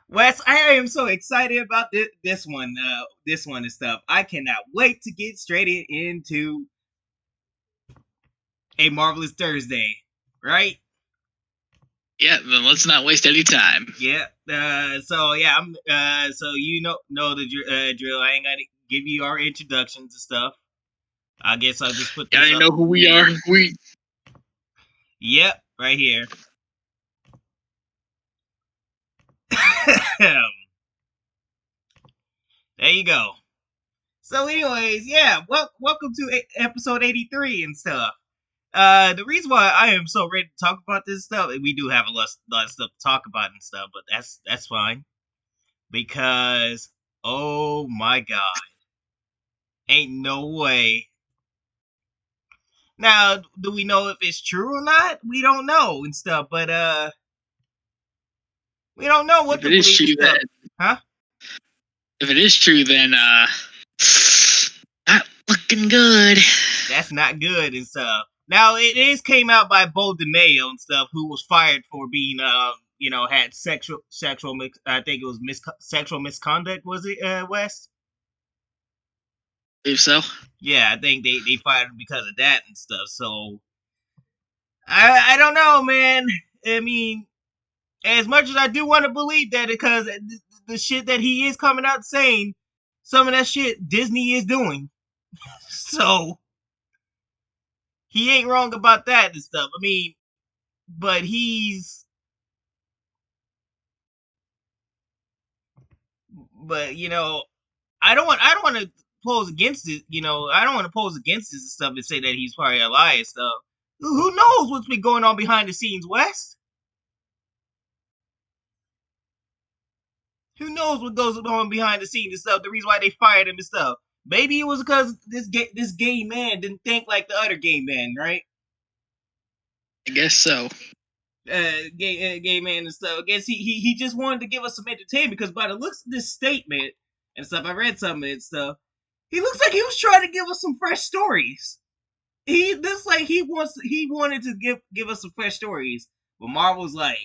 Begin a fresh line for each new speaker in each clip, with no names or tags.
Wes, I am so excited about this one and stuff. I cannot wait to get straight into a marvelous Thursday, right?
Yeah, then let's not waste any time.
Yeah. So yeah, I'm. So you know the drill. I ain't gonna give you our introductions and stuff. I guess I'll just put
Yeah,
this
I
up.
know who we are.
Yep, right here. There you go. So, anyways, yeah, welcome to episode 83 and stuff. The reason why I am so ready to talk about this stuff, we do have a lot of stuff to talk about and stuff, but that's fine because oh my god, ain't no way. Now, do we know if it's true or not? We don't know and stuff, but we don't know what
If
to
it is
believe and
true,
stuff, huh?
then not looking good.
That's not good and stuff. Now it is came out by Beau DeMayo and stuff, who was fired for being had sexual I think it was sexual misconduct, was it West?
Believe so.
Yeah, I think they fired him because of that and stuff. So I don't know, man. I mean, as much as I do want to believe that, because the shit that he is coming out saying, some of that shit Disney is doing. So he ain't wrong about that and stuff. I mean, but but I don't want to pose against it. I don't want to pose against this and stuff and say that he's probably a liar and stuff. Who knows what's been going on behind the scenes, West? Who knows what goes on behind the scenes and stuff? The reason why they fired him and stuff. Maybe it was because this gay man didn't think like the other gay man, right?
I guess so.
Gay man and stuff. I guess he just wanted to give us some entertainment, because by the looks of this statement and stuff, I read some of it and stuff. He looks like he was trying to give us some fresh stories. He looks like he wanted to give us some fresh stories, but Marvel's like,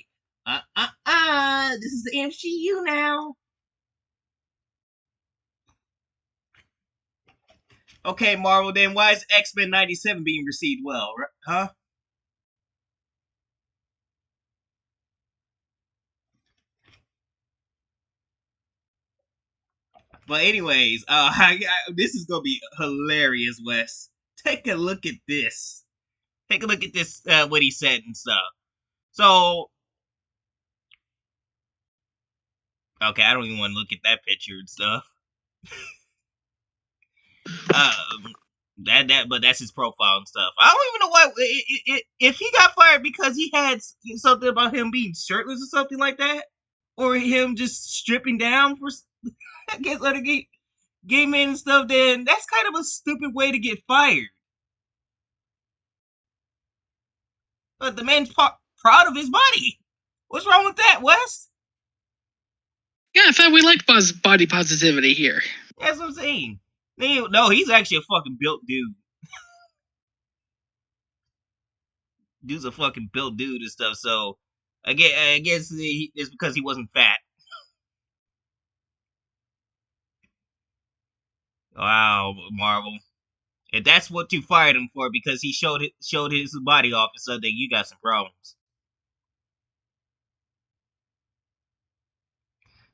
this is the MCU now. Okay, Marvel, then why is X-Men 97 being received well, huh? But anyways, this is gonna be hilarious, Wes. Take a look at this. Take a look at this, what he said and stuff. So, okay, I don't even want to look at that picture and stuff. Um, but that's his profile and stuff. I don't even know why, if he got fired because he had something about him being shirtless or something like that, or him just stripping down for I guess other gay men and stuff. Then that's kind of a stupid way to get fired. But the man's proud of his body. What's wrong with that, Wes?
Yeah, I thought we liked body positivity here.
That's what I'm saying. No, he's actually a fucking built dude. Dude's a fucking built dude and stuff. So I guess it's because he wasn't fat. Wow, Marvel. If that's what you fired him for, because he showed his body off and stuff, then you got some problems.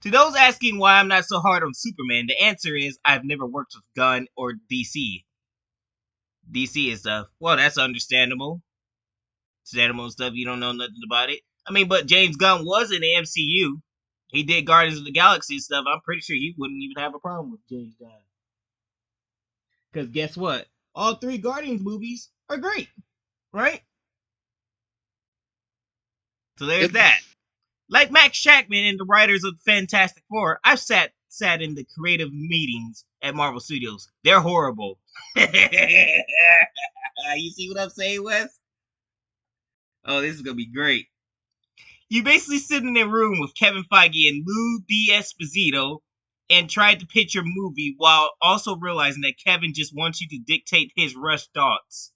To those asking why I'm not so hard on Superman, the answer is I've never worked with Gunn or DC. DC and stuff. Well, that's understandable. Understandable stuff. You don't know nothing about it. I mean, but James Gunn was in the MCU. He did Guardians of the Galaxy stuff. I'm pretty sure he wouldn't even have a problem with James Gunn. Because guess what? All three Guardians movies are great, right? So there's
Yep.
that. Like Max Shackman and the writers of Fantastic Four, I've sat in the creative meetings at Marvel Studios. They're horrible. You see what I'm saying, Wes? Oh, this is gonna be great. You basically sit in a room with Kevin Feige and Lou D'Esposito and tried to pitch your movie while also realizing that Kevin just wants you to dictate his rushed thoughts.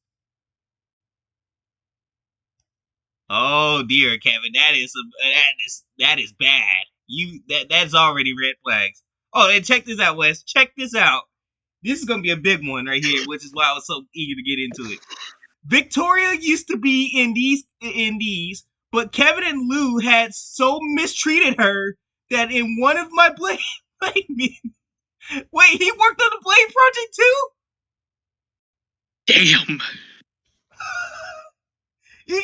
Oh dear, Kevin, that is bad. That's already red flags. Oh, and check this out, Wes. Check this out. This is gonna be a big one right here, which is why I was so eager to get into it. Victoria used to be in these, but Kevin and Lou had so mistreated her that in one of my Blade wait, he worked on the Blade project too?
Damn.
You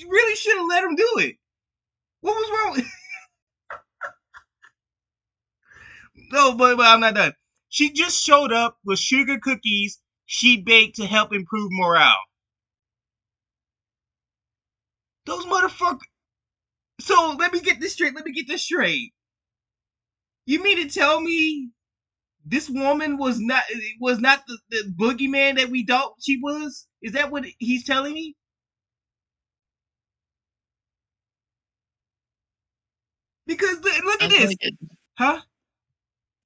really should have let him do it. What was wrong with No, but I'm not done. She just showed up with sugar cookies she baked to help improve morale. Those motherfuckers. So let me get this straight. Let me get this straight. You mean to tell me this woman was not the boogeyman that we thought she was? Is that what he's telling me? Because look at
Sounds
this,
like it.
huh?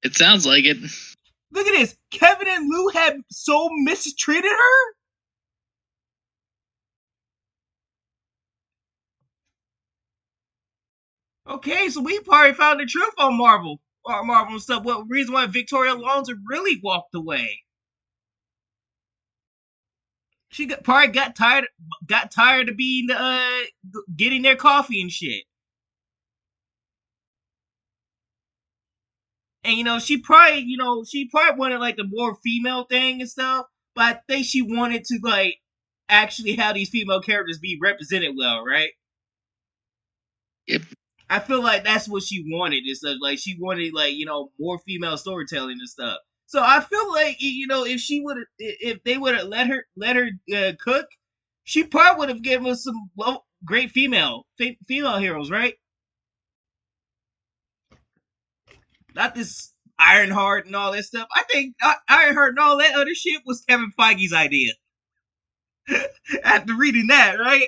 It sounds like it.
Look at this. Kevin and Lou had so mistreated her. Okay, so we probably found the truth on Marvel and stuff. What reason why Victoria Alonso really walked away? Probably got tired of being getting their coffee and shit. And she probably wanted like the more female thing and stuff. But I think she wanted to like actually have these female characters be represented well, right?
Yep.
I feel like that's what she wanted. Is like she wanted like more female storytelling and stuff. So I feel like if they would have let her cook, she probably would have given us some great female heroes, right? Not this Ironheart and all that stuff. I think Ironheart and all that other shit was Kevin Feige's idea. After reading that, right?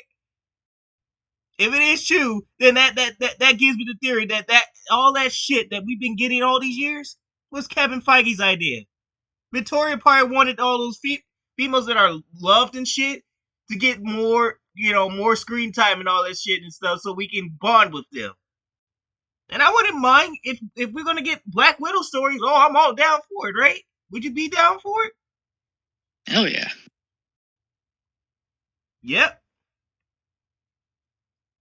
If it is true, then that gives me the theory that all that shit that we've been getting all these years was Kevin Feige's idea. Victoria probably wanted all those females that are loved and shit to get more screen time and all that shit and stuff, so we can bond with them. And I wouldn't mind if we're gonna get Black Widow stories. Oh, I'm all down for it, right? Would you be down for it?
Hell yeah.
Yep.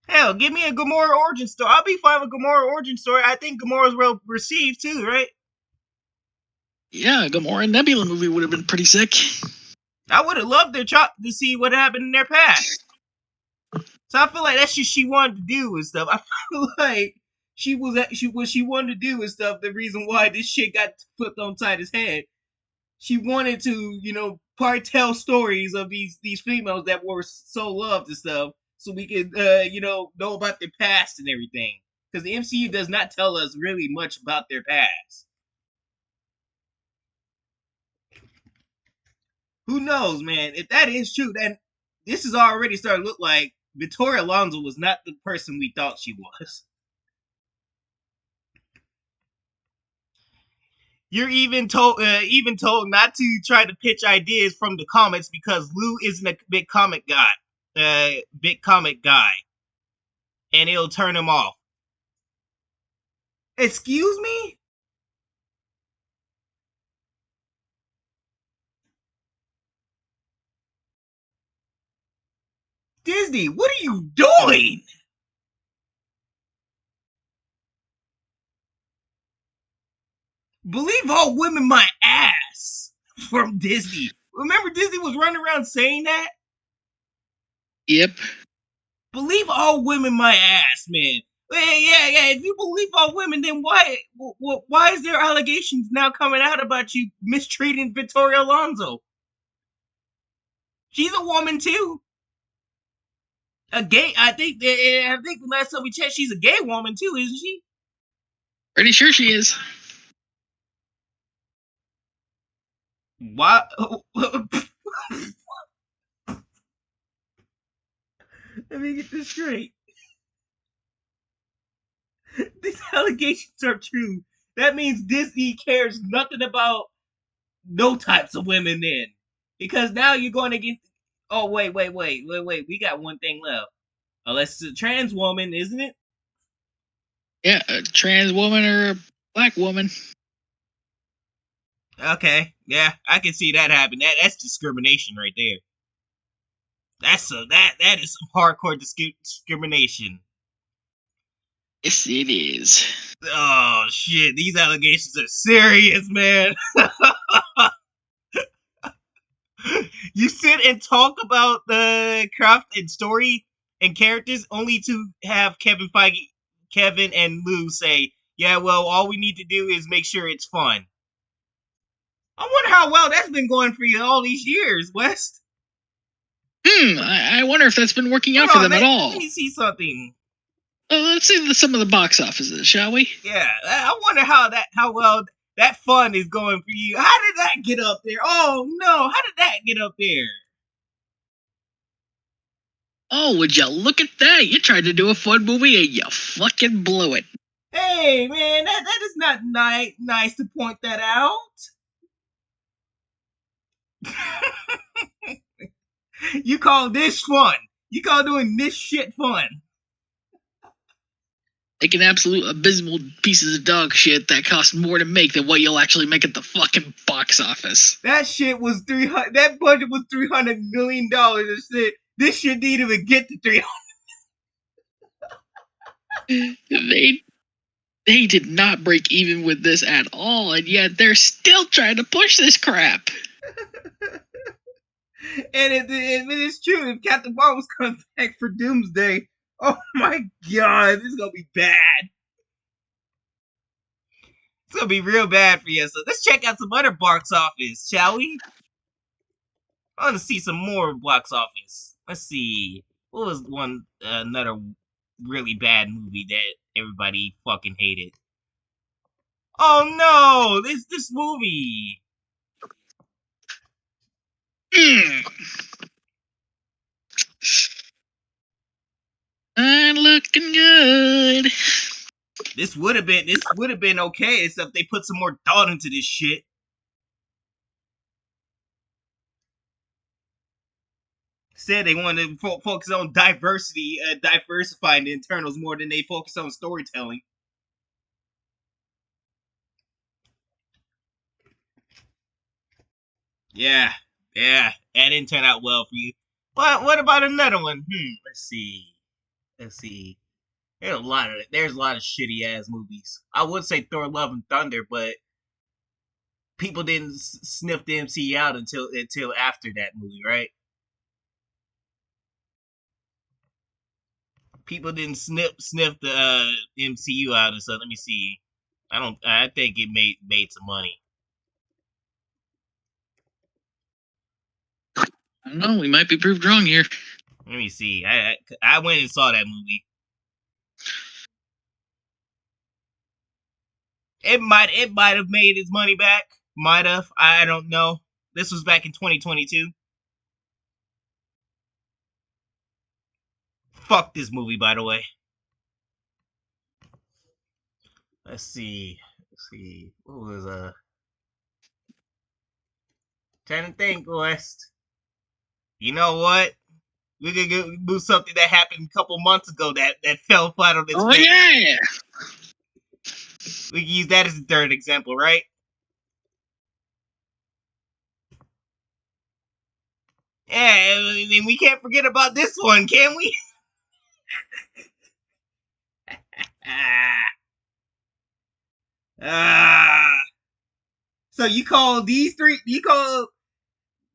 Hell, give me a Gamora origin story. I'll be fine with Gamora origin story. I think Gamora's well received too, right?
Yeah, Gamora and Nebula movie would have been pretty sick.
I would have loved to see what happened in their past. So I feel like that's what she wanted to do and stuff. I feel like what she wanted to do and stuff. The reason why this shit got flipped on Titus' head. She wanted to, probably tell stories of these females that were so loved and stuff, so we could, know about their past and everything. Because the MCU does not tell us really much about their past. Who knows, man? If that is true, then this is already starting to look like Victoria Alonso was not the person we thought she was. You're even told not to try to pitch ideas from the comics because Lou isn't a big comic guy, and it'll turn him off. Excuse me, Disney, what are you doing? Believe all women my ass from Disney. Remember Disney was running around saying that?
Yep.
Believe all women my ass, man. Yeah. If you believe all women, then why is there allegations now coming out about you mistreating Victoria Alonso? She's a woman too. A gay. I think the last time we checked, she's a gay woman too, isn't she?
Pretty sure she is.
Why? Let me get this straight. These allegations are true. That means Disney cares nothing about no types of women then. Because now you're going to get. Oh, wait. We got one thing left. Unless it's a trans woman, isn't it?
Yeah, a trans woman or a black woman.
Okay, yeah, I can see that happen. That's discrimination right there. That is some hardcore discrimination.
Yes, it is.
Oh shit, these allegations are serious, man. You sit and talk about the craft and story and characters only to have Kevin and Lou say, "Yeah, well, all we need to do is make sure it's fun." I wonder how well that's been going for you all these years, West.
I wonder if that's been working
Hold
out for
on,
them at
let
all.
me see something.
Let's see some of the box offices, shall we?
Yeah, I wonder how well that fun is going for you. How did that get up there? Oh no, how did that get up there?
Oh, would you look at that? You tried to do a fun movie and you fucking blew it.
Hey man, that is not nice to point that out. You call this fun? You call doing this shit fun?
Making absolute abysmal pieces of dog shit that cost more to make than what you'll actually make at the fucking box office.
That shit was 300. That budget was $300 million. This shit didn't even get to 300.
They did not break even with this at all, and yet they're still trying to push this crap.
And it is true. If Captain Marvel's coming back for Doomsday, oh my god, this is gonna be bad. It's gonna be real bad for you. So let's check out some other box office, shall we? I want to see some more box office. Let's see. What was one another really bad movie that everybody fucking hated? Oh no, this movie.
Mm. Not looking good.
This would have been okay, except they put some more thought into this shit. Said they wanted to focus on diversity, diversifying the internals more than they focus on storytelling. Yeah, yeah, that didn't turn out well for you. But what about another one? Let's see. Let's see. There's a lot of shitty ass movies. I would say Thor: Love and Thunder, but people didn't sniff the MCU out until after that movie, right? People didn't sniff the MCU out, and so let me see. I don't. I think it made some money.
I don't know, we might be proved wrong here.
Let me see. I went and saw that movie. It might have made its money back. Might have. I don't know. This was back in 2022. Fuck this movie, by the way. Let's see. Let's see. What was trying to think, West. You know what? We could do something that happened a couple months ago that fell flat on its
Oh,
face.
yeah!
We can use that as a third example, right? Yeah, and we can't forget about this one, can we? ah, ah. So you call these three? You call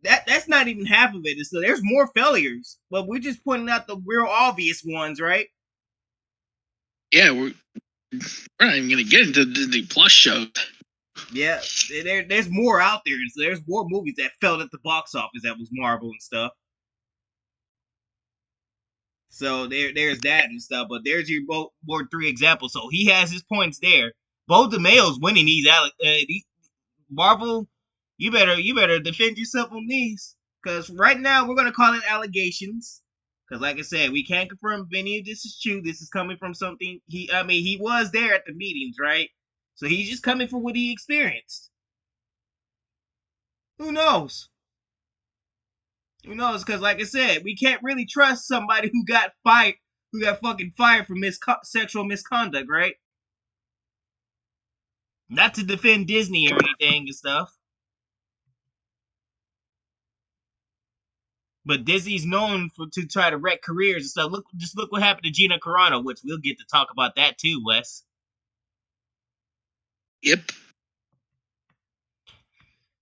that? That's not even half of it. So there's more failures, but we're just pointing out the real obvious ones, right?
Yeah, we're not even gonna get into Disney Plus shows.
Yeah, there's more out there. So there's more movies that failed at the box office that was Marvel and stuff. So there's that and stuff. But there's your more three examples. So he has his points there. Beau DeMayo's winning these Marvel. You better defend yourself on these, because right now we're gonna call it allegations. Because like I said, we can't confirm if any of this is true. This is coming from something he was there at the meetings, right? So he's just coming from what he experienced. Who knows? Who knows? Because like I said, we can't really trust somebody who got fucking fired for sexual misconduct, right? Not to defend Disney or anything and stuff, but Disney's known for to try to wreck careers and stuff. Look what happened to Gina Carano, which we'll get to talk about that too, Wes.
Yep.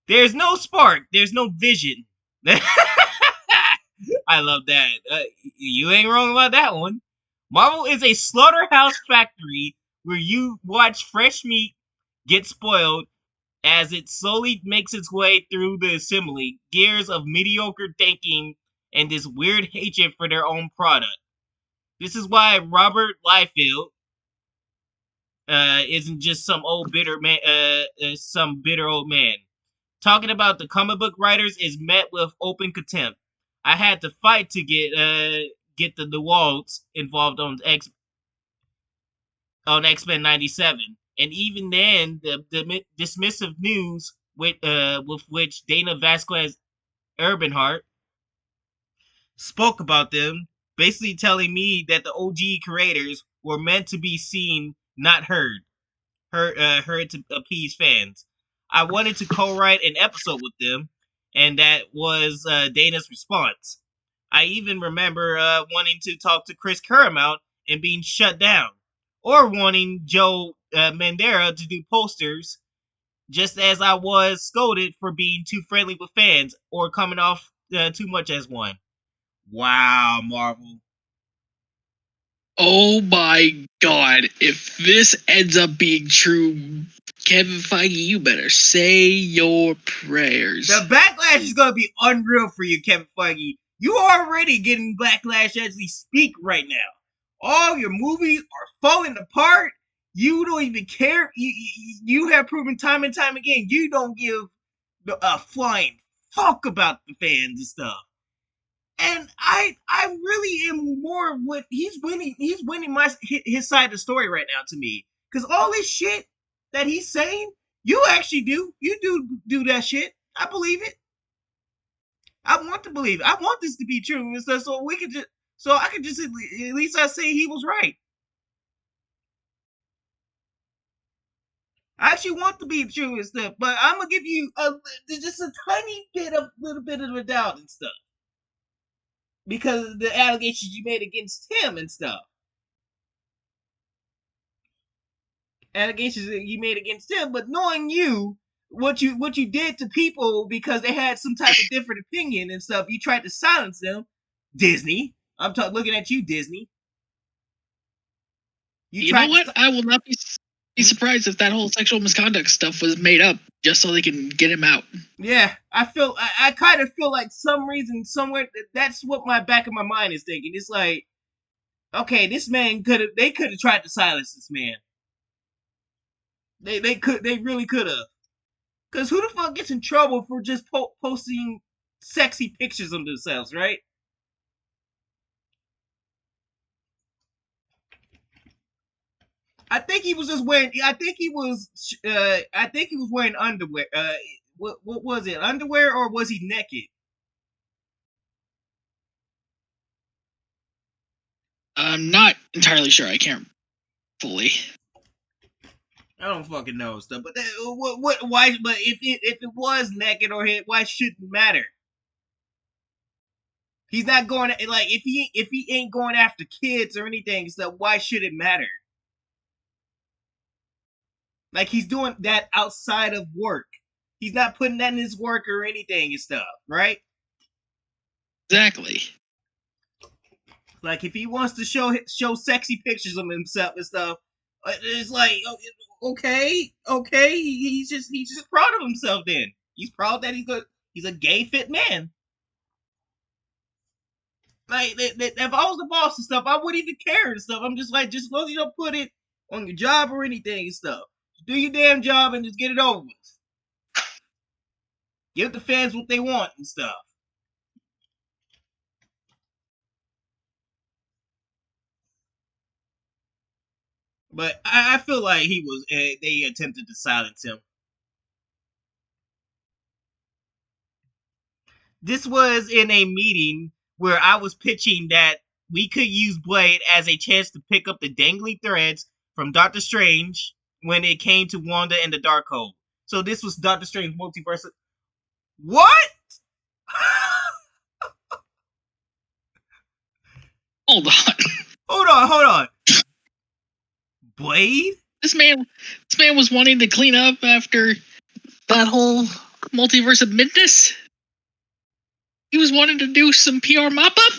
There's no spark. There's no vision. I love that. You ain't wrong about that one. Marvel is a slaughterhouse factory where you watch fresh meat get spoiled as it slowly makes its way through the assembly gears of mediocre thinking and this weird hatred for their own product. This is why Robert Liefeld isn't just some old bitter man, some bitter old man. Talking about the comic book writers is met with open contempt. I had to fight to get the DeWalt's involved on X-Men '97, and even then, the dismissive news with which Dana Vasquez Urbanhart spoke about them, basically telling me that the OG creators were meant to be seen, not heard. Heard to appease fans. I wanted to co-write an episode with them, and that was Dana's response. I even remember wanting to talk to Chris Claremont and being shut down, or wanting Joe Mandera to do posters, just as I was scolded for being too friendly with fans or coming off too much as one. Wow, Marvel.
Oh my god. If this ends up being true, Kevin Feige, you better say your prayers.
The backlash is going to be unreal for you, Kevin Feige. You are already getting backlash as we speak right now. All your movies are falling apart. You don't even care. You have proven time and time again you don't give a flying fuck about the fans and stuff. And I really am more with he's winning his side of the story right now to me, because all this shit that he's saying you actually do that shit. I believe it. I want to believe it. I want this to be true and stuff, so we could just so I could just at least I say he was right. I actually want to be true and stuff, but I'm gonna give you just a tiny bit of little bit of a doubt and stuff because of the allegations you made against him and stuff. Allegations that you made against him, but knowing you, what you did to people because they had some type of different opinion and stuff, you tried to silence them. Disney, looking at you, Disney.
You know what? I will not be surprised if that whole sexual misconduct stuff was made up just so they can get him out.
Yeah, I kind of feel like some reason somewhere that's what my back of my mind is thinking. It's like, okay, this man they could have tried to silence this man. They really could have. Cause who the fuck gets in trouble for just posting sexy pictures of themselves, right? I think he was just wearing. I think he was. I think he was wearing underwear. What was it? Underwear or was he naked?
I'm not entirely sure. I can't fully.
I don't fucking know stuff. But what? Why? But if it was naked or hit, why shouldn't it matter? He's not going like if he ain't going after kids or anything. So why should it matter? Like he's doing that outside of work. He's not putting that in his work or anything and stuff, right?
Exactly.
Like if he wants to show sexy pictures of himself and stuff, it's like okay, he's just proud of himself. Then he's proud that he's a gay fit man. Like if I was the boss and stuff, I wouldn't even care and stuff. I'm just like, just as long as you don't put it on your job or anything and stuff, just do your damn job and just get it over with. Give the fans what they want and stuff. But I feel like he was. They attempted to silence him. This was in a meeting where I was pitching that we could use Blade as a chance to pick up the dangling threads from Doctor Strange, when it came to Wanda and the Darkhold. So this was Doctor Strange multiverse. What?
Hold on.
Hold on. Blade?
This man was wanting to clean up after that whole multiverse of madness. He was wanting to do some PR mop up.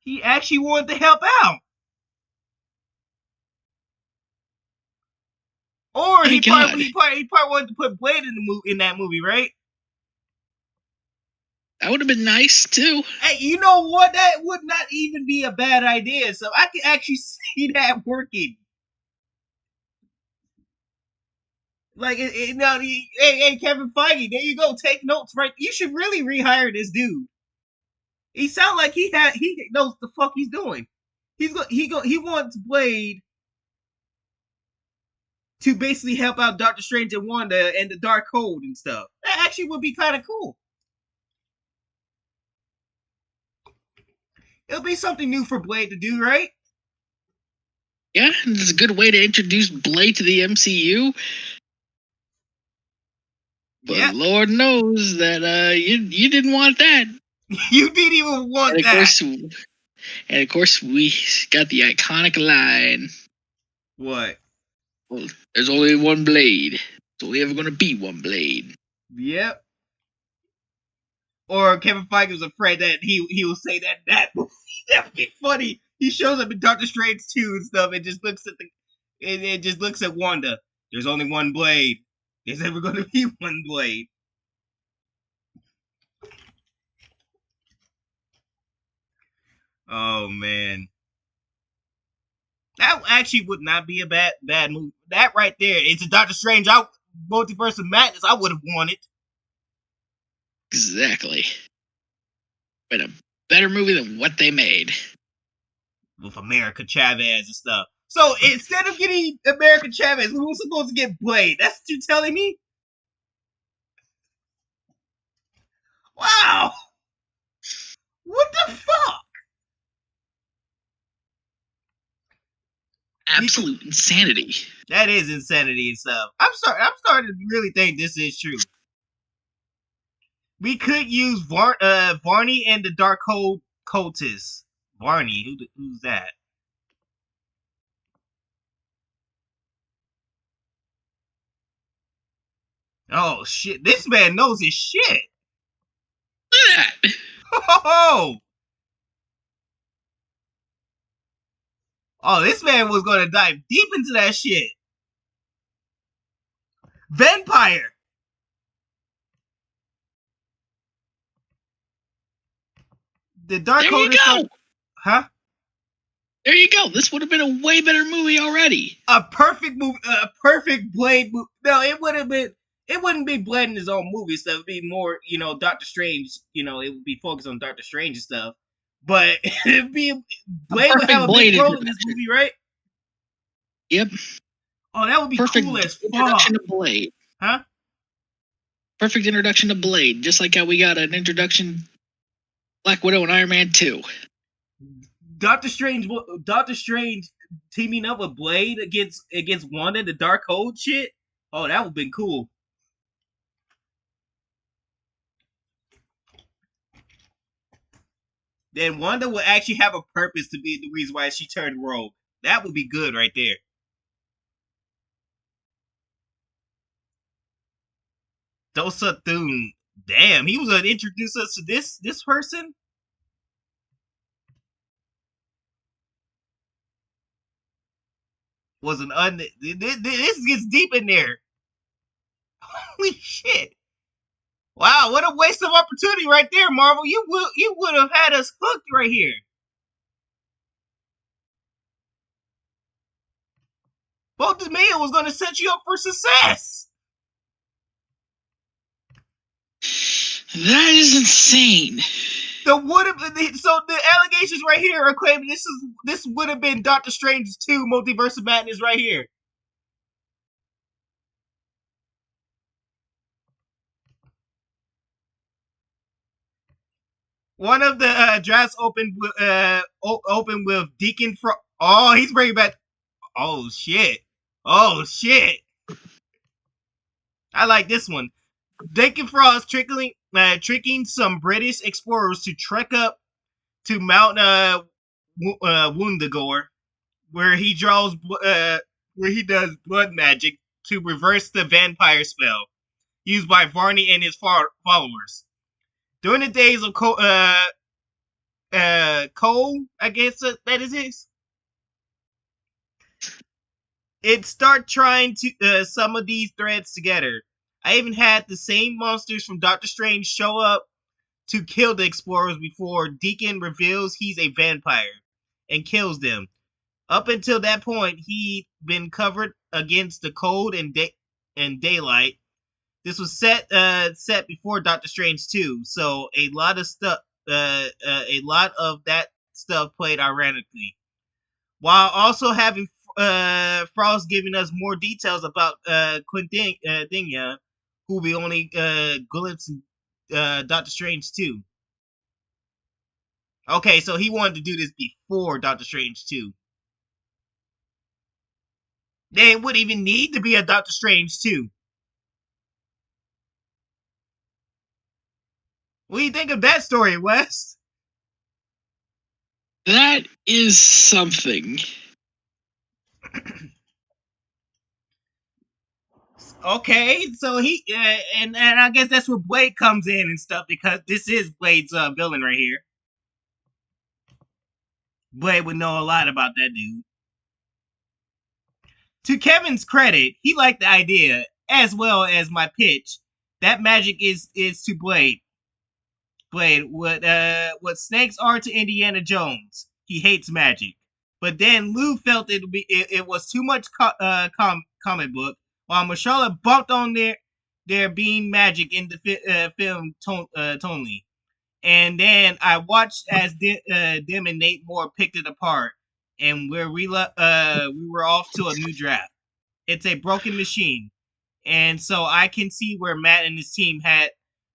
He actually wanted to help out. Or he probably wanted to put Blade in that movie, right?
That would have been nice too.
Hey, you know what? That would not even be a bad idea. So I can actually see that working. Like, hey, Kevin Feige, there you go. Take notes, right? You should really rehire this dude. He sounds like he knows the fuck he's doing. He wants Blade to basically help out Doctor Strange and Wanda and the Darkhold and stuff. That actually would be kind of cool. It'll be something new for Blade to do, right?
Yeah, it's a good way to introduce Blade to the MCU. But yeah. Lord knows that you didn't want that.
You didn't even want that.
And of course, we got the iconic line.
What?
Well, there's only one Blade. There's only ever going to be one Blade.
Yep. Or Kevin Feige was afraid that he will say that movie. That would be funny. He shows up in Doctor Strange 2 and stuff and just looks at it just looks at Wanda. There's only one Blade. There's never going to be one Blade. Oh man. That actually would not be a bad movie. That right there, it's a Doctor Strange Multiverse of Madness I would have wanted.
Exactly. But a better movie than what they made.
With America Chavez and stuff. So instead of getting America Chavez, we were supposed to get Blade. That's what you're telling me? Wow. What the fuck?
Absolute insanity.
That is insanity and stuff. I'm starting to really think this is true. We could use Varney and the Darkhold cultists. Varney, who's that? Oh shit! This man knows his shit.
Look at that.
Oh, this man was gonna dive deep into that shit. Vampire. The Darkhold is huh?
There you go. This would have been a way better movie already.
A perfect movie, a perfect Blade movie. No, it would have been. It wouldn't be Blade in his own movie stuff. It'd be more, Doctor Strange. It would be focused on Doctor Strange and stuff. But it'd be Blade would have a big role in this movie, right?
Yep.
Oh, that would be
perfect
cool as fuck.
Introduction to Blade.
Huh?
Perfect introduction to Blade, just like how we got an introduction Black Widow and Iron Man 2.
Doctor Strange teaming up with Blade against Wanda and the Darkhold shit. Oh, that would have been cool. Then Wanda would actually have a purpose to be the reason why she turned rogue. That would be good right there. Dosa Thune. Damn, he was gonna introduce us to this person? This gets deep in there. Holy shit. Wow, what a waste of opportunity right there, Marvel. You would have had us hooked right here. Beau DeMayo was gonna set you up for success.
That is insane.
So the allegations right here are claiming this would have been Doctor Strange 2 Multiverse of Madness right here. One of the drafts opened with Deacon. Oh, he's bringing back. Oh shit. Oh shit! I like this one. Deacon Frost tricking some British explorers to trek up to Mount Woundagore, where he draws where he does blood magic to reverse the vampire spell used by Varney and his followers. During the days of Cole, I guess that is his. It start trying to some of these threads together. I even had the same monsters from Doctor Strange show up to kill the explorers before Deacon reveals he's a vampire and kills them. Up until that point, he'd been covered against the cold and daylight. This was set before Doctor Strange 2, so a lot of that stuff played ironically, while also having Frost giving us more details about Quintinia, who we only glimpse in Doctor Strange 2. Okay, so he wanted to do this before Doctor Strange 2. There wouldn't even need to be a Doctor Strange 2. What do you think of that story, Wes?
That is something.
Okay, so he and I guess that's where Blade comes in and stuff, because this is Blade's villain right here. Blade would know a lot about that dude. To Kevin's credit, he liked the idea as well as my pitch. That magic is to Blade. Blade, what snakes are to Indiana Jones. He hates magic. But then Lou felt it was too much comic book, while Mashallah bumped on there being magic in the film tonally. And then I watched as them and Nate Moore picked it apart, and we were off to a new draft. It's a broken machine, and so I can see where Matt and his team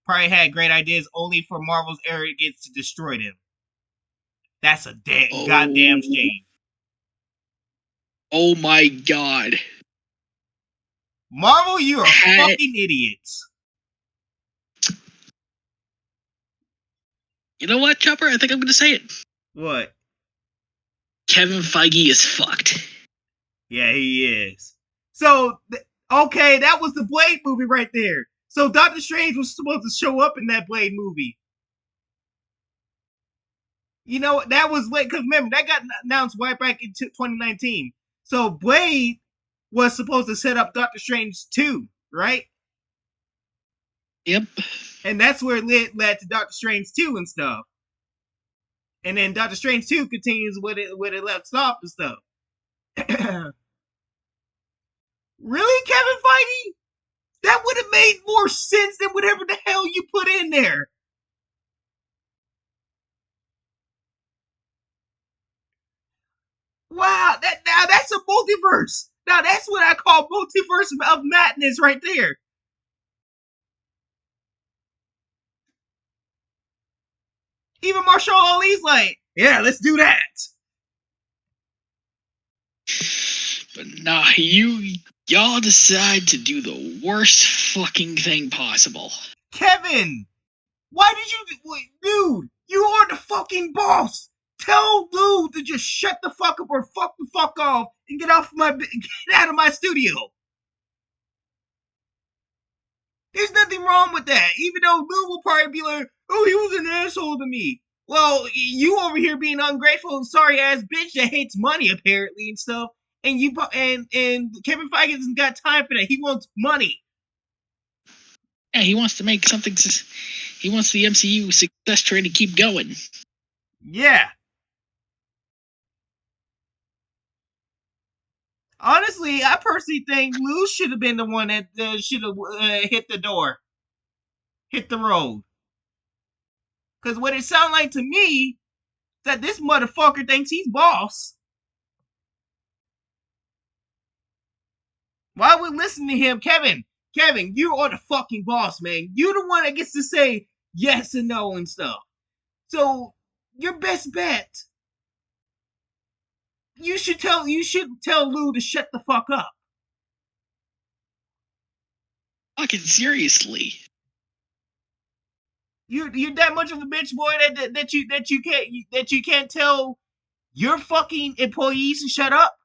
probably had great ideas, only for Marvel's arrogance to destroy them. That's a goddamn shame.
Oh my god.
Marvel, you are fucking idiots.
You know what, Chopper? I think I'm going to say it.
What?
Kevin Feige is fucked.
Yeah, he is. So, okay, that was the Blade movie right there. So Doctor Strange was supposed to show up in that Blade movie. You know, that was late, because remember, that got announced right back in 2019. So Blade was supposed to set up Doctor Strange 2, right?
Yep.
And that's where it led to Doctor Strange 2 and stuff. And then Doctor Strange 2 continues with it left off and stuff. Really, Kevin Feige? That would have made more sense than whatever the hell you put in there. Wow, now that's a multiverse. Now that's what I call multiverse of madness right there. Even Marshall Ali's like, yeah, let's do that.
But nah, y'all decide to do the worst fucking thing possible.
Kevin, why did you, dude? You are the fucking boss. Tell Lou to just shut the fuck up or fuck the fuck off and get out of my studio. There's nothing wrong with that. Even though Lou will probably be like, oh, he was an asshole to me. Well, you over here being ungrateful and sorry ass bitch that hates money apparently and stuff. And Kevin Feige hasn't got time for that. He wants money.
Yeah, he wants to make something. He wants the MCU success train to keep going.
Yeah. Honestly, I personally think Lou should have been the one that should have hit the door, hit the road. Because what it sounds like to me, that this motherfucker thinks he's boss. Why would listen to him, Kevin? Kevin, you are the fucking boss, man. You're the one that gets to say yes and no and stuff. So your best bet. You should tell Lou to shut the fuck up.
Fucking seriously.
You're that much of a bitch boy that you can't tell your fucking employees to shut up.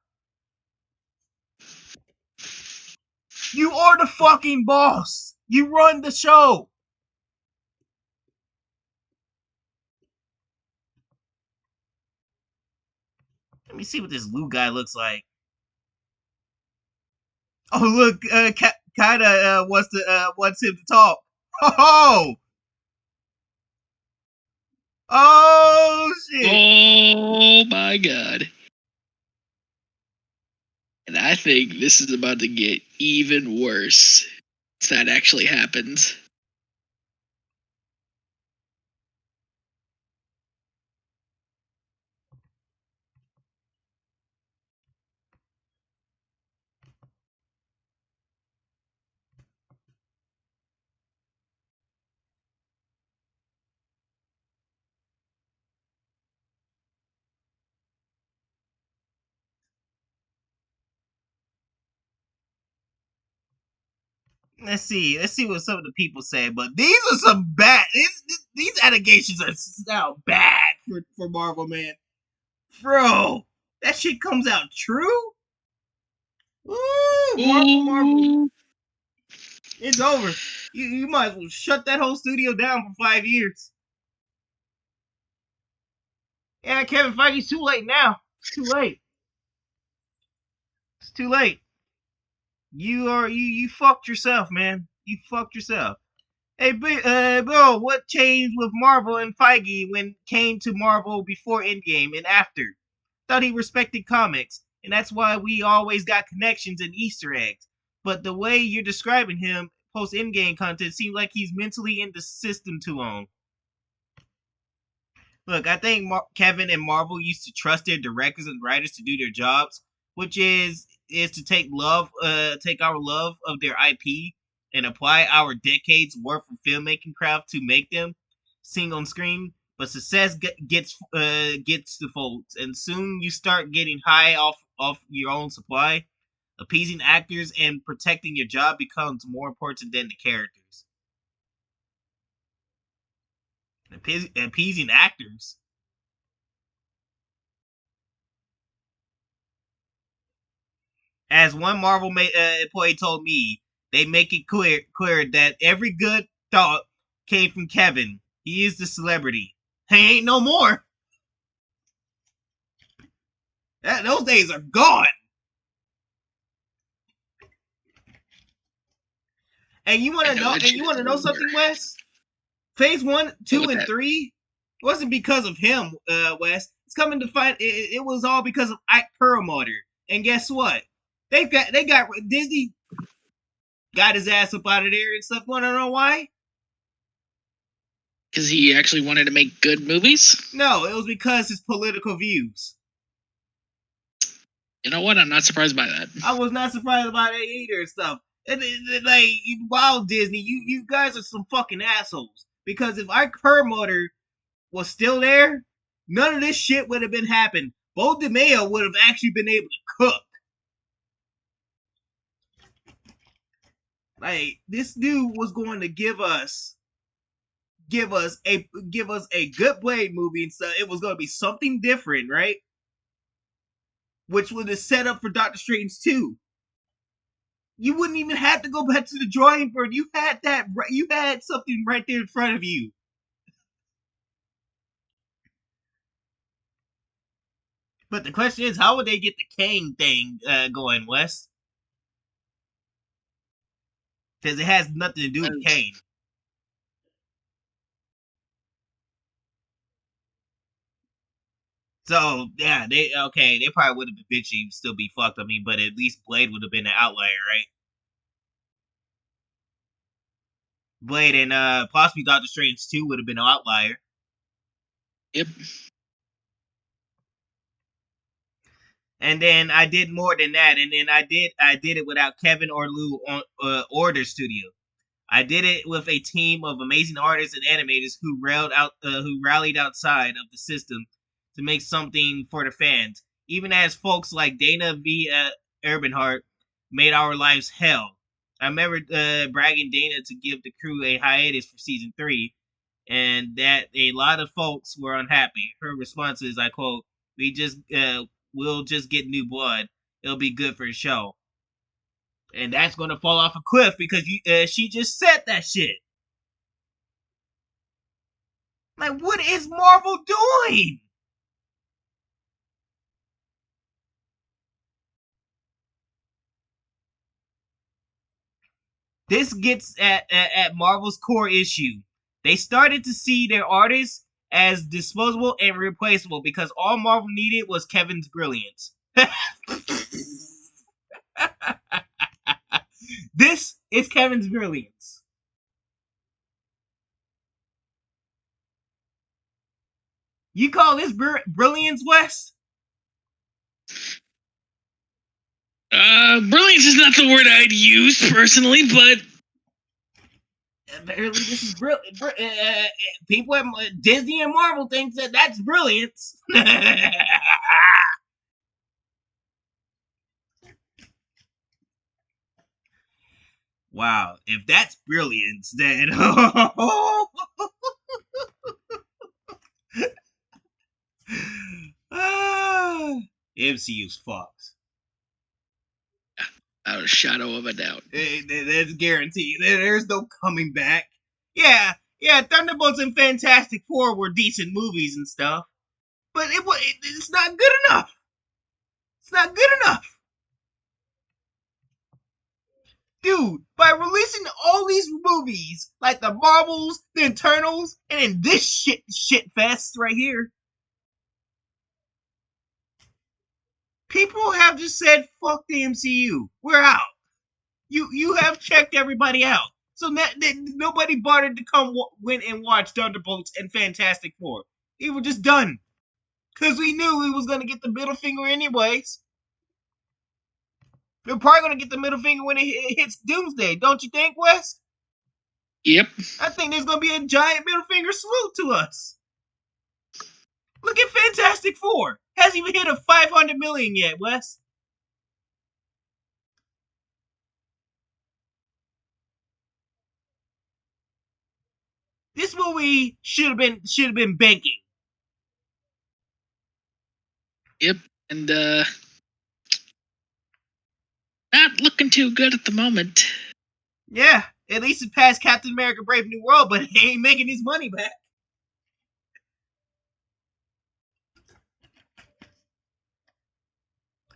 You are the fucking boss. You run the show. Let me see what this Lou guy looks like. Oh look, Kaida wants him to talk. Oh, oh shit!
Oh my god. And I think this is about to get even worse if that actually happens.
Let's see what some of the people say. But these are some bad. These allegations are sound bad for Marvel, man. Bro, that shit comes out true. Ooh, Marvel.
Ooh.
It's over. You might as well shut that whole studio down for 5 years. Yeah, Kevin Feige's too late now. It's too late. It's too late. You fucked yourself, man. You fucked yourself. Hey, Bill, what changed with Marvel and Feige when it came to Marvel before Endgame and after? Thought he respected comics, and that's why we always got connections and Easter eggs. But the way you're describing him post Endgame content seems like he's mentally in the system too long. Look, I think Kevin and Marvel used to trust their directors and writers to do their jobs, which is to take our love of their IP and apply our decades worth of filmmaking craft to make them sing on screen. But success gets the folds, and soon you start getting high off your own supply. Appeasing actors and protecting your job becomes more important than the characters. Appeasing actors. As one Marvel employee told me, they make it clear that every good thought came from Kevin. He is the celebrity. He ain't no more. Those days are gone. And you want to know? And you want to know something, Wes? Phase 1,
What
2,
with
and
that?
3 wasn't because of him, Wes. It's coming to find. It was all because of Ike Perlmutter. And guess what? They got Disney got his ass up out of there and stuff. Want to know why?
Because he actually wanted to make good movies?
No, it was because his political views.
You know what? I'm not surprised by that.
I was not surprised about it either and stuff. Like, wow, Disney, you guys are some fucking assholes. Because if Ike Perlmutter was still there, none of this shit would have been happening. Beau DeMayo would have actually been able to cook. Like, this dude was going to give us a good Blade movie and stuff. It was going to be something different, right? Which was a setup for Doctor Strange 2. You wouldn't even have to go back to the drawing board. You had that. You had something right there in front of you. But the question is, how would they get the Kang thing going, Wes? Because it has nothing to do with Kane. So yeah, they probably would have been bitchy, still be fucked. I mean, but at least Blade would have been an outlier, right? Blade and possibly Doctor Strange 2 would have been an outlier.
Yep.
And then I did more than that, and then I did it without Kevin or Lou on or their studio. I did it with a team of amazing artists and animators who rallied outside of the system to make something for the fans. Even as folks like Dana V. Urbanhart made our lives hell. I remember bragging Dana to give the crew a hiatus for season 3, and that a lot of folks were unhappy. Her response is, I quote, we'll just get new blood. It'll be good for the show. And that's going to fall off a cliff because she just said that shit. Like, what is Marvel doing? This gets at Marvel's core issue. They started to see their artists as disposable and replaceable because all Marvel needed was Kevin's brilliance. This is Kevin's brilliance. You call this brilliance, Wes?
Brilliance is not the word I'd use personally, but
apparently this is people at Disney and Marvel think that that's brilliance. Wow, if that's brilliance, then MCU's fucked.
Without a shadow of a doubt.
That's guaranteed. There's no coming back. Yeah, Thunderbolts and Fantastic Four were decent movies and stuff, but it's not good enough. It's not good enough. Dude, by releasing all these movies, like the Marvels, the Eternals, and then this shit fest right here, people have just said, fuck the MCU. We're out. You have checked everybody out. So nobody bothered to come win and watch Thunderbolts and Fantastic Four. They were just done. Because we knew we was going to get the middle finger anyways. We're probably going to get the middle finger when it hits Doomsday, don't you think, Wes?
Yep.
I think there's going to be a giant middle finger salute to us. Look at Fantastic Four. Hasn't even hit a 500 million yet, Wes. This movie should have been banking.
Yep. And not looking too good at the moment.
Yeah, at least it passed Captain America: Brave New World, but he ain't making his money back.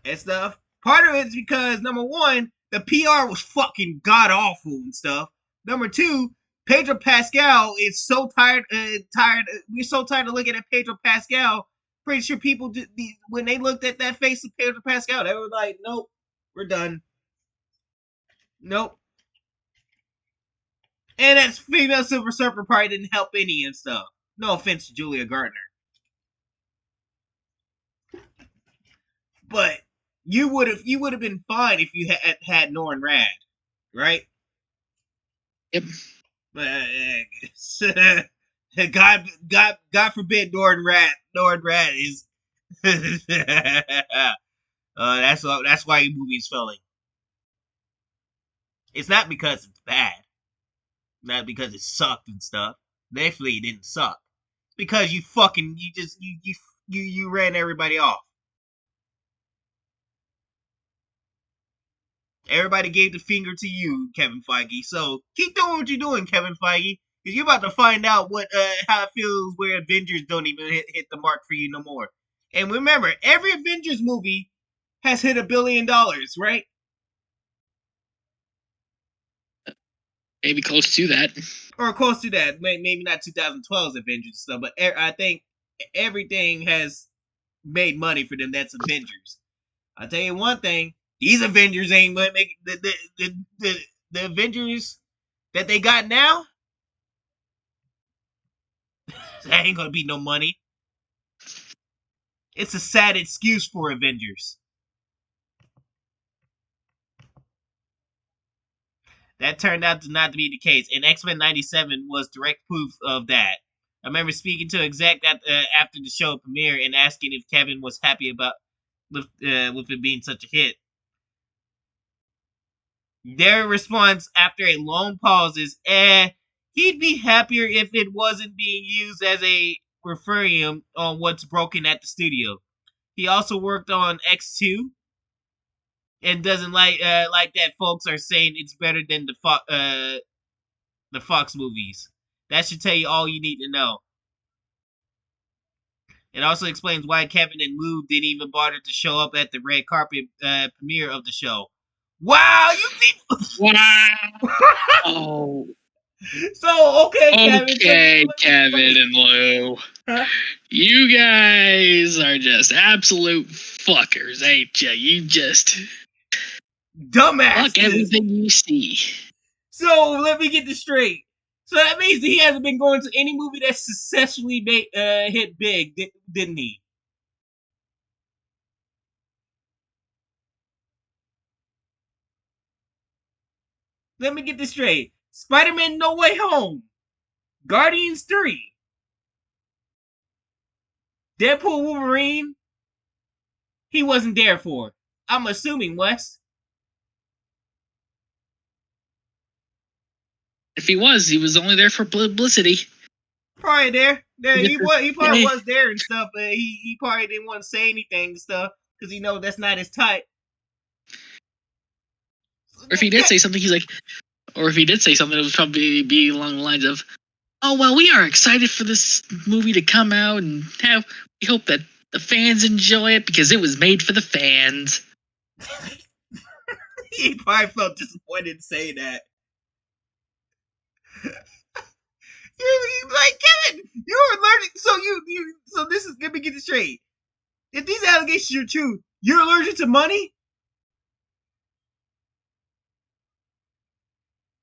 And stuff. Part of it is because number one, the PR was fucking god awful and stuff. Number two, Pedro Pascal is so tired. We're so tired of looking at Pedro Pascal. Pretty sure people when they looked at that face of Pedro Pascal, they were like, "Nope, we're done. Nope." And that female Silver Surfer probably didn't help any and stuff. No offense to Julia Gardner, but you would have been fine if you had Norrin Rad, right?
Yep.
God forbid Norrin Rad is. That's why your movie's failing. It's not because it's bad, not because it sucked and stuff. Definitely it didn't suck. It's because you ran everybody off. Everybody gave the finger to you, Kevin Feige. So keep doing what you're doing, Kevin Feige, because you're about to find out how it feels where Avengers don't even hit the mark for you no more. And remember, every Avengers movie has hit $1 billion, right?
Maybe close to that.
Or close to that. Maybe not 2012's Avengers stuff, but I think everything has made money for them. That's Avengers. I'll tell you one thing: these Avengers ain't gonna make the Avengers that they got now. That ain't gonna be no money. It's a sad excuse for Avengers. That turned out to not to be the case, and X-Men '97 was direct proof of that. I remember speaking to exec after the show premiere and asking if Kevin was happy about with it being such a hit. Their response after a long pause is, he'd be happier if it wasn't being used as a referendum on what's broken at the studio. He also worked on X2 and doesn't like that folks are saying it's better than the Fox movies. That should tell you all you need to know. It also explains why Kevin and Lou didn't even bother to show up at the red carpet premiere of the show. Wow, you see?
Wow.
So okay, Kevin. So
Okay, Kevin and Lou.
huh?
You guys are just absolute fuckers, ain't ya? You just fuck
Dumbasses.
everything you see.
So let me get this straight. So that means that he hasn't been going to any movie that successfully hit big, didn't he? Let me get this straight. Spider-Man No Way Home, Guardians 3, Deadpool Wolverine, he wasn't there for. I'm assuming, Wes.
If he was only there for publicity.
Probably there. Yeah, he probably
Hey.
was there and stuff, but he probably didn't want to say anything and stuff because he know that's not his type.
Or if he did say something, he's like, or if he did say something, it would probably be along the lines of, "Oh well, we are excited for this movie to come out, and we hope that the fans enjoy it because it was made for the fans."
He probably felt disappointed saying that. You're like, Kevin, you're allergic. So this is, let me get this straight. If these allegations are true, you're allergic to money.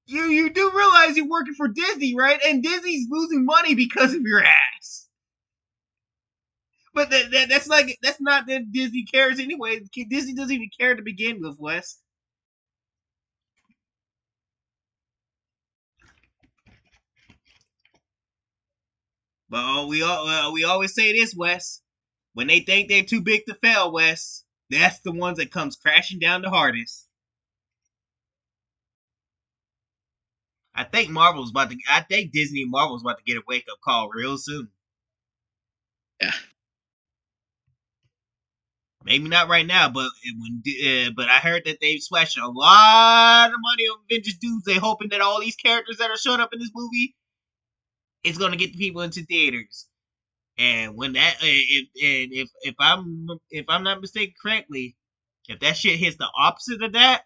You do realize you're working for Disney, right? And Disney's losing money because of your ass. But that's not that Disney cares anyway. Disney doesn't even care to begin with, Wes. But we always say this, Wes. When they think they're too big to fail, Wes, that's the ones that comes crashing down the hardest. I think Disney and Marvel's about to get a wake up call real soon.
Yeah.
Maybe not right now, but I heard that they've splashed a lot of money on Avengers Doomsday, hoping that all these characters that are showing up in this movie is going to get the people into theaters. And when that if I'm not mistaken correctly, if that shit hits the opposite of that,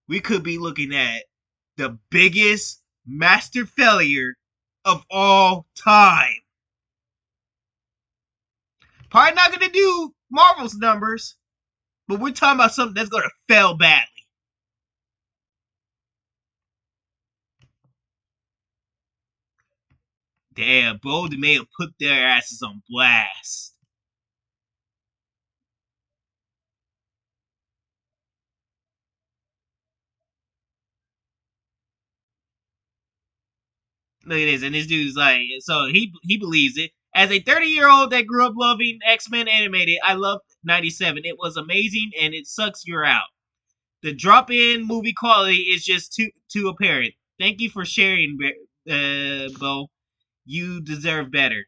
we could be looking at the biggest master failure of all time. Probably not gonna do Marvel's numbers, but we're talking about something that's gonna fail badly. Damn, Beau DeMayo put their asses on blast. Look at this, and this dude's like, so he believes it. As a 30-year-old that grew up loving X-Men animated, I loved 97. It was amazing, and it sucks you're out. The drop-in movie quality is just too apparent. Thank you for sharing, Beau. You deserve better.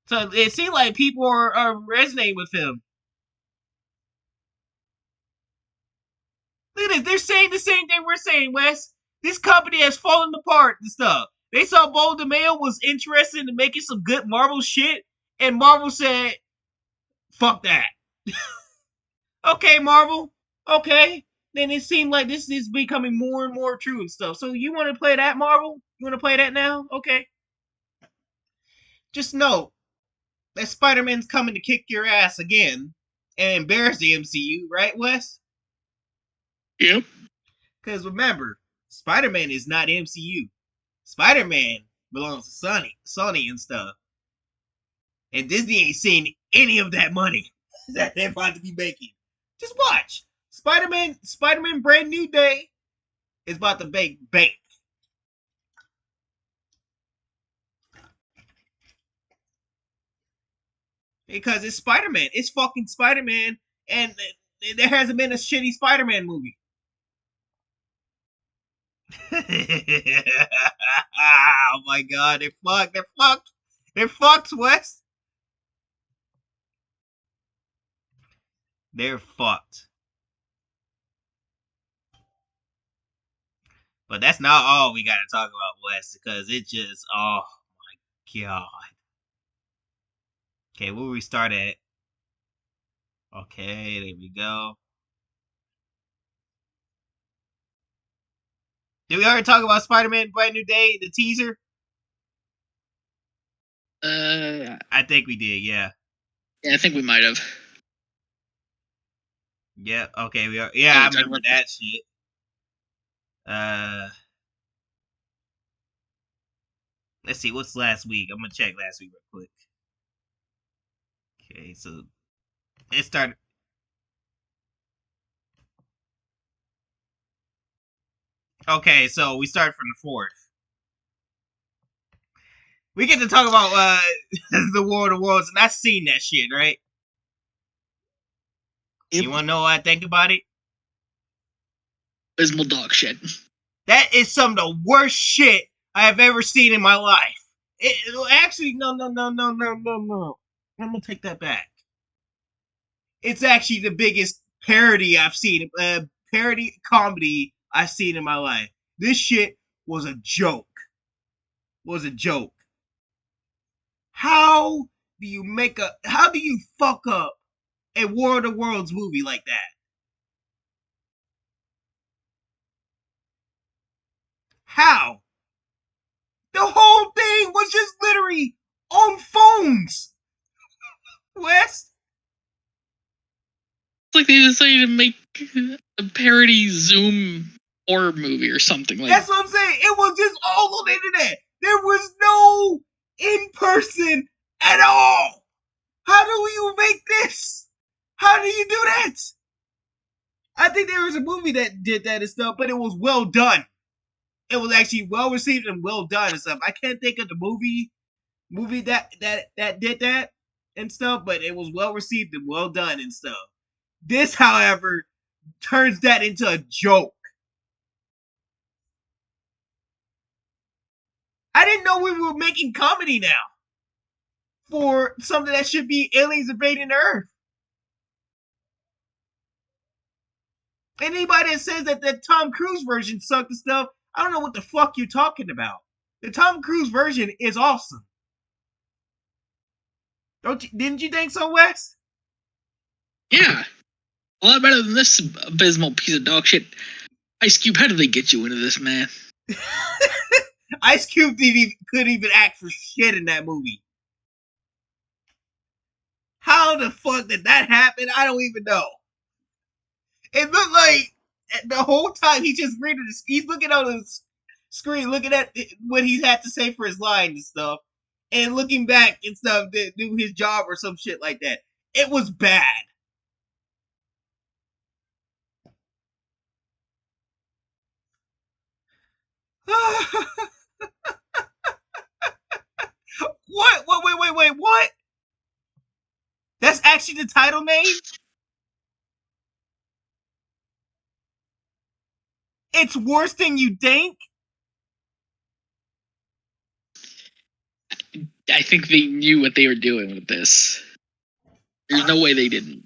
So it seems like people are resonating with him. Look at this. They're saying the same thing we're saying, Wes. This company has fallen apart and stuff. They saw Beau DeMayo was interested in making some good Marvel shit, and Marvel said, fuck that. Okay, Marvel. Okay. Then it seemed like this is becoming more and more true and stuff. So you want to play that, Marvel? You want to play that now? Okay. Just know that Spider-Man's coming to kick your ass again and embarrass the MCU, right, Wes?
Yep.
Because remember, Spider-Man is not MCU. Spider-Man belongs to Sony and stuff. And Disney ain't seen any of that money that they're about to be making. Just watch. Spider-Man Brand New Day is about to make bank. Because it's Spider-Man. It's fucking Spider-Man. and there hasn't been a shitty Spider-Man movie. Oh my god, they're fucked. They're fucked. They're fucked, Wes. They're fucked. But that's not all we gotta talk about, Wes, because it just, oh my god. Okay, where we start at? Okay, there we go. Did we already talk about Spider-Man Brand New Day, the teaser? I think we did, yeah.
Yeah, I think we might have.
Yeah, okay, we are. Yeah, I remember that shit. Let's see, what's last week? I'm gonna check last week real quick. Okay, so it started. Okay, so we started from the 4th. We get to talk about the War of the Worlds, and I've seen that shit, right?
Yep.
You wanna know what I think about it?
Abysmal dog shit.
That is some of the worst shit I have ever seen in my life. Actually, no. I'm gonna take that back. It's actually the biggest parody I've seen, parody comedy I've seen in my life. This shit was a joke. Was a joke. How how do you fuck up a War of the Worlds movie like that? How? The whole thing was just literally on phones. West.
It's like they decided to make a parody Zoom horror movie or something like
That's what I'm saying. It was just all on the internet. There was no in person at all. How do you make this? How do you do that? I think there was a movie that did that and stuff, but it was well done. It was actually well received and well done and stuff. I can't think of the movie that did that and stuff, but it was well received and well done and stuff. This, however, turns that into a joke. I didn't know we were making comedy now for something that should be aliens invading the Earth. Anybody that says that the Tom Cruise version sucked and stuff, I don't know what the fuck you're talking about. The Tom Cruise version is awesome. Didn't you think so, Wes?
Yeah. A lot better than this abysmal piece of dog shit. Ice Cube, how did they get you into this, man?
Ice Cube couldn't even act for shit in that movie. How the fuck did that happen? I don't even know. It looked like the whole time he's just reading this. He's looking on his screen, looking at what he had to say for his lines and stuff, and looking back and stuff to do his job or some shit like that. It was bad. What? Wait. What? That's actually the title name? It's worse than you think?
I think they knew what they were doing with this. There's no way they didn't.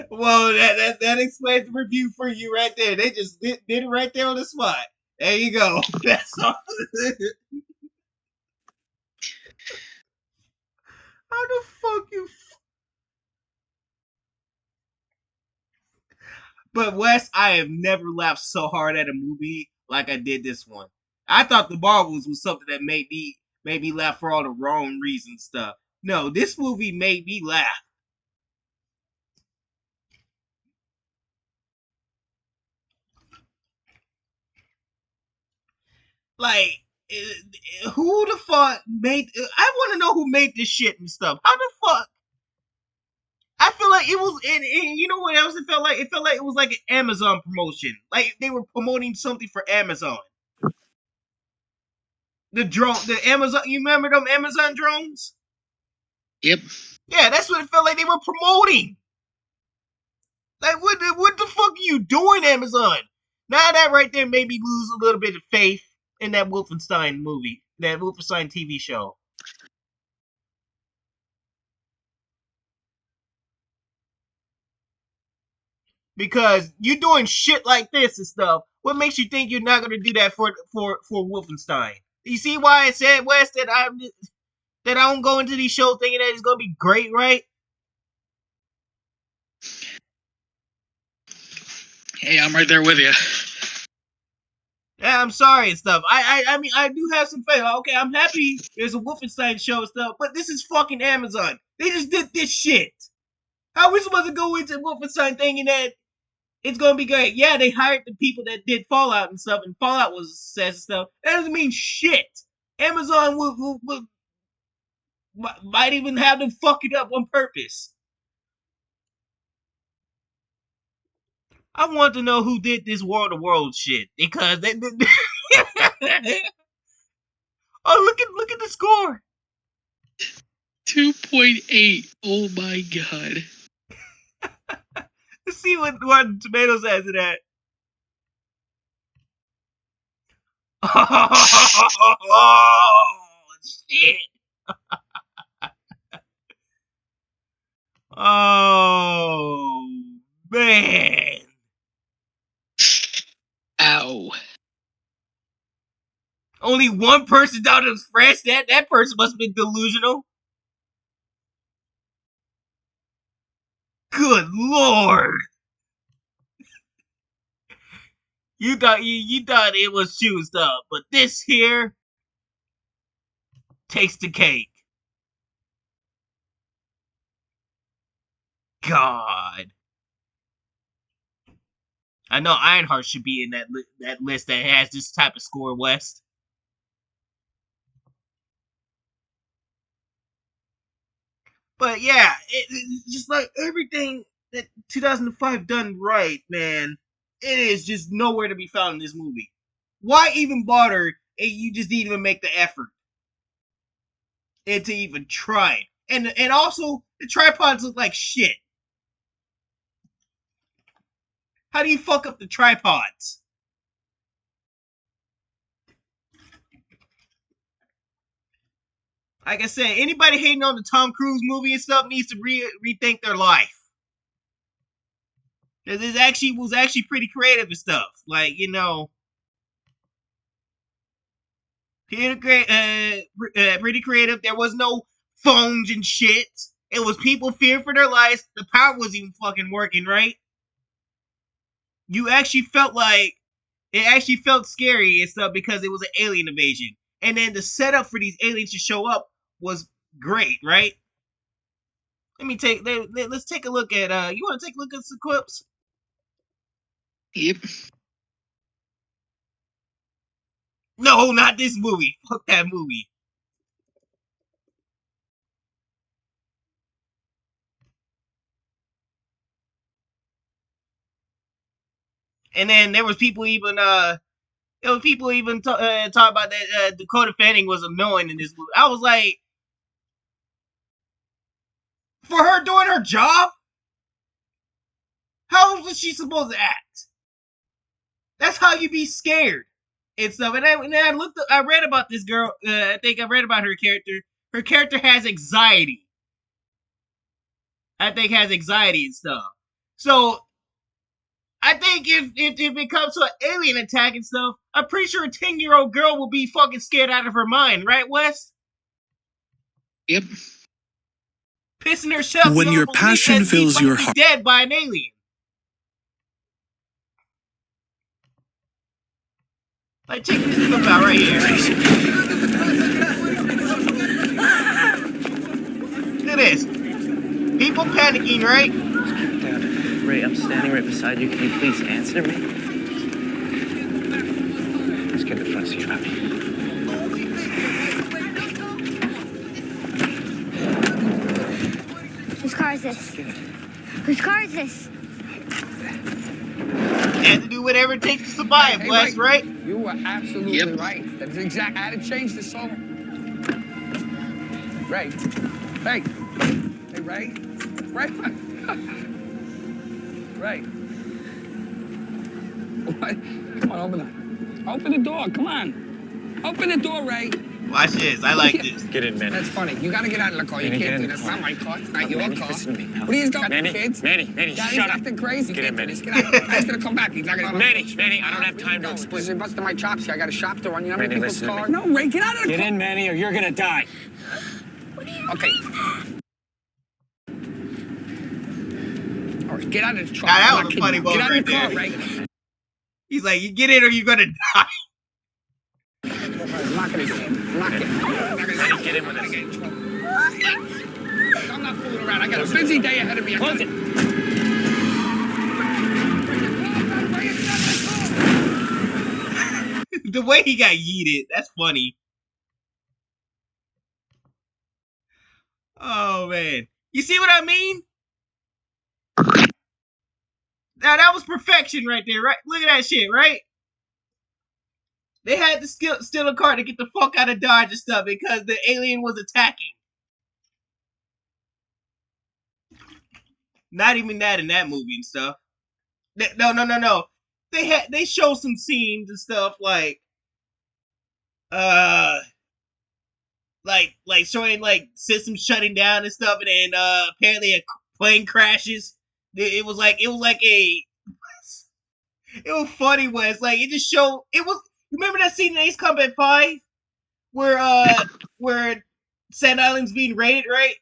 Well, that explains the review for you right there. They just did it right there on the spot. There you go. That's all. How the fuck you? But Wes, I have never laughed so hard at a movie like I did this one. I thought the Marvels was something that made me laugh for all the wrong reasons stuff. No, this movie made me laugh. Like, who the fuck made? I want to know who made this shit and stuff. How the fuck? I feel like it was, and you know what else it felt like? It felt like it was like an Amazon promotion. Like they were promoting something for Amazon. The drone, the Amazon. You remember them Amazon drones?
Yep.
Yeah, that's what it felt like they were promoting. Like, what the fuck are you doing, Amazon? Now that right there made me lose a little bit of faith in that Wolfenstein movie, that Wolfenstein TV show. Because you're doing shit like this and stuff. What makes you think you're not gonna do that for Wolfenstein? You see why I said, Wes, that I don't go into these shows thinking that it's gonna be great, right?
Hey, I'm right there with you.
Yeah, I'm sorry and stuff. I mean, I do have some faith. Okay, I'm happy there's a Wolfenstein show and stuff, but this is fucking Amazon. They just did this shit. How are we supposed to go into Wolfenstein thinking that it's gonna be great? Yeah, they hired the people that did Fallout and stuff, and Fallout was says and stuff. That doesn't mean shit. Amazon might even have them fuck it up on purpose. I want to know who did this World of Worlds shit because they oh, look at the score.
2.8. Oh my god.
Let's see what Rotten Tomatoes has it at. Oh shit. Oh man.
Ow.
Only one person thought it was fresh. That person must have been delusional. Good lord. You thought it was choosed up, but this here takes the cake. God. I know Ironheart should be in that list that has this type of score, West. But yeah, it's just like everything that 2005 done right, man. It is just nowhere to be found in this movie. Why even bother? And you just didn't even make the effort and to even try. And also the tripods look like shit. How do you fuck up the tripods? Like I said, anybody hating on the Tom Cruise movie and stuff needs to rethink their life. Because it was actually pretty creative and stuff. Like, pretty creative. There was no phones and shit. It was people fearing for their lives. The power wasn't even fucking working, right? You actually felt like it actually felt scary and stuff because it was an alien invasion. And then the setup for these aliens to show up was great, right? Let's take a look at you want to take a look at some clips?
Yep.
No, not this movie. Fuck that movie. And then there was people even talk about that Dakota Fanning was annoying in this movie. I was like, for her doing her job, how was she supposed to act? That's how you be scared and stuff. And I read about this girl. I think I read about her character. Her character has anxiety. I think has anxiety and stuff. So I think if it comes to an alien attack and stuff, I'm pretty sure a 10-year-old girl will be fucking scared out of her mind, right, Wes?
Yep.
Pissing herself.
When your passion fills your heart.
Dead by an alien. Like, check this clip out right here. Look at this. People panicking, right?
Dad, Ray, I'm standing right beside you. Can you please answer me? Let's get the front seat up.
Whose car is this? Whose car is this?
You have to do whatever it takes to survive, Wes, right?
You were absolutely right. That's exact. I had to change the song. Ray. Hey. Hey, Ray. Ray. Ray. What? Come on, open the door. Come on. Open the door, Ray.
Watch this. I like this.
Get in, Manny.
That's funny. You gotta get out of the car. You
Manny,
can't do
get in
this.
the
Not my car. It's not your
Manny,
car.
listen to me, pal.
What are you doing,
Manny,
kids?
Manny,
Daddy's
shut up.
acting crazy.
Get in,
Can't do
Manny.
this. Get out. Dad's gonna come back. He's not gonna.
Manny, I don't have time to explain.
You're busting my chops here. I got a shop to run. You know how many
Manny,
people's
listen to
cars?
me.
No, Ray, get out of the car.
Get in, Manny, or you're gonna die.
Okay. All right, get out of the truck.
Now, that
I'm
was
not
a funny
kidding you. Get out
moment
of the car,
right
Ray.
He's like, you get in or you're gonna die.
I'm not gonna get in. I'm not getting.
Manny, get in with us.
I'm not fooling around. I got a busy day ahead of me.
Close it.
The way he got yeeted, that's funny. Oh man, you see what I mean? Now that was perfection right there, right? Look at that shit, right? They had to steal a car to get the fuck out of Dodge and stuff because the alien was attacking. Not even that in that movie and stuff. No. They show some scenes and stuff like showing like systems shutting down and stuff, and then apparently a plane crashes. It was funny when it's like it just showed it was. Remember that scene in Ace Combat 5 where Sand Island's being raided, right?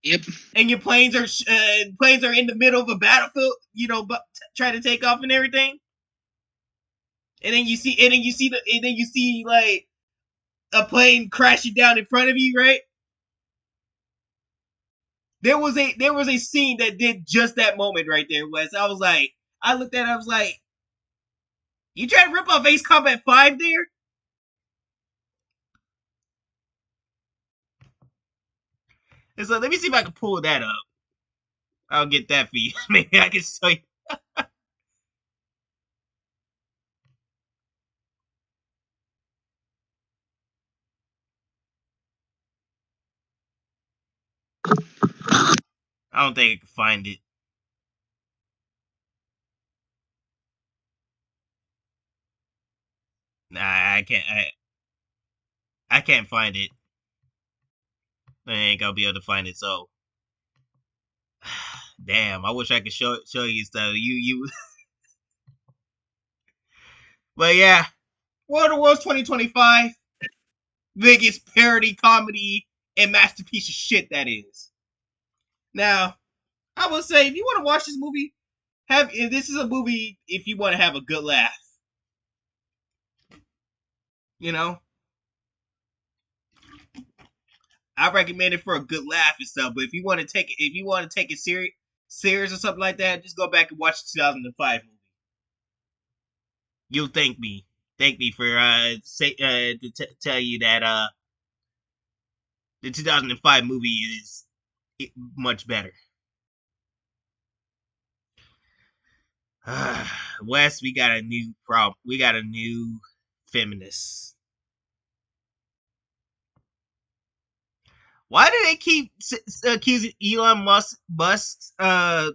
Yep.
And your planes are in the middle of a battlefield, but trying to take off and everything. And then you see like a plane crashing down in front of you, right? There was a scene that did just that moment right there, Wes. I looked at it, I was like, you trying to rip off Ace Combat 5 there? And so let me see if I can pull that up. I'll get that for you. Maybe I can show you. I don't think I can find it. Nah, I can't. I can't find it. I ain't gonna be able to find it. So, damn. I wish I could show you stuff. You. But yeah, World of Worlds 2025, biggest parody comedy and masterpiece of shit that is. Now, I would say if you want to watch this movie, this is a movie if you want to have a good laugh. I recommend it for a good laugh and stuff. But if you want to take it serious or something like that, just go back and watch the 2005 movie. You'll thank me for tell you that the 2005 movie is much better. Wes, we got a new problem. We got a new feminist. Why do they keep accusing Elon Musk's AI,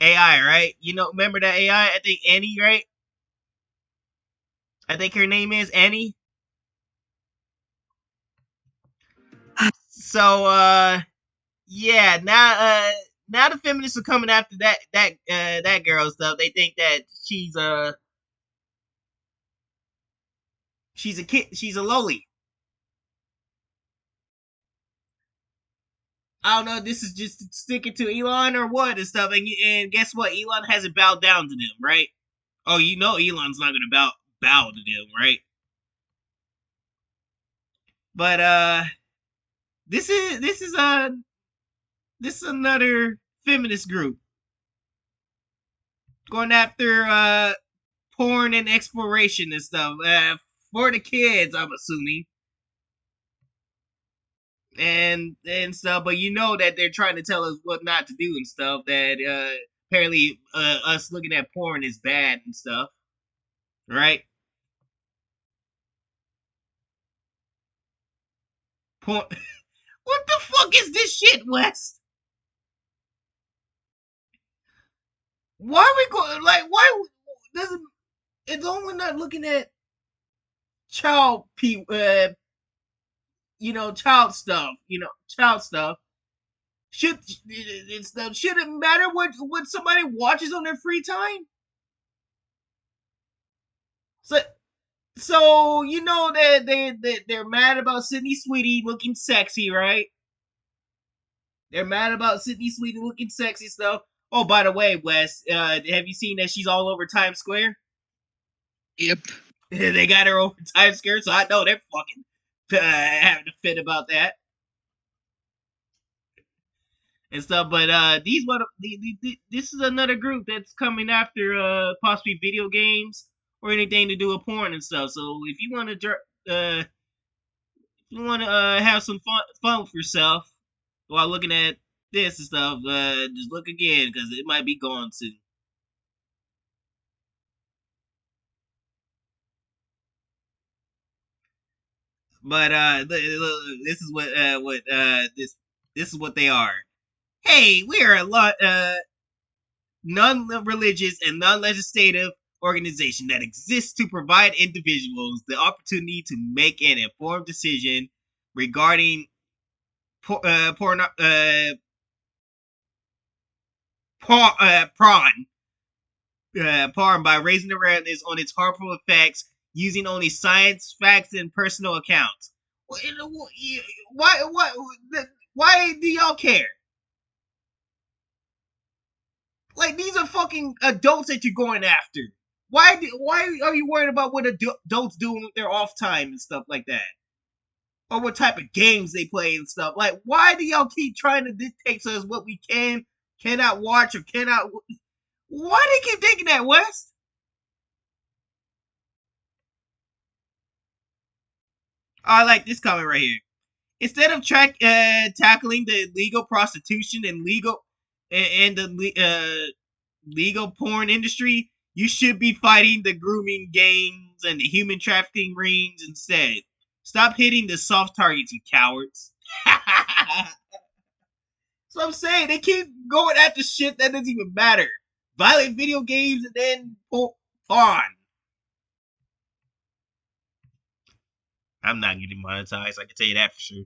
right? Remember that AI? I think Annie, right? I think her name is Annie. So, yeah, now the feminists are coming after that girl stuff. They think that she's a kid, she's a lowly. I don't know if this is just sticking to Elon or what and stuff. And guess what? Elon hasn't bowed down to them, right? Oh, Elon's not gonna bow to them, right? But this is another feminist group going after porn and exploration and stuff for the kids, I'm assuming. And stuff, but that they're trying to tell us what not to do and stuff. That apparently us looking at porn is bad and stuff, right? Porn. What the fuck is this shit, Wes? Why are we going? Like, why doesn't? It's only not looking at child child stuff. Child stuff. Should it matter what somebody watches on their free time? So that they're mad about Sydney Sweetie looking sexy, right? They're mad about Sydney Sweetie looking sexy stuff. Oh, by the way, Wes, have you seen that she's all over Times Square?
Yep.
They got her over Times Square, so I know they're fucking having a fit about that and stuff. But this is another group that's coming after possibly video games or anything to do with porn and stuff. So if you want to have some fun with yourself while looking at this and stuff, just look again because it might be gone soon. But this is this is what they are. Hey, we are a lot non-religious and non-legislative organization that exists to provide individuals the opportunity to make an informed decision regarding porn porn by raising awareness on its harmful effects using only science, facts, and personal accounts. Why do y'all care? Like, these are fucking adults that you're going after. Why are you worried about what adults do with their off time and stuff like that? Or what type of games they play and stuff? Like, why do y'all keep trying to dictate to us what we cannot watch, or cannot? Why do they keep thinking that, West? I like this comment right here. Instead of tackling the legal prostitution and the legal porn industry, you should be fighting the grooming gangs and the human trafficking rings instead. Stop hitting the soft targets, you cowards. So I'm saying they keep going after shit that doesn't even matter. Violent video games and then porn. I'm not getting monetized, I can tell you that for sure.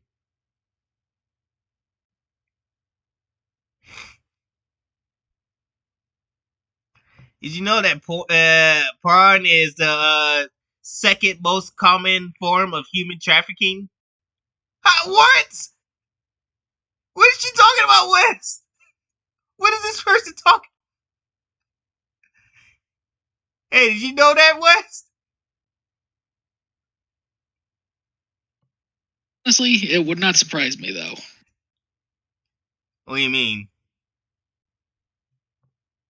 Did you know that porn is the second most common form of human trafficking? What? What is she talking about, Wes? What is this person talking? Hey, did you know that, Wes?
Honestly, it would not surprise me, though.
What do you mean?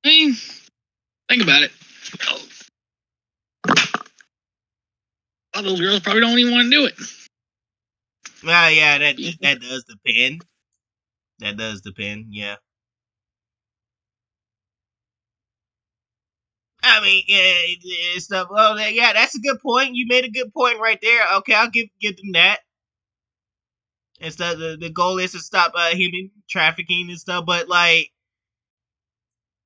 I mean, think about it. A lot of those girls probably don't even want to do it.
Well, yeah, that does depend. That does depend, yeah. I mean, yeah, stuff. Well, yeah, that's a good point. You made a good point right there. Okay, I'll give them that. And stuff. The goal is to stop human trafficking and stuff. But like,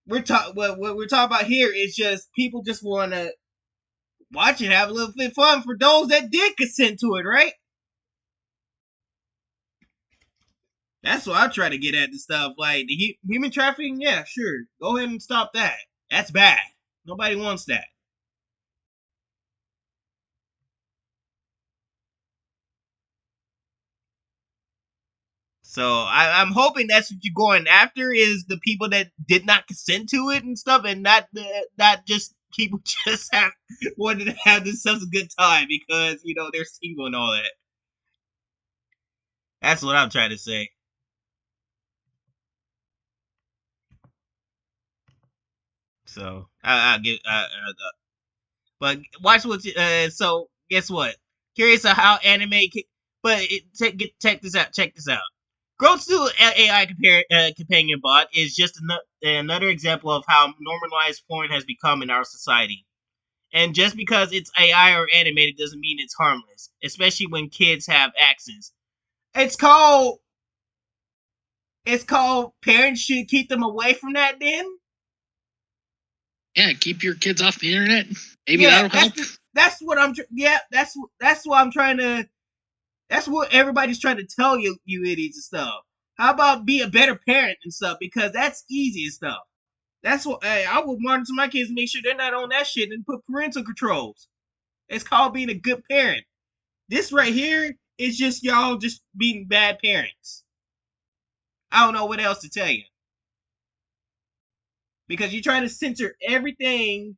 what we're talking about here is just people just want to watch it, have a little bit of fun for those that did consent to it, right? That's what I try to get at the stuff. Like the human trafficking, yeah, sure. Go ahead and stop that. That's bad. Nobody wants that. So I'm hoping that's what you're going after, is the people that did not consent to it and stuff, and not just people just wanted to have themselves a good time because they're single and all that. That's what I'm trying to say. So I'll get. But watch what. So guess what? Curious of how anime. But check this out. Check this out. Growth's new AI companion bot is just another example of how normalized porn has become in our society. And just because it's AI or animated doesn't mean it's harmless, especially when kids have access. It's called. It's called. Parents should keep them away from that. Then.
Yeah, keep your kids off the internet. Maybe
Yeah,
that'll help.
that's what I'm. Yeah, that's what I'm trying to. That's what everybody's trying to tell you, you idiots and stuff. How about be a better parent and stuff? Because that's easy and stuff. That's what I would monitor my kids and make sure they're not on that shit and put parental controls. It's called being a good parent. This right here is just y'all just being bad parents. I don't know what else to tell you. Because you're trying to censor everything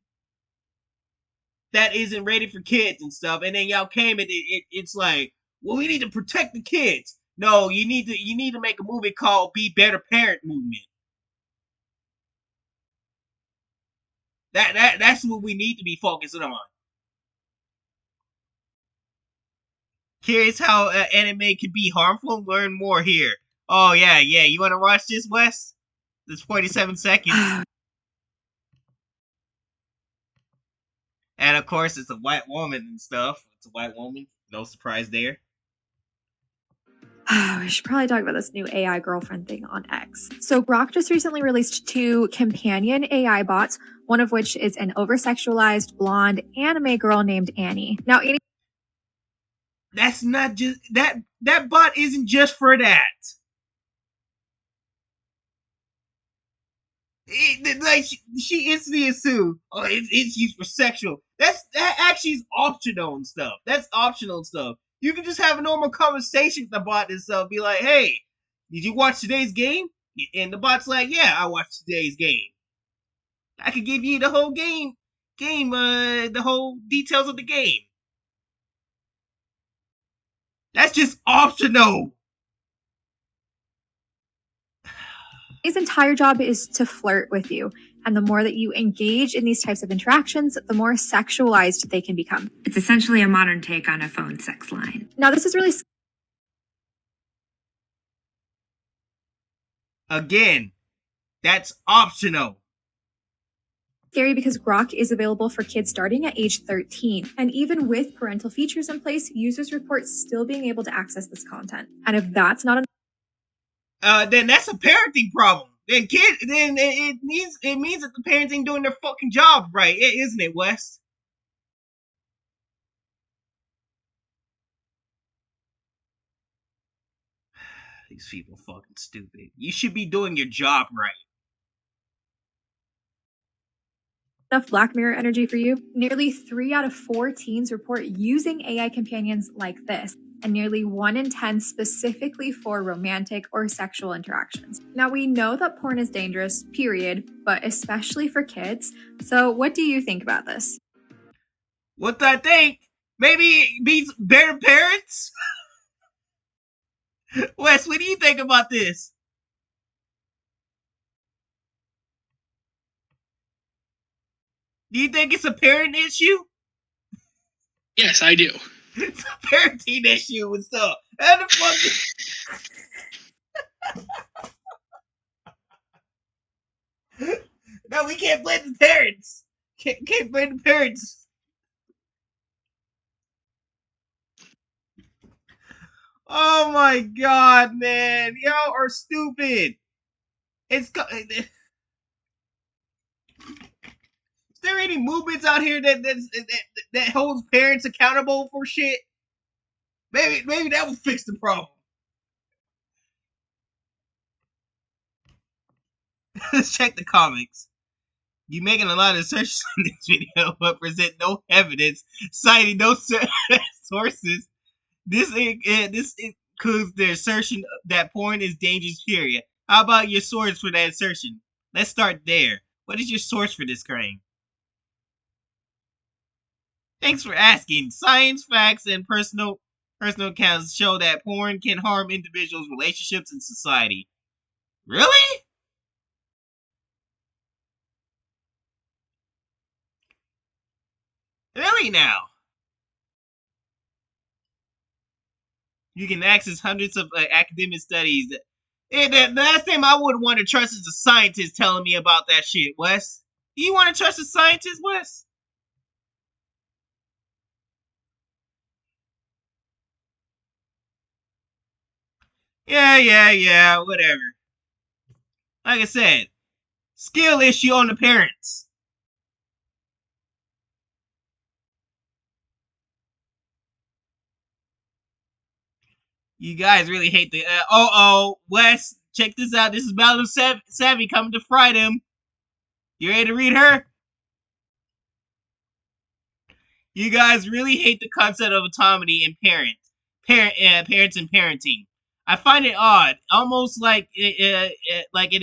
that isn't rated for kids and stuff, and then y'all came and it's like, well, we need to protect the kids. No, you need to make a movie called Be Better Parent Movement. That's what we need to be focusing on. Curious how anime can be harmful? Learn more here. Oh yeah. You want to watch this, Wes? This 47 seconds. And of course, it's a white woman and stuff. It's a white woman. No surprise there.
We should probably talk about this new AI girlfriend thing on X. So Grok just recently released 2 companion AI bots, one of which is an over-sexualized blonde anime girl named Annie. Now, Annie...
That's not just... That bot isn't just for that. Like she instantly assumed, oh, it's used for sexual. That actually is optional and stuff. That's optional and stuff. You can just have a normal conversation with the bot and stuff. Be like, hey, did you watch today's game? And the bot's like, yeah, I watched today's game. I could give you the whole the whole details of the game. That's just optional.
His entire job is to flirt with you. And the more that you engage in these types of interactions, the more sexualized they can become.
It's essentially a modern take on a phone sex line.
Now, this is really...
Again, that's optional.
Scary because Grok is available for kids starting at age 13. And even with parental features in place, users report still being able to access this content. And if that's not
then that's a parenting problem. Then it means that the parents ain't doing their fucking job right, isn't it, Wes? These people fucking stupid. You should be doing your job right.
enough Black Mirror energy for you? Nearly 3 out of 4 teens report using AI companions like this, and nearly 1 in 10 specifically for romantic or sexual interactions. Now, we know that porn is dangerous, period, but especially for kids. So what do you think about this?
What I think? Maybe it means better parents? Wes, what do you think about this? Do you think it's a parent issue?
Yes, I do.
It's a parenting issue and stuff. And the fucking... No, we can't blame the parents. Can't blame the parents. Oh my god, man. Y'all are stupid. Is there any movements out here that holds parents accountable for shit? Maybe that will fix the problem. Let's check the comics. You making a lot of assertions in this video, but present no evidence, citing no sources. This includes the assertion that porn is dangerous, period. How about your source for that assertion? Let's start there. What is your source for this claim? Thanks for asking. Science, facts, and personal accounts show that porn can harm individuals' relationships and society. Really? Really now? You can access hundreds of academic studies. The last thing I would want to trust is a scientist telling me about that shit, Wes. Do you want to trust a scientist, Wes? Yeah, whatever. Like I said, skill issue on the parents. You guys really hate the. Wes, check this out. This is Madam Savvy coming to fry them. You ready to read her? You guys really hate the concept of autonomy in parents and parenting. I find it odd, almost like it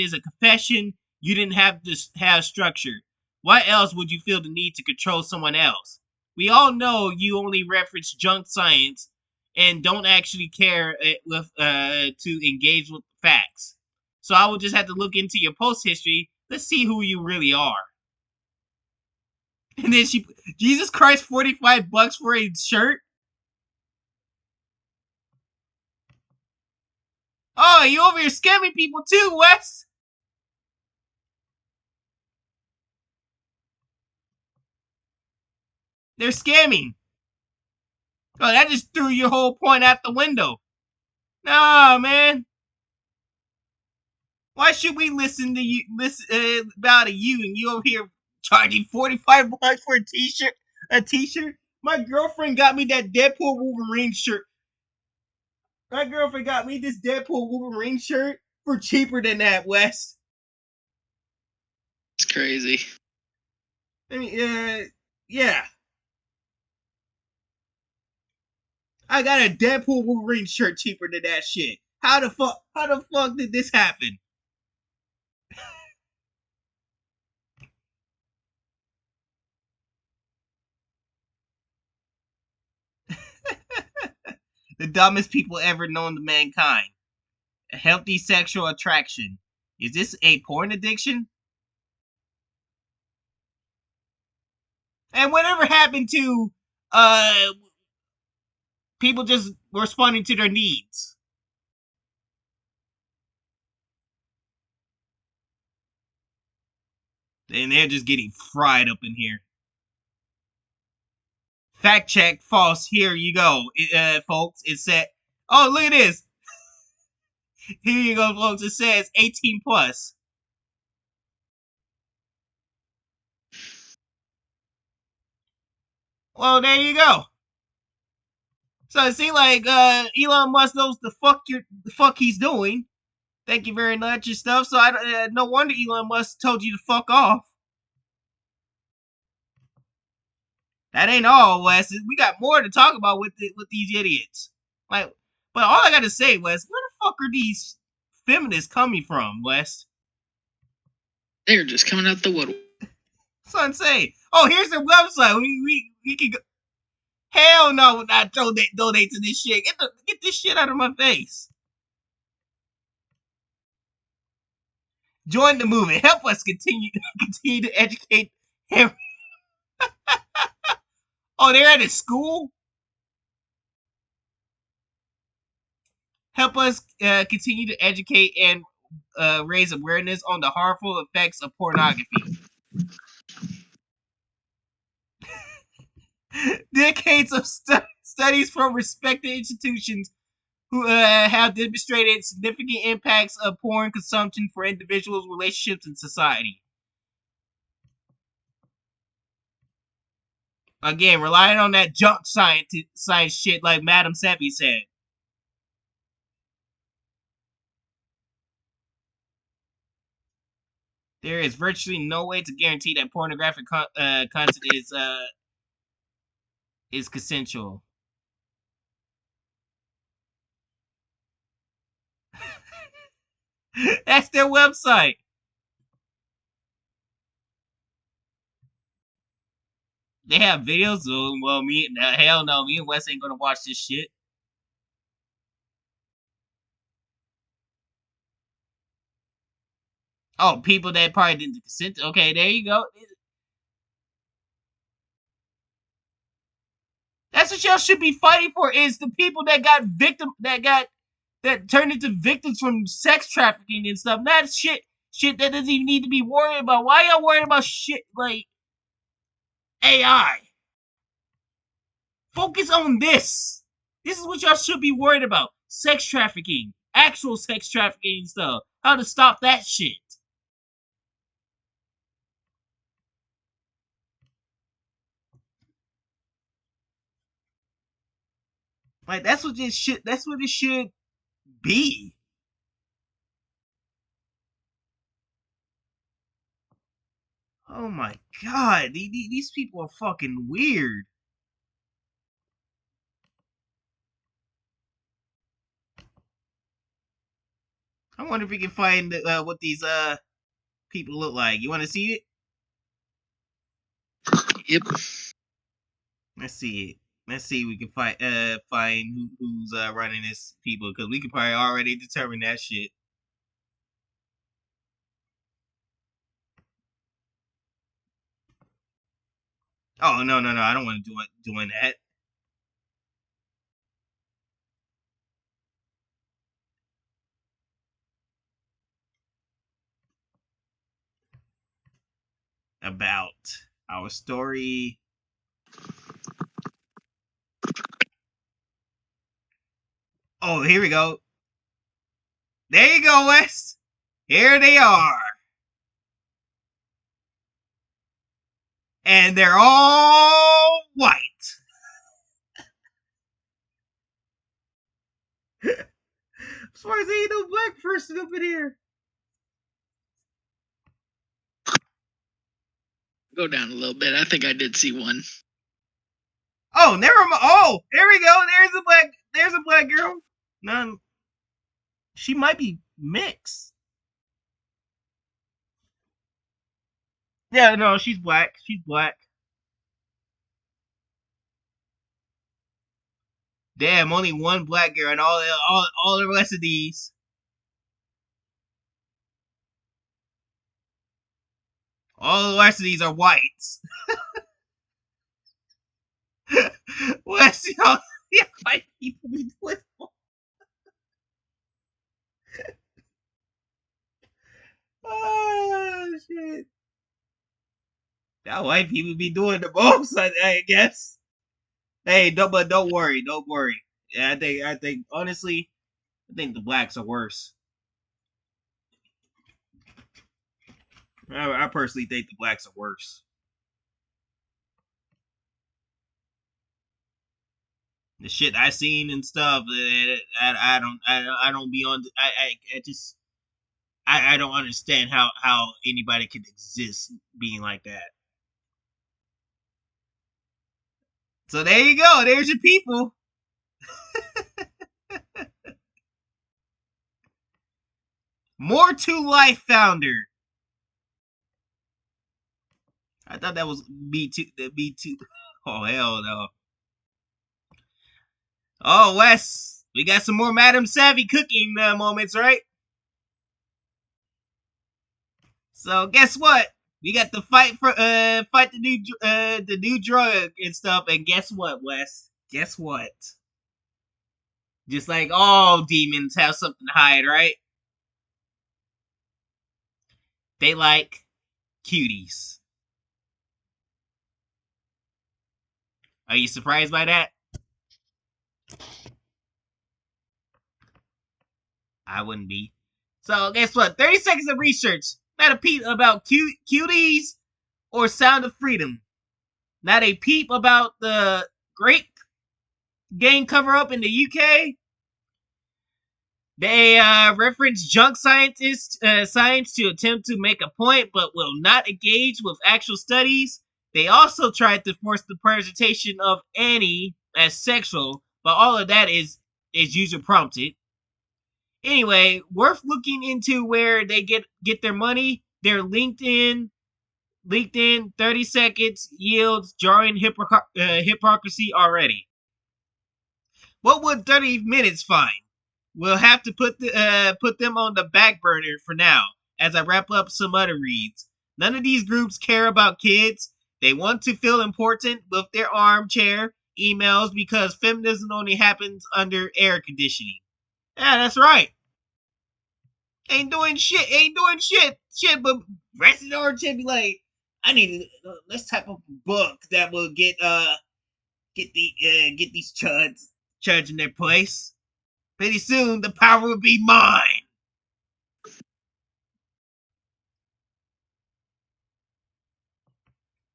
is a confession you didn't have to have structure. Why else would you feel the need to control someone else? We all know you only reference junk science and don't actually care to engage with facts. So I will just have to look into your post history. Let's see who you really are. And then Jesus Christ, $45 for a shirt? Oh, you over here scamming people too, Wes? They're scamming. Oh, that just threw your whole point out the window. Nah, man. Why should we listen to you? Listen about you, and you over here charging $45 for a t-shirt? A t-shirt? My girlfriend got me that Deadpool Wolverine shirt. My girlfriend got me this Deadpool Wolverine shirt for cheaper than that, Wes.
It's crazy.
I mean, yeah. I got a Deadpool Wolverine shirt cheaper than that shit. How the fuck did this happen? The dumbest people ever known to mankind. A healthy sexual attraction. Is this a porn addiction? And whatever happened to people just responding to their needs? And they're just getting fried up in here. Fact check, false. Here you go, folks. It said, oh, look at this. Here you go, folks. It says 18 plus. Well, there you go. So it seems like Elon Musk knows the fuck he's doing. Thank you very much and stuff. So no wonder Elon Musk told you to fuck off. That ain't all, Wes. We got more to talk about with these idiots. Like, but all I gotta say, Wes, where the fuck are these feminists coming from, Wes?
They're just coming out the woodwork.
Son, say, oh, here's their website. We can go. Hell no, we're not donate to this shit. Get this shit out of my face. Join the movement. Help us continue to educate him. Oh, they're at a school? Help us continue to educate and raise awareness on the harmful effects of pornography. Decades of studies from respected institutions who have demonstrated significant impacts of porn consumption for individuals, relationships, and society. Again, relying on that junk science shit like Madam Seppi said. There is virtually no way to guarantee that pornographic content is consensual. That's their website. They have videos. Oh, well, hell no, me and Wes ain't gonna watch this shit. Oh, people that probably didn't consent. Okay, there you go. That's what y'all should be fighting for. Is the people that turned into victims from sex trafficking and stuff. Not shit that doesn't even need to be worried about. Why y'all worried about shit like AI? Focus on this. This is what y'all should be worried about. Sex trafficking. actual sex trafficking stuff. How to stop that shit. Like that's what this shit. That's what it should be. Oh my god, these people are fucking weird. I wonder if we can find what these people look like. You want to see it?
Yep.
Let's see it. Let's see if we can find who's running this people, because we could probably already determine that shit. Oh no, I don't want to doing that. About our story. Oh, here we go. There you go, Wes. Here they are. And they're all white. As far as ain't no black person up in here.
Go down a little bit. I think I did see one.
Oh, never mind. Oh, there we go. There's a black girl. None. She might be mixed. Yeah, no, she's black. She's black. Damn, only one black girl and all the rest of these. All the rest of these are whites. What's y'all white people be doing? Oh shit. That white people be doing the most, I guess. Hey, don't worry, don't worry. Yeah, I think honestly, I think the blacks are worse. I personally think the blacks are worse. The shit I seen and stuff, I don't be on. I just I don't understand how anybody could exist being like that. So there you go. There's your people. More to Life founder. I thought that was B2. The B2. Oh hell no. Oh Wes, we got some more Madam Savvy cooking moments, right? So guess what? We got the fight the new drug and stuff. And guess what, Wes? Guess what? Just like all demons have something to hide, right? They like cuties. Are you surprised by that? I wouldn't be. So guess what? 30 seconds of research. Not a peep about cuties or Sound of Freedom. Not a peep about the grape gang cover up in the UK. They reference junk science to attempt to make a point, but will not engage with actual studies. They also tried to force the presentation of Annie as sexual, but all of that is user prompted. Anyway, worth looking into where they get their money. Their LinkedIn 30 seconds yields jarring hypocrisy already. What would 30 minutes find? We'll have to put them on the back burner for now, as I wrap up some other reads. None of these groups care about kids. They want to feel important with their armchair emails because feminism only happens under air conditioning. Yeah, that's right. Ain't doing shit. Shit, but resting orange be like, I need to let's type up a book that will get these chuds in their place. Pretty soon, the power will be mine.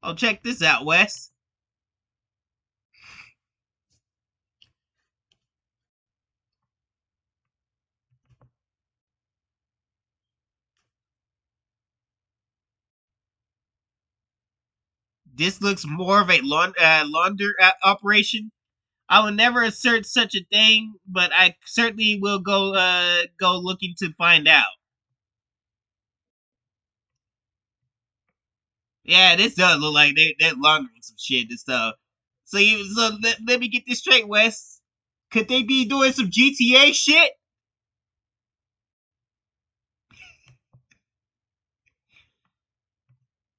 Oh, check this out, Wes. This looks more of a launder operation. I will never assert such a thing, but I certainly will go looking to find out. Yeah, this does look like they're laundering some shit and stuff. So let me get this straight, Wes. Could they be doing some GTA shit?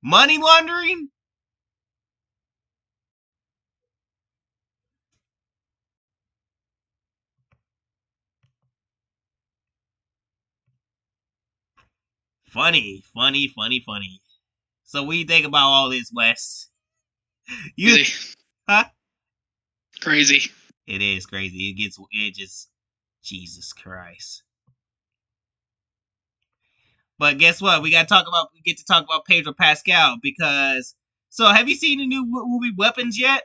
Money laundering? Funny, funny, funny, funny. So what do you think about all this, Wes? You,
Crazy.
huh?
Crazy.
It is crazy. It just, Jesus Christ. But guess what? We get to talk about Pedro Pascal because. So have you seen the new movie Weapons yet?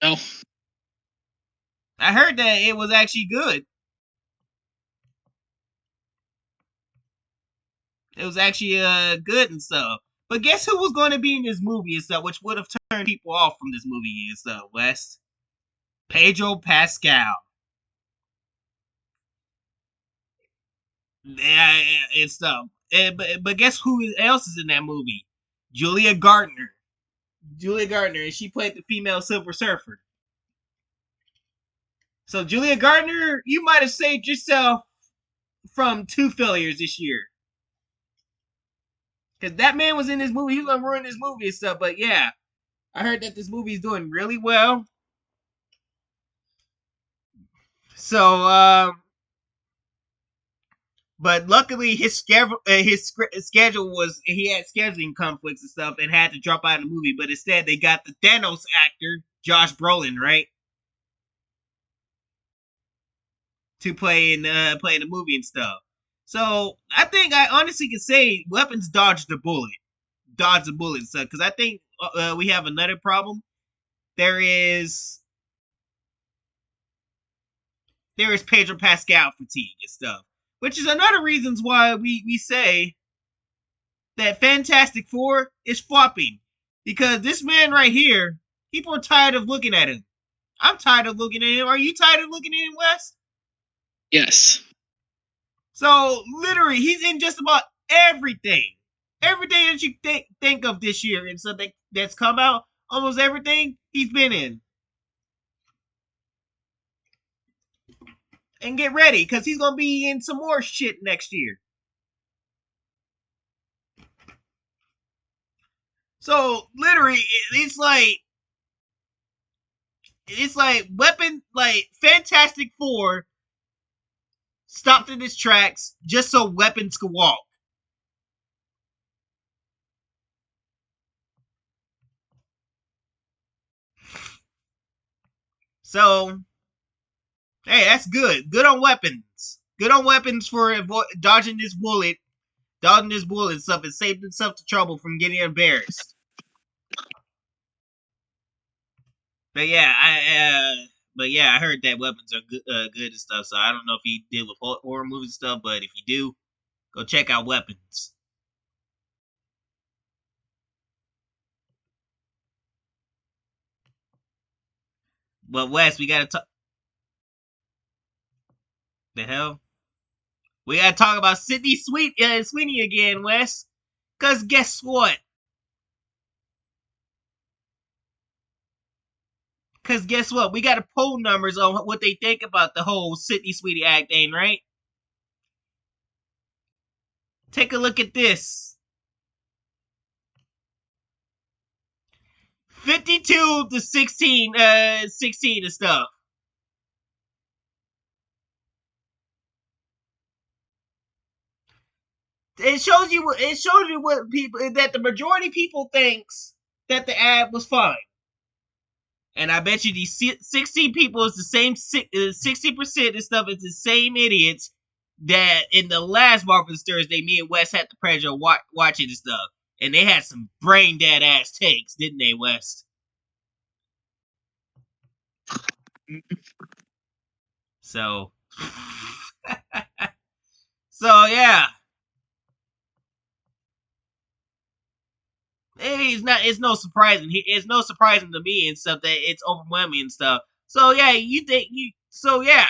No.
I heard that it was actually good. It was actually good and stuff. But guess who was going to be in this movie and stuff, which would have turned people off from this movie and stuff, Wes? Pedro Pascal. Yeah, and stuff. But guess who else is in that movie? Julia Gardner. Julia Gardner, and she played the female Silver Surfer. So Julia Gardner, you might have saved yourself from 2 failures this year. Because that man was in this movie. He was gonna ruin this movie and stuff. But yeah, I heard that this movie is doing really well. So, but luckily his schedule was he had scheduling conflicts and stuff and had to drop out of the movie. But instead, they got the Thanos actor Josh Brolin, right, to play in the movie and stuff. So I think I honestly can say Weapons dodged the bullet, and stuff. Because I think we have another problem. There is Pedro Pascal fatigue and stuff, which is another reasons why we say that Fantastic Four is flopping because this man right here, people are tired of looking at him. I'm tired of looking at him. Are you tired of looking at him, Wes?
Yes.
So literally, he's in just about everything, everything that you think of this year, and so that's come out. Almost everything he's been in. And get ready, because he's gonna be in some more shit next year. So literally, it's like Fantastic Four stopped in its tracks just so Weapons could walk. So, hey, that's good. Good on Weapons. Good on Weapons for dodging this bullet and stuff, and saved himself the trouble from getting embarrassed. But yeah, I heard that Weapons are good and stuff. So I don't know if he did with horror movies and stuff, but if you do, go check out Weapons. But Wes, we gotta talk. The hell, we gotta talk about Sydney Sweeney again, Wes. Cause guess what? We got a poll numbers on what they think about the whole Sydney Sweeney Act thing, right? Take a look at this. 52 to 16, 16 and stuff. It shows you what people, that the majority of people thinks that the ad was fine. And I bet you these 16 people is the same 60% and stuff is the same idiots that in the last Marvelous Thursday, me and Wes had the pleasure of watching and stuff. And they had some brain dead ass takes, didn't they, Wes? So, so yeah. It's no surprising. It's no surprising to me and stuff that it's overwhelming and stuff. So yeah, so yeah.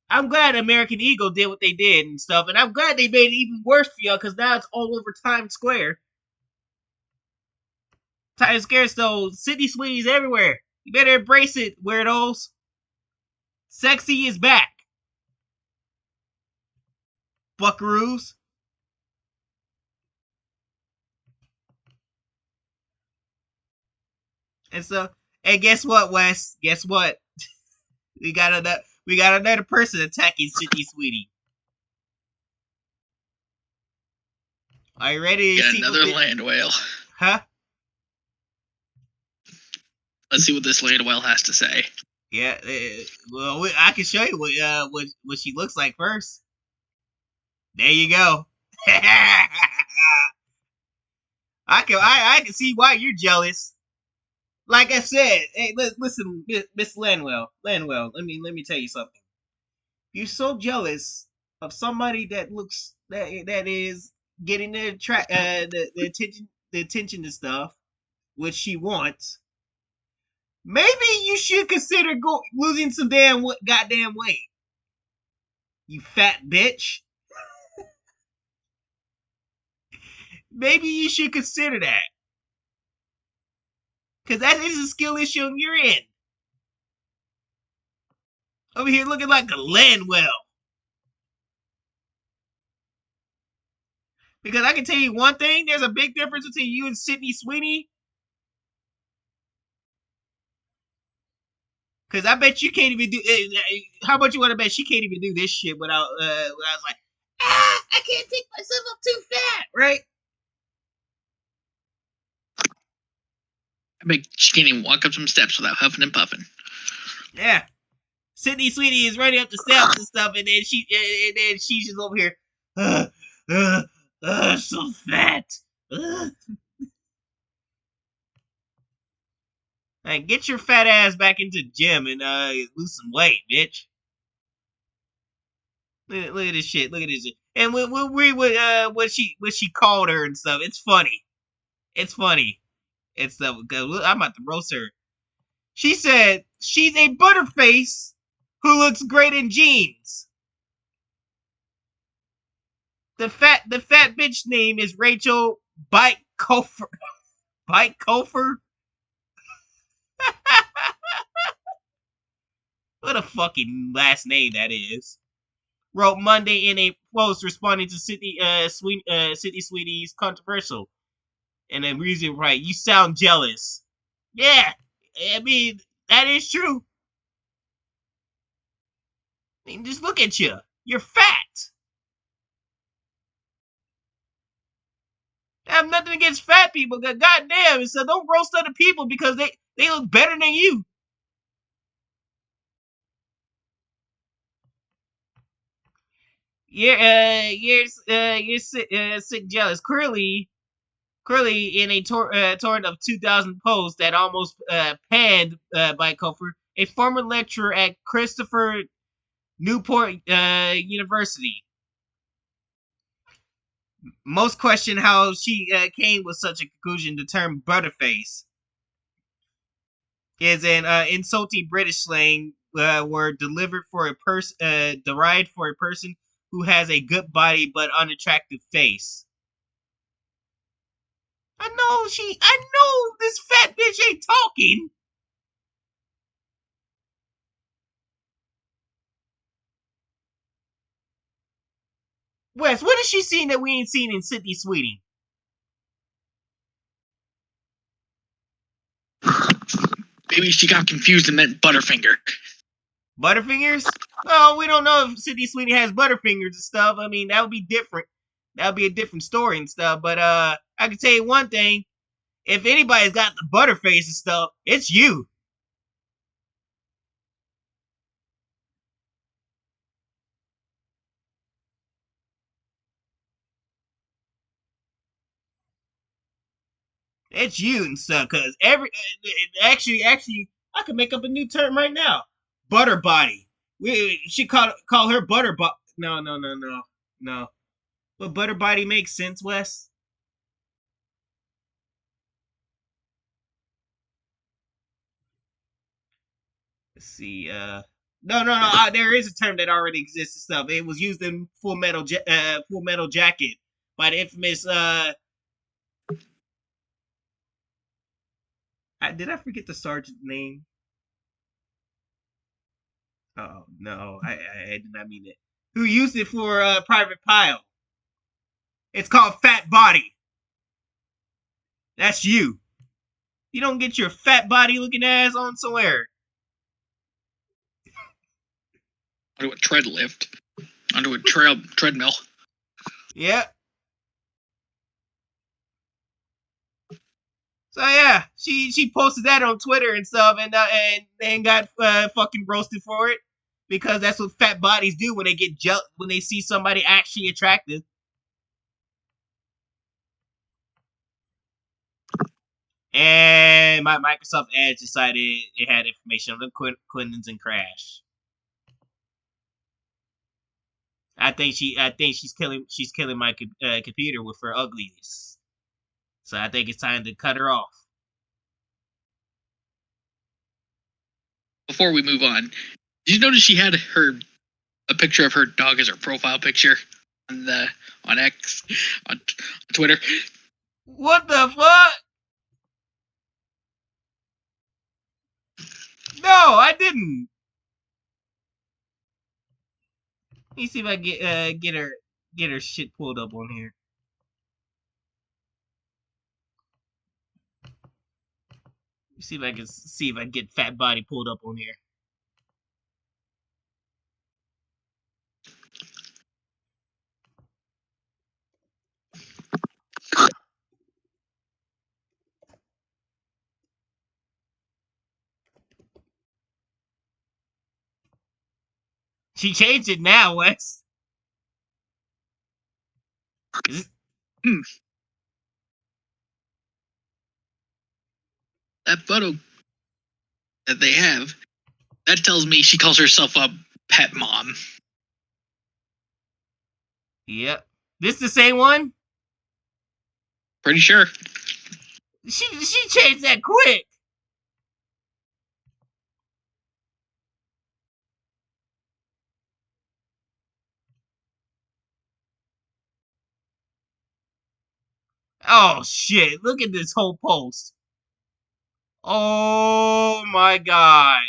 I'm glad American Eagle did what they did and stuff, and I'm glad they made it even worse for y'all because now it's all over Times Square. Times Square, so Sydney Sweeney's everywhere. You better embrace it, weirdos. Sexy is back. Buckaroos. And so, and guess what, Wes? Guess what? We got another person attacking Sydney Sweeney. Are you ready to
Got
see
another land whale.
Huh?
Let's see what this land whale has to say.
Yeah, well, I can show you what she looks like first. There you go. I can see why you're jealous. Like I said, hey, listen, Miss Lanwell, let me tell you something. You're so jealous of somebody that looks that is getting the attention and stuff, which she wants. Maybe you should consider losing some goddamn weight. You fat bitch. Maybe you should consider that. Because that is a skill issue you're in. Over here looking like a land well. Because I can tell you one thing, there's a big difference between you and Sydney Sweeney. Because I bet you can't even do. How much you want to bet she can't even do this shit without? When I was like, I can't take myself up too fat, right?
I bet she can't even walk up some steps without huffing and puffing.
Yeah, Sydney Sweeney is running up the steps and stuff, and then she's just over here, so fat. Like, get your fat ass back into the gym and lose some weight, bitch. Look at this shit. Look at this shit. And what she called her and stuff. It's funny. It's funny. It's stuff. I'm about to roast her. She said she's a butterface who looks great in jeans. The fat bitch name is Rachel Bike Kofer. Bike Kofer. What a fucking last name that is. Wrote Monday in a post responding to Sydney Sweeney's controversial. And then reason right, you sound jealous. Yeah, I mean, that is true. I mean, just look at you. You're fat. I have nothing against fat people, but goddamn, so don't roast other people because they look better than you. You're sick jealous. Clearly in a torrent of 2,000 posts that almost panned by Kofer, a former lecturer at Christopher Newport University. Most question how she came with such a conclusion. The term butterface is an insulting British slang word delivered for a person, derived for a person who has a good body but unattractive face. I know this fat bitch ain't talking. Wes, what is she seeing that we ain't seen in Sydney Sweeney?
Maybe she got confused and meant Butterfinger.
Butterfingers? Well, we don't know if Sydney Sweeney has butterfingers and stuff. I mean, that would be different. That would be a different story and stuff. But I can tell you one thing. If anybody's got the butterface and stuff, it's you. It's you and stuff, cause actually, I could make up a new term right now. Butter body. We should call her butter body. No. But butter body makes sense, Wes. Let's see. No. There is a term that already exists and stuff. It was used in Full Metal Jacket by the infamous. Did I forget the sergeant's name? Oh no, I did not mean it. Who used it for Private Pile? It's called Fat Body. That's you. You don't get your fat body looking ass on somewhere.
Onto a tread lift. Onto a treadmill.
Yeah. So yeah, she posted that on Twitter and stuff, and got fucking roasted for it because that's what fat bodies do when they get when they see somebody actually attractive. And my Microsoft Edge decided it had information on the Quintons and Crash. I think she's killing my computer with her ugliness. So I think it's time to cut her off.
Before we move on, did you notice she had a picture of her dog as her profile picture on X on Twitter?
What the fuck? No, I didn't. Let me see if I get her shit pulled up on here. Let me see if I can get fat body pulled up on here. She changed it now, Wes.
That photo that they have, that tells me she calls herself a pet mom.
Yep. This the same one?
Pretty sure.
She changed that quick. Oh shit, look at this whole post. Oh my god.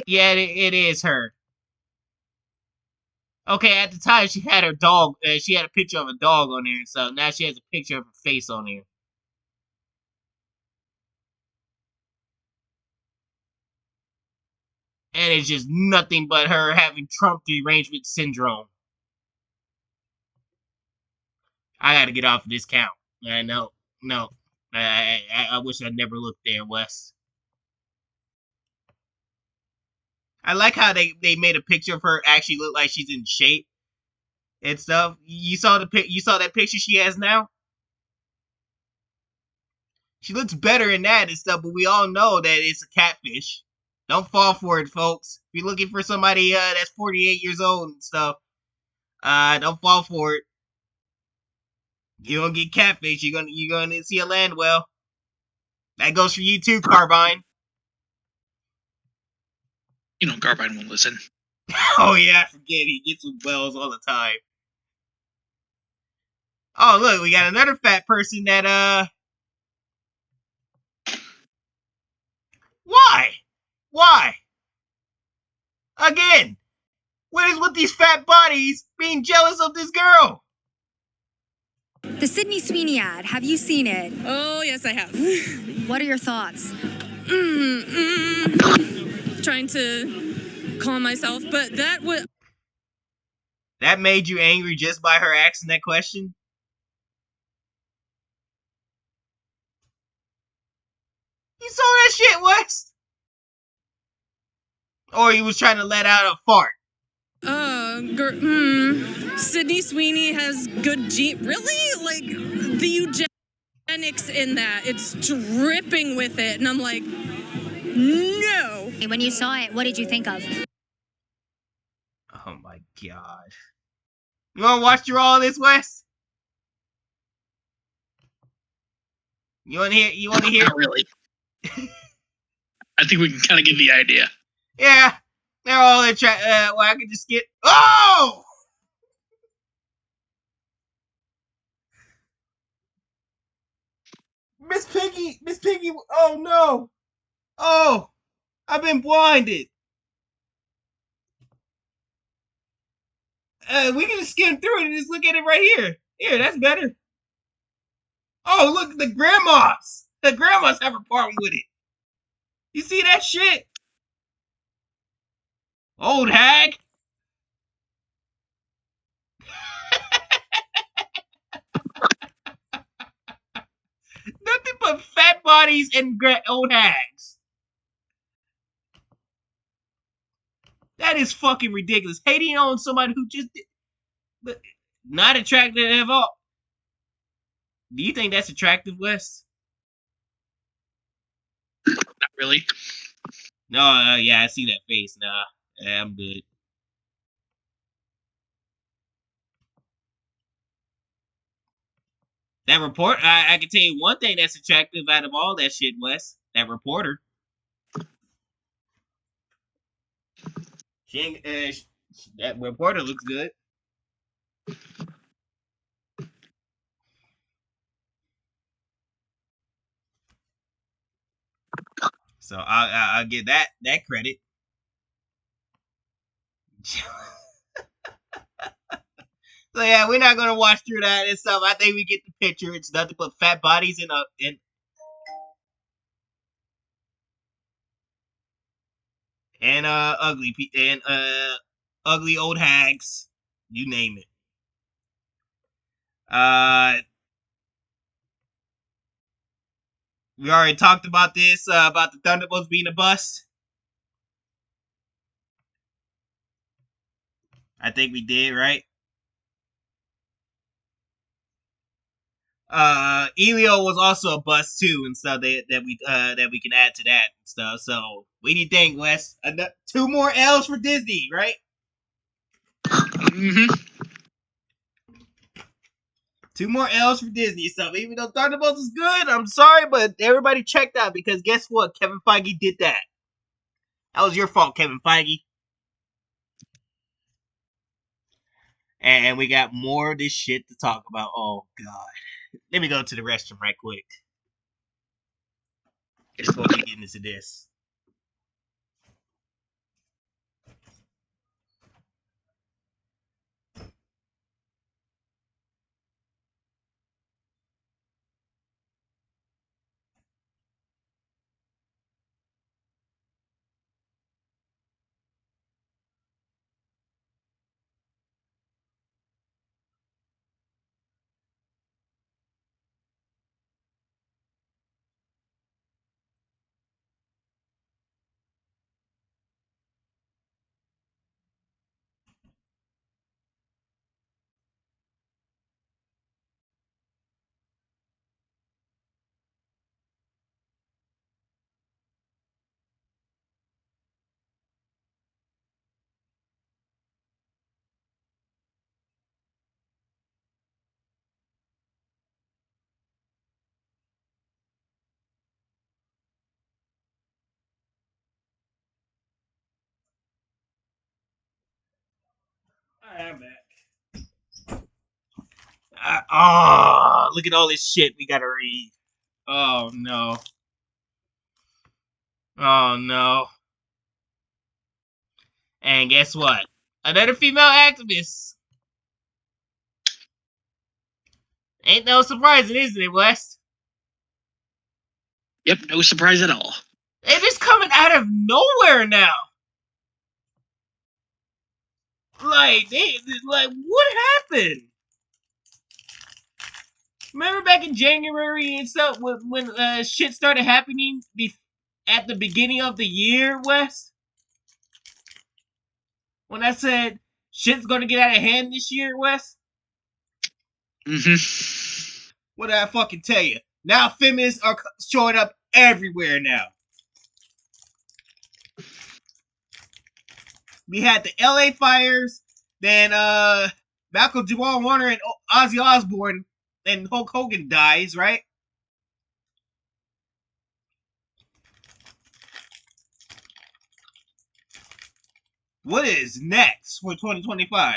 Yeah, it is her. Okay, at the time she had her dog. She had a picture of a dog on there, so now she has a picture of her face on there. And it's just nothing but her having Trump derangement syndrome. I gotta get off of this count. No. I wish I never looked there, Wes. I like how they made a picture of her actually look like she's in shape and stuff. You saw that picture she has now? She looks better in that and stuff, but we all know that it's a catfish. Don't fall for it, folks. If you're looking for somebody that's 48 years old and stuff, don't fall for it. You're gonna get catfish. You're gonna see a land well. That goes for you too, Carbine.
You know Carbine won't listen.
Oh yeah, I forget he gets with Wells all the time. Oh look, we got another fat person that Why? Again, what is with these fat bodies being jealous of this girl?
The Sydney Sweeney ad. Have you seen it?
Oh, yes, I have.
What are your thoughts?
Trying to calm myself, but that was...
That made you angry just by her asking that question? You saw that shit, West? Or he was trying to let out a fart?
Sydney Sweeney has good really? Like, the eugenics in that. It's dripping with it. And I'm like, no.
When you saw it, what did you think of?
Oh my god. You wanna watch through all this, Wes? You wanna hear?
Not really. I think we can kind of get the idea.
Yeah. They're all well, I can just skip. Oh! Miss Piggy, oh no! Oh! I've been blinded! We can just skim through it and just look at it right here. Here, that's better. Oh, look, the grandmas! The grandmas have a problem with it. You see that shit? Old hag! Nothing but fat bodies and old hags. That is fucking ridiculous. Hating on somebody who just not attractive at all. Do you think that's attractive, Wes?
Not really.
No, yeah, I see that face. Nah, yeah, I'm good. That report, I can tell you one thing that's attractive out of all that shit, Wes. That reporter. That reporter looks good. So I'll give that credit. So yeah, we're not gonna watch through that and stuff. I think we get the picture. It's nothing but fat bodies and ugly old hags. You name it. We already talked about this about the Thunderbolts being a bust. I think we did, right? Elio was also a bust too, and stuff that we can add to that and stuff. So what do you think, Wes? 2 more L's for Disney, right?
Mm-hmm.
2 more L's for Disney. So even though Thunderbolts is good, I'm sorry, but everybody checked out because guess what? Kevin Feige did that. That was your fault, Kevin Feige. And we got more of this shit to talk about. Oh god. Let me go to the restroom right quick. Before we get into this. I'm back. Look at all this shit we gotta read. Oh no. Oh no. And guess what? Another female activist. Ain't no surprising, isn't it, West?
Yep, no surprise at all.
They're just coming out of nowhere now. Like what happened? Remember back in January and stuff when shit started happening at the beginning of the year, Wes? When I said shit's gonna get out of hand this year, Wes? What did I fucking tell you? Now feminists are showing up everywhere now. We had the LA fires, then Malcolm Jamal Warner and Ozzy Osbourne and Hulk Hogan dies, right? What is next for 2025?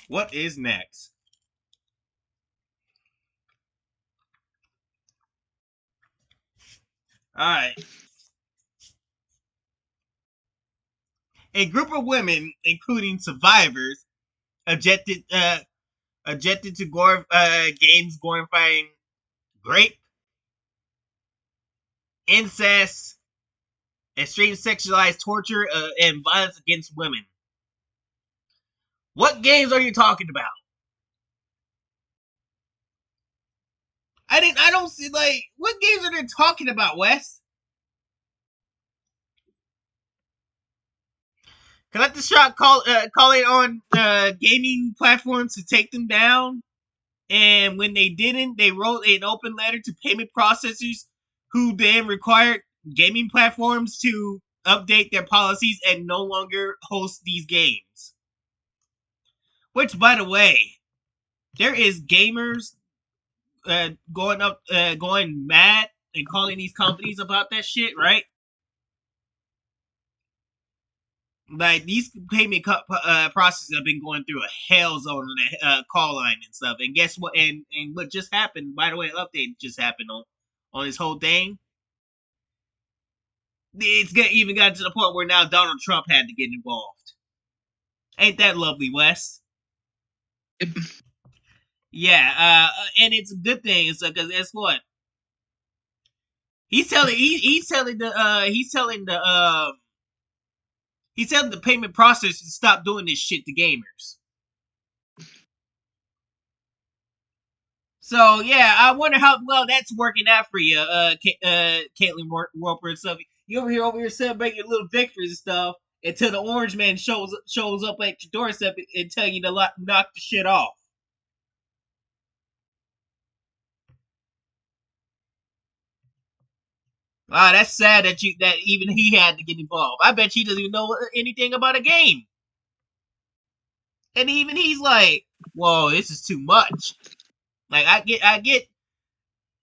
What is next? Alright. A group of women, including survivors, objected to games glorifying rape, incest, extreme sexualized torture, and violence against women. What games are you talking about? I don't see, like, what games are they talking about, Wes? Can I just try calling on gaming platforms to take them down? And when they didn't, they wrote an open letter to payment processors who then required gaming platforms to update their policies and no longer host these games. Which, by the way, there is gamers going mad and calling these companies about that shit, right? Like these payment processes have been going through a hell zone on the call line and stuff. And guess what? And what just happened? By the way, an update just happened on this whole thing. Even got to the point where now Donald Trump had to get involved. Ain't that lovely, Wes?
Yep.
Yeah, and it's a good thing. It's because guess what? He's telling the payment processors to stop doing this shit to gamers. So yeah, I wonder how well that's working out for you, Caitlin Roper and stuff. You over here celebrating your little victories and stuff until the orange man shows up at your doorstep and tell you to knock the shit off. Wow, that's sad that even he had to get involved. I bet he doesn't even know anything about a game. And even he's like, "Whoa, this is too much." Like I get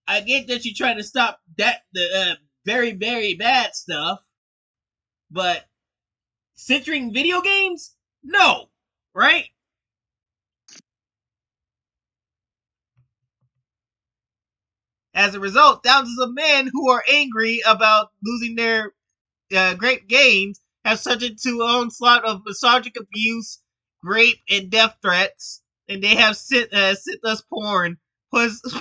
that you're trying to stop the very very bad stuff, but censoring video games, no, right? As a result, thousands of men who are angry about losing their great games have subject to an onslaught of misogynic abuse, rape, and death threats, and they have sent us porn. Plus, you're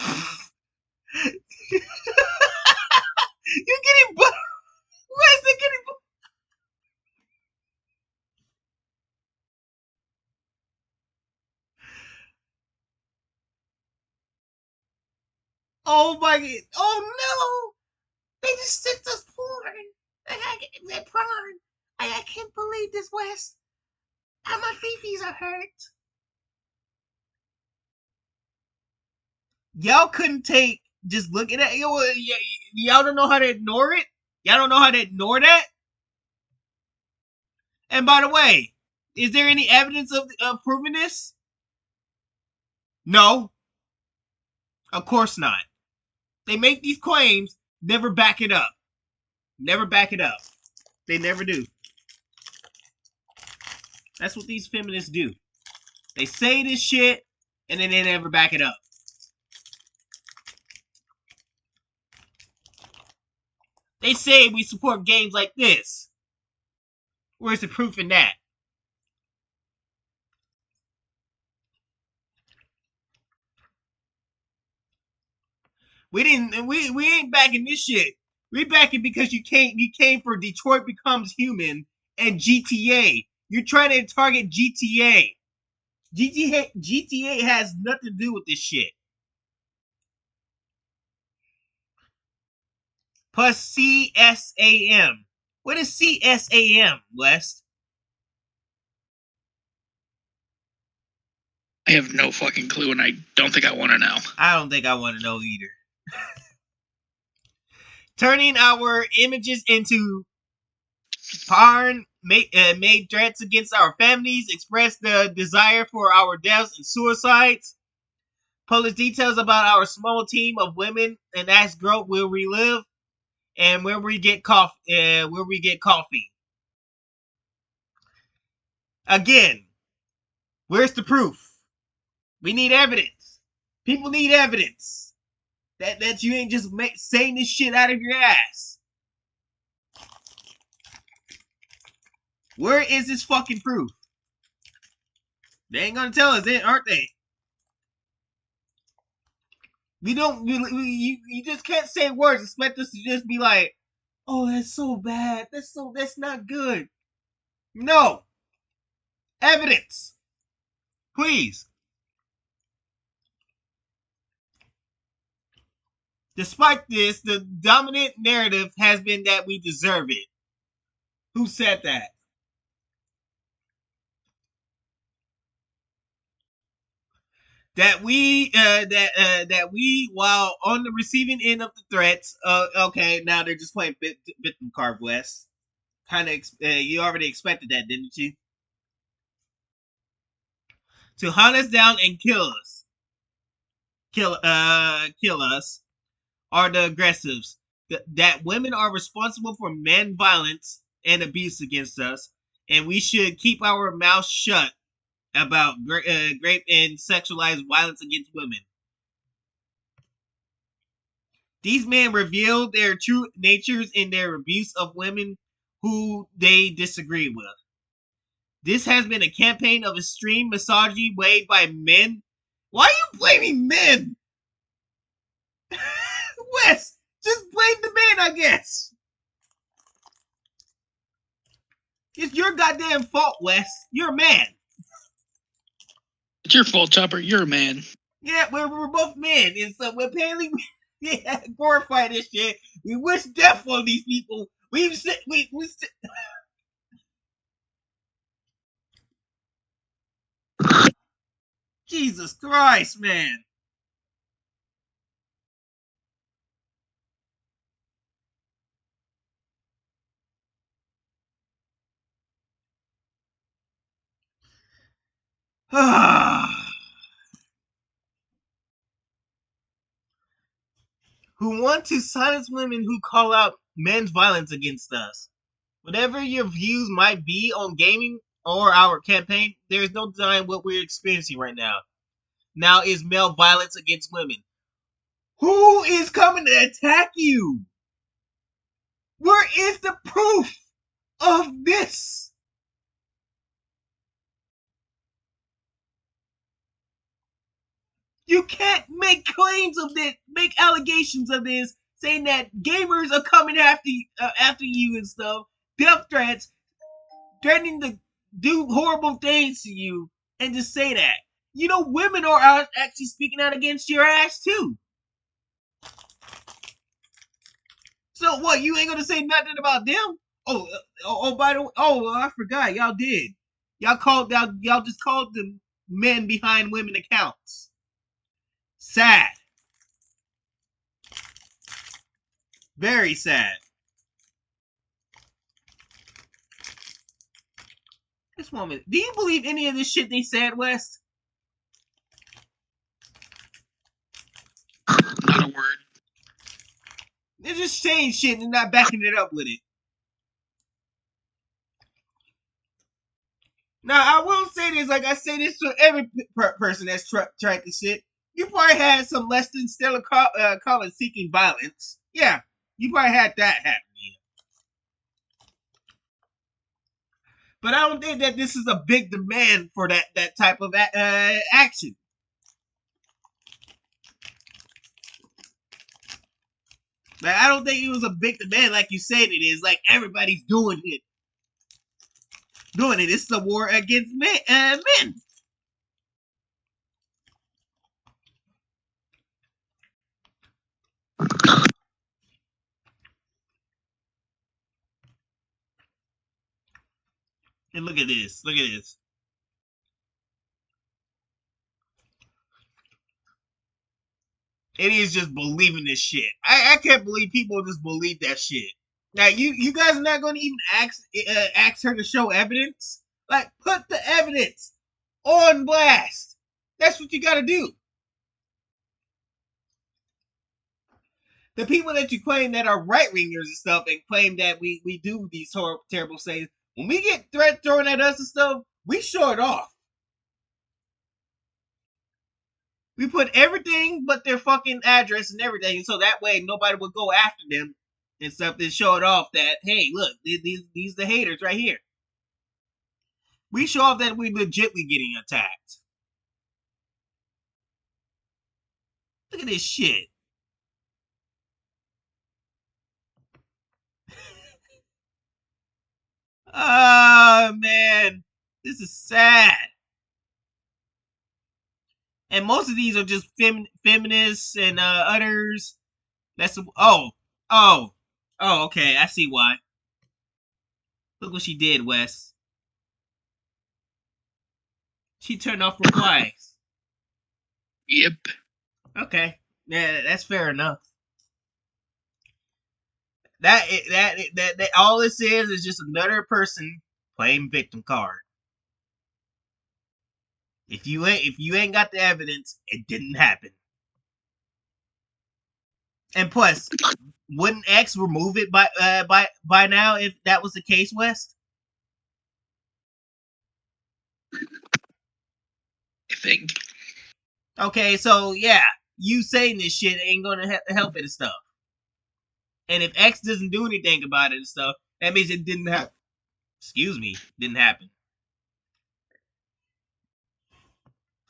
getting why is it getting? Oh my god! Oh no! They just sent us porn. That porn. I can't believe this, Wes. How my fifis are hurt. Y'all couldn't take just looking at y'all don't know how to ignore it. Y'all don't know how to ignore that. And by the way, is there any evidence of proving this? No, of course not. They make these claims, never back it up. Never back it up. They never do. That's what these feminists do. They say this shit, and then they never back it up. They say we support games like this. Where's the proof in that? We ain't backing this shit. We back it because you came for Detroit Becomes Human and GTA. You're trying to target GTA. GTA has nothing to do with this shit. Plus CSAM. What is CSAM, West?
I have no fucking clue, and I don't think I want to know.
I don't think I want to know either. Turning our images into porn, made threats against our families, express the desire for our deaths and suicides. Publish details about our small team of women and ask growth will we live and where we get coffee. Again, where's the proof? We need evidence. People need evidence that you ain't just saying this shit out of your ass. Where is this fucking proof? They ain't gonna tell us it, aren't they? We don't. You just can't say words. Expect us to just be like, "Oh, that's so bad. That's not good." No evidence, please. Despite this, the dominant narrative has been that we deserve it. Who said that? That we, while on the receiving end of the threats, okay, now they're just playing victim card, West. Kind of, you already expected that, didn't you? To hunt us down and kill us, are the aggressives. That women are responsible for men violence and abuse against us, and we should keep our mouths shut about rape and sexualized violence against women. These men reveal their true natures in their abuse of women who they disagree with. This has been a campaign of extreme misogyny waged by men. Why are you blaming men? Wes, just blame the men, I guess. It's your goddamn fault, Wes. You're a man.
It's your fault, Chopper. You're a man.
Yeah, we're both men, and so apparently we glorify this shit. We wish death on these people. Jesus Christ, man. Who want to silence women who call out men's violence against us. Whatever your views might be on gaming or our campaign, there is no denying what we're experiencing right now. Now is male violence against women. Who is coming to attack you? Where is the proof of this? You can't make claims of this, make allegations of this, saying that gamers are coming after you and stuff, death threats, threatening to do horrible things to you, and just say that. You know, women are actually speaking out against your ass too. So what? You ain't gonna say nothing about them? By the way, I forgot. Y'all did. Y'all just called them men behind women accounts. Sad. Very sad. This woman. Do you believe any of this shit they said, West?
Not a word.
They're just saying shit and not backing it up with it. Now, I will say this, like I say this to every person that's tried this shit. You probably had some less than stellar callers seeking violence. Yeah, you probably had that happen. But I don't think that this is a big demand for that type of action. Like, I don't think it was a big demand like you said it is. Like, everybody's doing it. It's a war against men. And look at this. It is just believing this shit. I can't believe people just believe that shit. Now you guys are not going to even ask her to show evidence. Like, put the evidence on blast. That's what you got to do. The people that you claim that are right wingers and stuff, and claim that we do these terrible things, when we get threats thrown at us and stuff, we show it off. We put everything but their fucking address and everything, so that way nobody would go after them and stuff. And show it off that, hey, look, these the haters right here. We show off that we legitly getting attacked. Look at this shit. Oh man, this is sad. And most of these are just feminists and others. That's okay. I see why. Look what she did, Wes. She turned off replies.
Yep.
Okay, yeah, that's fair enough. That all this is just another person playing victim card. If you ain't got the evidence, it didn't happen. And plus, wouldn't X remove it by now if that was the case, West?
I think.
Okay, so yeah, you saying this shit ain't gonna help it and stuff. And if X doesn't do anything about it and stuff, that means it didn't happen. Excuse me, didn't happen.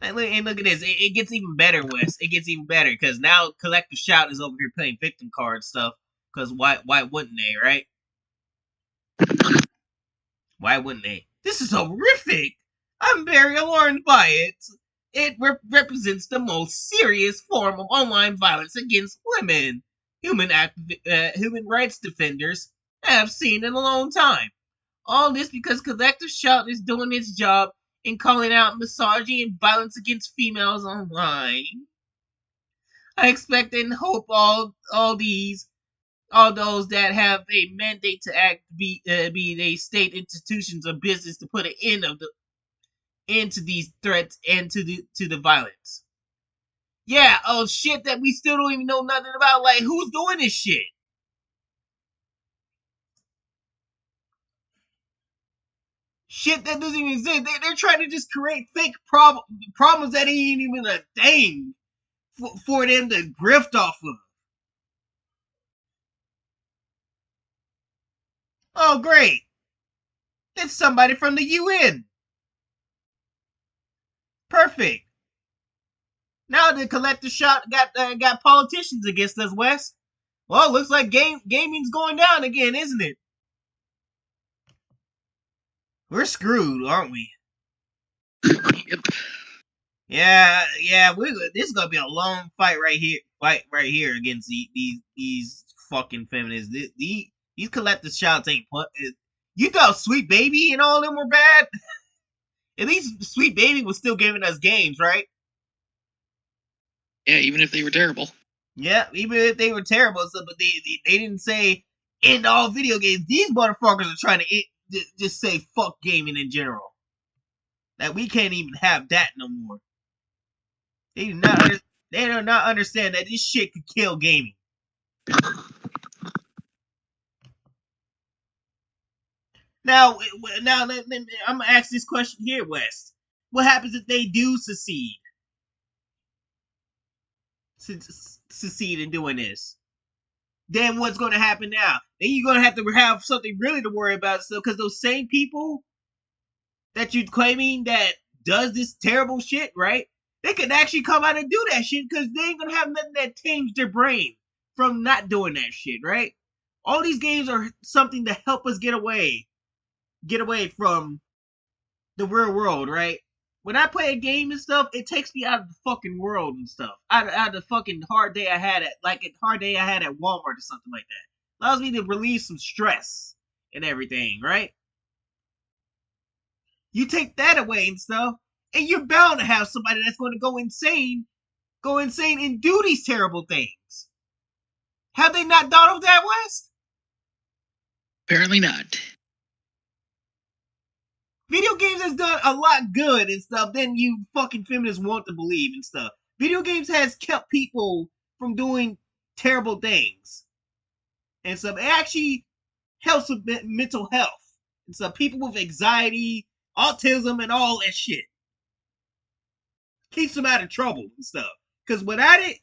And look at this. It gets even better, Wes. It gets even better because now Collective Shout is over here playing victim card stuff. Because why wouldn't they, right? Why wouldn't they? This is horrific. I'm very alarmed by it. It represents the most serious form of online violence against women. Human rights defenders have seen in a long time. All this because Collective Shout is doing its job in calling out misogyny and violence against females online. I expect and hope all those that have a mandate to act be they state institutions or business to put an end to these threats and to the violence. Yeah, oh shit that we still don't even know nothing about. Like, who's doing this shit? Shit that doesn't even exist. They're trying to just create fake problems that ain't even a thing for them to grift off of. Oh, great. It's somebody from the UN. Perfect. Now the Collective Shot got politicians against us, Wes. Well, looks like gaming's going down again, isn't it? We're screwed, aren't we?
Yep.
Yeah. This is gonna be a long fight right here against these fucking feminists. These Collective Shots ain't put. You thought Sweet Baby and all of them were bad? At least Sweet Baby was still giving us games, right?
Yeah, even if they were terrible.
Yeah, even if they were terrible, so, but they didn't say end all video games. These motherfuckers are trying to just say fuck gaming in general. That we can't even have that no more. They do not understand that this shit could kill gaming. Now, I'm gonna ask this question here, Wes. What happens if they do succeed in doing this? Then what's going to happen now? Then you're going to have something really to worry about. So, because those same people that you're claiming that does this terrible shit, right? They could actually come out and do that shit because they ain't going to have nothing that tames their brain from not doing that shit, right? All these games are something to help us get away from the real world, right? When I play a game and stuff, it takes me out of the fucking world and stuff. Out of the fucking hard day I had at Walmart or something like that. Allows me to relieve some stress and everything, right? You take that away and stuff, and you're bound to have somebody that's going to go insane and do these terrible things. Have they not thought of that, West?
Apparently not.
Video games has done a lot good and stuff than you fucking feminists want to believe and stuff. Video games has kept people from doing terrible things and stuff. It actually helps with mental health and stuff. People with anxiety, autism, and all that shit. Keeps them out of trouble and stuff. Because without it,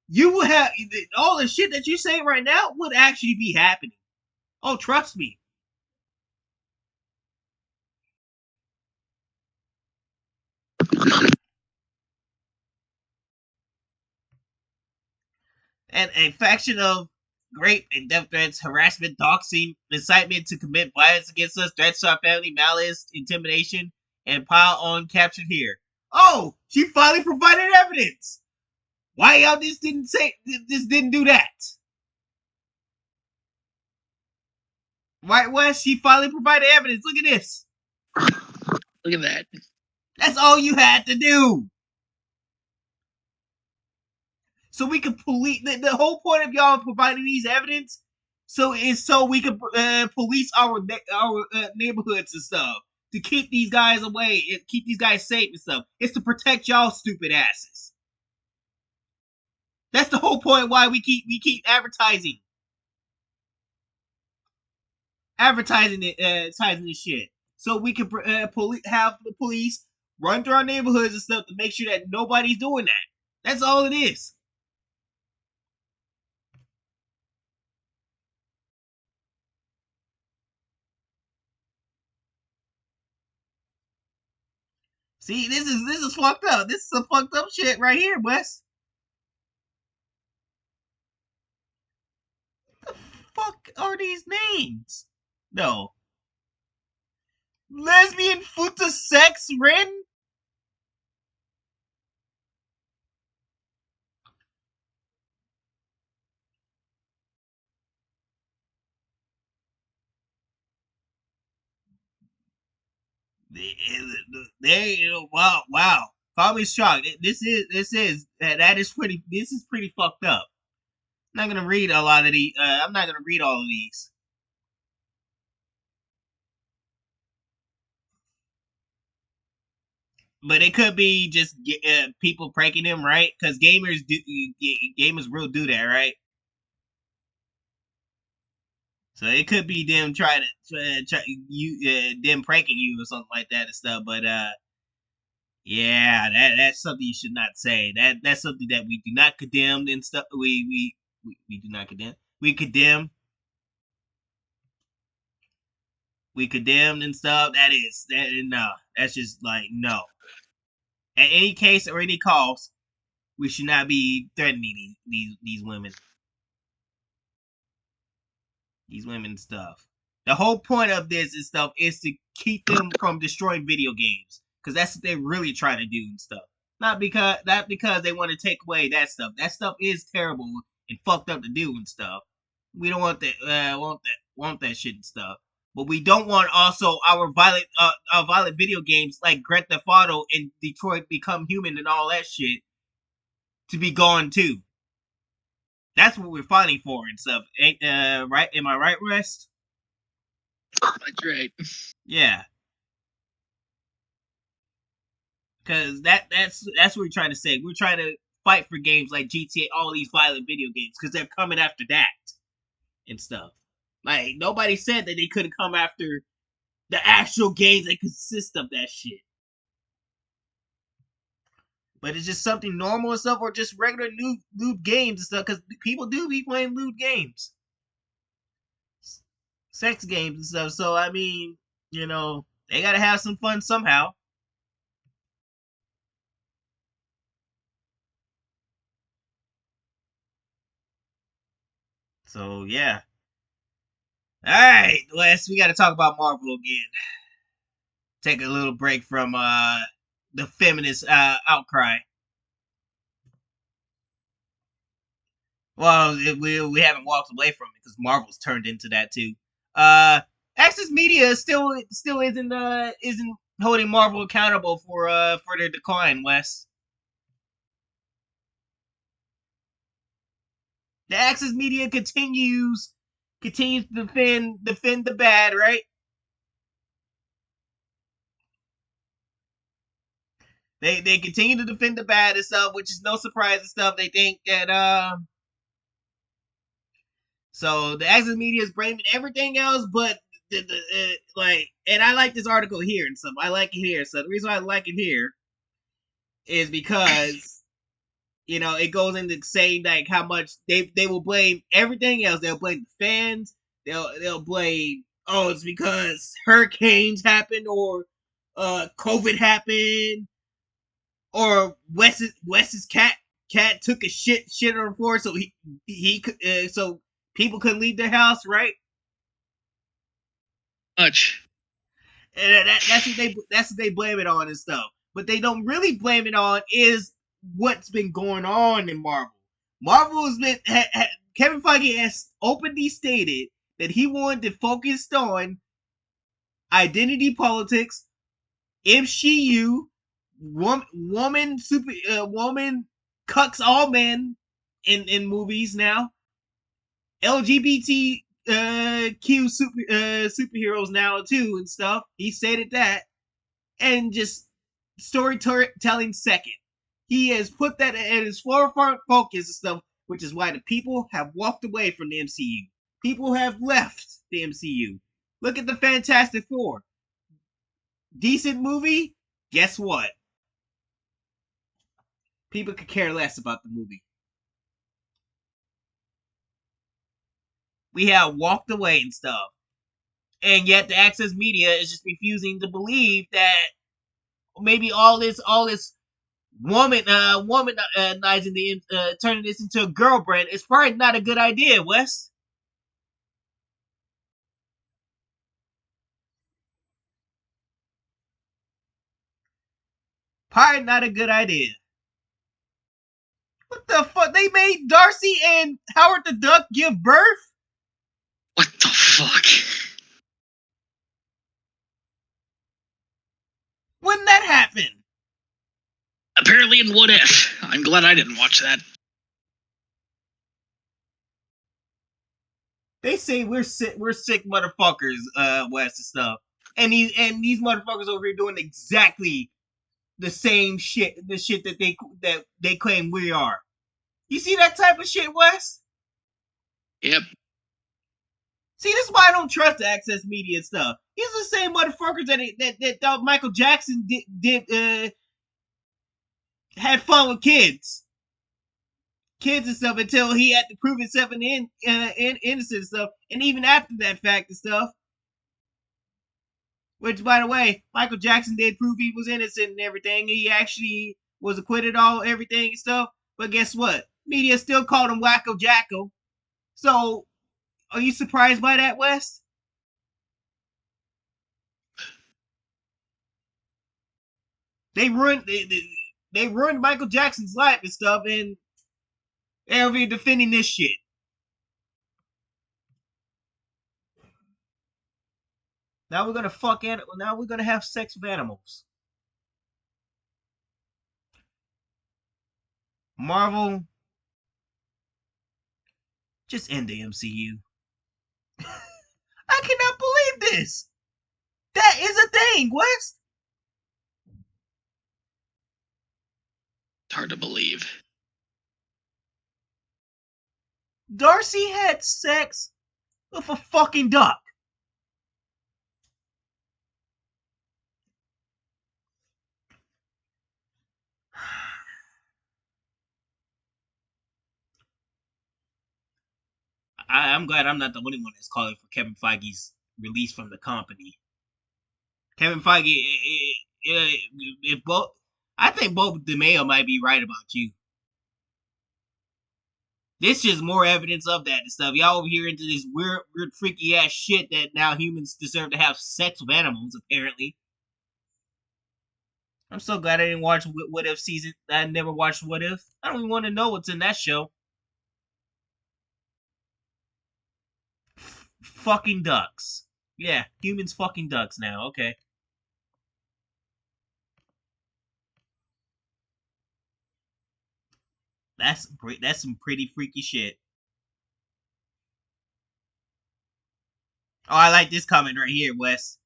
you will have all the shit that you're saying right now would actually be happening. Oh, trust me. And a faction of rape and death threats, harassment, doxing, incitement to commit violence against us, threats to our family, malice, intimidation, and pile on captured here. Oh, she finally provided evidence. Why y'all just didn't do that? Right, West? She finally provided evidence. Look at this.
Look at that.
That's all you had to do. So we could police. The whole point of y'all providing these evidence, so we could police our neighborhoods and stuff to keep these guys away and keep these guys safe and stuff. It's to protect y'all stupid asses. That's the whole point why we keep advertising this shit, so we can have the police run through our neighborhoods and stuff to make sure that nobody's doing that. That's all it is. See, this is fucked up. This is some fucked up shit right here, Wes. What the fuck are these names? No. Lesbian Futa Sex Ren? Wow. Call me shocked. This is pretty fucked up. I'm not gonna read a lot of these. I'm not gonna read all of these. But it could be just people pranking him, right? Because gamers will do that, right? So it could be them them pranking you or something like that and stuff. But yeah, that's something you should not say. That's something that we do not condemn and stuff. We do not condemn. We condemn. We condemned and stuff. No. That's just like no. At any case or any cost, we should not be threatening these women. These women stuff. The whole point of this and stuff is to keep them from destroying video games, because that's what they're really trying to do and stuff. Not because they want to take away that stuff. That stuff is terrible and fucked up to do and stuff. We don't want that. Want that shit and stuff. But we don't want also our violent video games like Grand Theft Auto and Detroit Become Human and all that shit to be gone too. That's what we're fighting for and stuff. Right? Am I right, Rest?
That's right.
Yeah. Because that's what we're trying to say. We're trying to fight for games like GTA, all these violent video games, because they're coming after that and stuff. Like, nobody said that they couldn't come after the actual games that consist of that shit. But it's just something normal and stuff, or just regular lewd games and stuff, because people do be playing lewd games. Sex games and stuff. So, I mean, they gotta have some fun somehow. So yeah. All right, Wes, we got to talk about Marvel again. Take a little break from the feminist outcry. Well, we haven't walked away from it because Marvel's turned into that too. Access Media still isn't holding Marvel accountable for their decline, Wes. The Access Media continues to defend the bad, right? They continue to defend the bad and stuff, which is no surprise and stuff. They think that so the Access Media is blaming everything else, but like, and I like this article here and stuff. I like it here. So the reason why I like it here is because it goes into saying like how much they will blame everything else. They'll blame the fans. They'll blame, oh, it's because hurricanes happened or COVID happened or Wes's cat took a shit on the floor, so he so people couldn't leave their house, right?
Much.
And that's what they blame it on and stuff. But they don't really blame it on is what's been going on in Marvel. Marvel has been Kevin Feige has openly stated that he wanted to focus on identity politics, MCU, woman cucks all men in movies now. LGBT superheroes now too and stuff. He stated that, and just storytelling second. He has put that at his forefront focus and stuff, which is why the people have walked away from the MCU. People have left the MCU. Look at the Fantastic Four. Decent movie? Guess what? People could care less about the movie. We have walked away and stuff. And yet the Access Media is just refusing to believe that maybe all this womanizing turning this into a girl brand is probably not a good idea, Wes. Probably not a good idea. What the fuck? They made Darcy and Howard the Duck give birth?
What the fuck?
When that happened?
Apparently in What If. I'm glad I didn't watch that.
They say we're sick motherfuckers, Wes and stuff. And these motherfuckers over here doing exactly the same shit, the shit that they claim we are. You see that type of shit, Wes?
Yep.
See, this is why I don't trust the Access Media stuff. These are the same motherfuckers that thought Michael Jackson had fun with kids and stuff until he had to prove himself in innocent and stuff, and even after that fact and stuff. Which, by the way, Michael Jackson did prove he was innocent and everything. He actually was acquitted all everything and stuff. But guess what? Media still called him Wacko Jacko. So, are you surprised by that, Wes? They ruined Michael Jackson's life and stuff, and they're over here defending this shit. Now we're gonna have sex with animals. Marvel, just end the MCU. I cannot believe this. That is a thing, Wes.
It's hard to believe.
Darcy had sex with a fucking duck. I'm glad I'm not the only one that's calling for Kevin Feige's release from the company. Kevin Feige, if both, I think both DeMayo might be right about you. This is more evidence of that and stuff. Y'all over here into this weird, freaky ass shit that now humans deserve to have sex with animals, apparently. I'm so glad I didn't watch What If season. I never watched What If. I don't even want to know what's in that show. Fucking ducks. Yeah, humans fucking ducks now. Okay. That's some pretty freaky shit. Oh, I like this comment right here, Wes.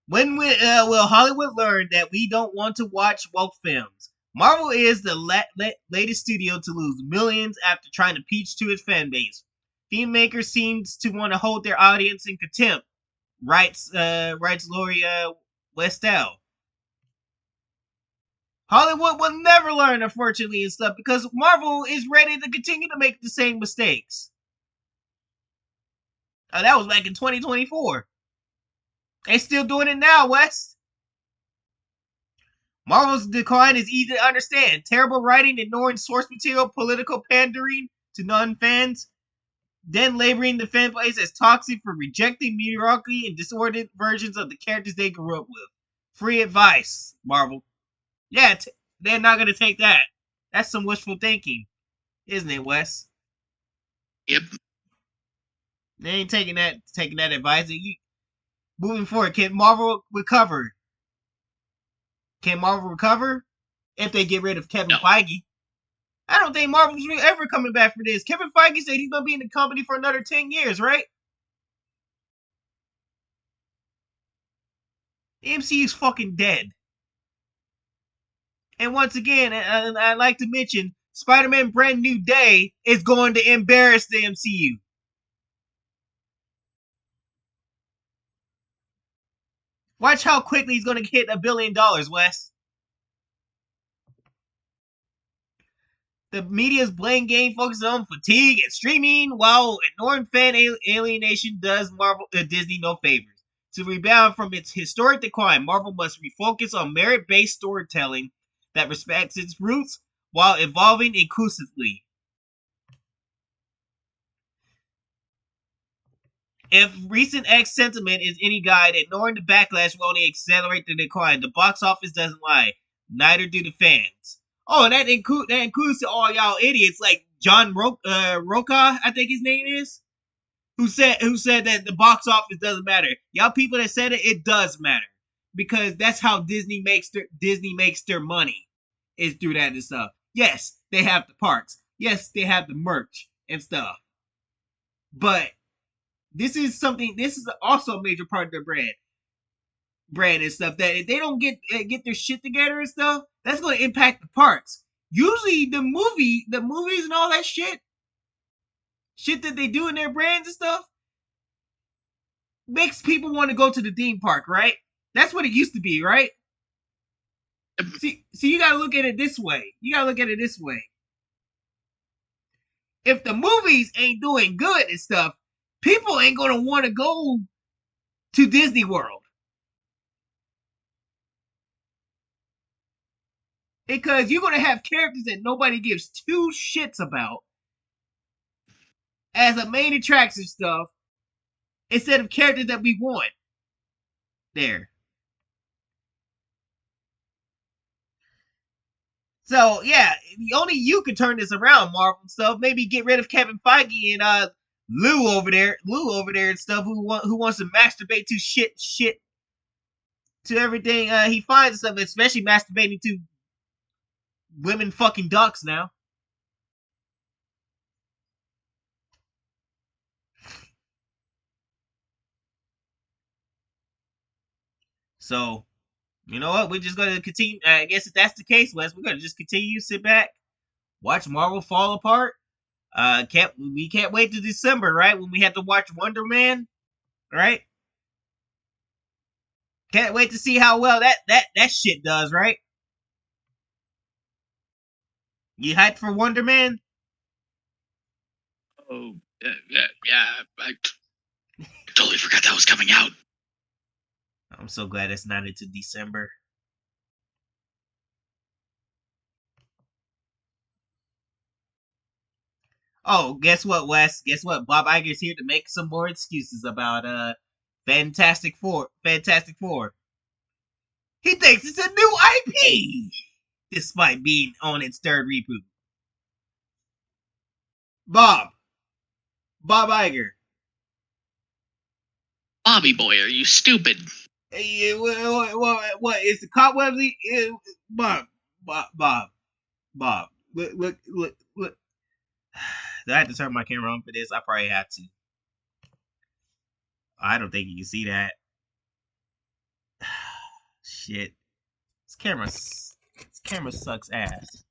When will Hollywood learn that we don't want to watch woke films? Marvel is the latest studio to lose millions after trying to preach to its fan base. Filmmakers seems to want to hold their audience in contempt, writes Laurie Westell. Hollywood will never learn, unfortunately, and stuff, because Marvel is ready to continue to make the same mistakes. That was back in 2024. They still doing it now, Wes. Marvel's decline is easy to understand. Terrible writing, ignoring source material, political pandering to non-fans, then labeling the fan base as toxic for rejecting mediocrity and disordered versions of the characters they grew up with. Free advice, Marvel. Yeah, they're not going to take that. That's some wishful thinking, isn't it, Wes?
Yep.
They ain't taking that advice. Moving forward, can Marvel recover? Can Marvel recover if they get rid of Kevin Feige? I don't think Marvel's ever coming back for this. Kevin Feige said he's gonna be in the company for another 10 years, right? The MCU's fucking dead. And once again, I'd like to mention, Spider-Man Brand New Day is going to embarrass the MCU. Watch how quickly he's going to hit $1 billion, Wes. The media's blame game focuses on fatigue and streaming, while ignoring fan alienation does Disney no favors. To rebound from its historic decline, Marvel must refocus on merit-based storytelling that respects its roots while evolving inclusively. If recent X sentiment is any guide, ignoring the backlash will only accelerate the decline. The box office doesn't lie, neither do the fans. Oh, and that includes all y'all idiots like John Roca, I think his name is, who said that the box office doesn't matter. Y'all people that said it does matter, because that's how Disney makes their money, is through that and stuff. Yes, they have the parks. Yes, they have the merch and stuff. But this is also a major part of their brand and stuff, that if they don't get their shit together and stuff, that's going to impact the parks. Usually the movies and all that shit that they do in their brands and stuff makes people want to go to the theme park, right? That's what it used to be, right? See, you got to look at it this way. If the movies ain't doing good and stuff, people ain't going to want to go to Disney World. Because you're going to have characters that nobody gives two shits about as a main attraction stuff, instead of characters that we want there. So yeah, only you can turn this around, Marvel stuff. Maybe get rid of Kevin Feige and Lou over there and stuff, who wants to masturbate to shit to everything he finds and stuff, especially masturbating to women fucking ducks now. So, you know what? We're just gonna continue. I guess if that's the case, Wes, we're gonna just continue, sit back, watch Marvel fall apart. We can't wait to December, right? When we have to watch Wonder Man, right? Can't wait to see how well that shit does, right? You hyped for Wonder Man?
Oh, yeah. I totally forgot that was coming out.
I'm so glad it's not into December. Oh, guess what, Wes? Guess what? Bob Iger's here to make some more excuses about Fantastic Four. Fantastic Four. He thinks it's a new IP, despite being on its third reboot. Bob Iger.
Bobby boy, are you stupid?
Hey, what is the cobwebs? Bob, Bob. Look. Do I have to turn my camera on for this? I probably have to. I don't think you can see that. Shit. This camera sucks ass.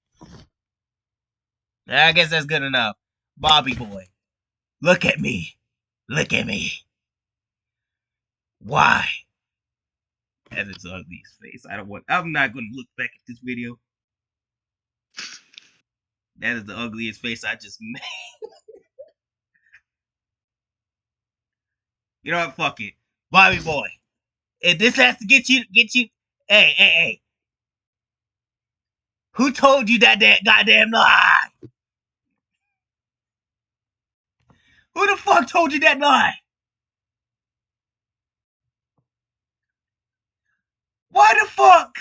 I guess that's good enough. Bobby boy. Look at me. Look at me. Why? That is ugly's face. I'm not gonna look back at this video. That is the ugliest face I just made. You know what? Fuck it. Bobby boy. If this has to get you hey. Who told you that goddamn lie? Who the fuck told you that lie? Why the fuck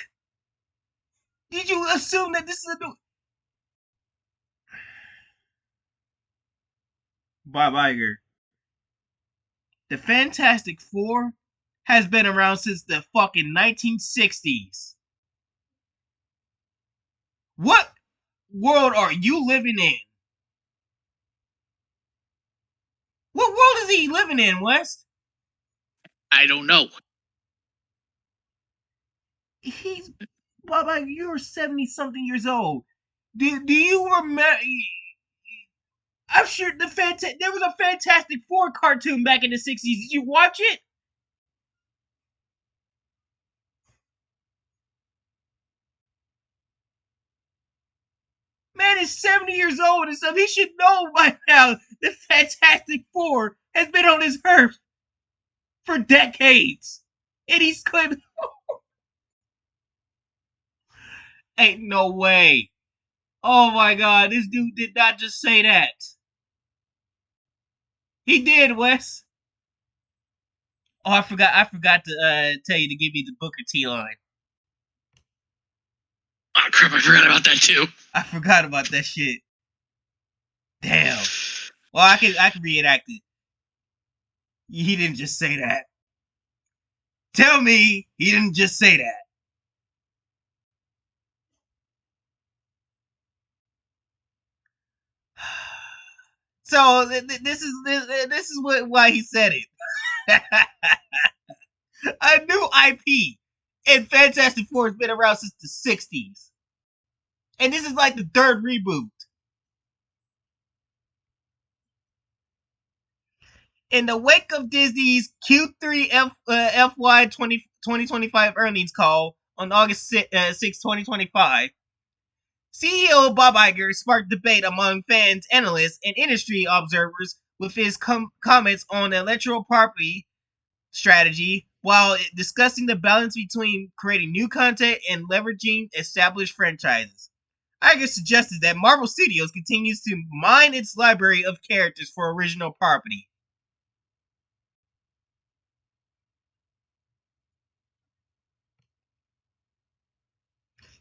did you assume that this is a new Bob Iger? The Fantastic Four has been around since the fucking 1960s. What world are you living in? What world is he living in, West?
I don't know.
He's Bob Iger, you're 70-something years old. Do you remember? I'm sure there was a Fantastic Four cartoon back in the 60s. Did you watch it? Man is 70 years old and stuff. He should know by now the Fantastic Four has been on this earth for decades. And he's claiming, ain't no way. Oh my god, this dude did not just say that. He did, Wes. Oh, I forgot to tell you to give me the Booker T line.
Oh crap, I forgot about that too.
I forgot about that shit. Damn. Well, I can reenact it. He didn't just say that. Tell me he didn't just say that. So this is why he said it. A new IP and Fantastic Four has been around since the 60s. And this is like the third reboot. In the wake of Disney's Q3 FY 2025 earnings call on August 6, 2025, CEO Bob Iger sparked debate among fans, analysts, and industry observers with his comments on intellectual property strategy while discussing the balance between creating new content and leveraging established franchises. Iger suggested that Marvel Studios continues to mine its library of characters for original property.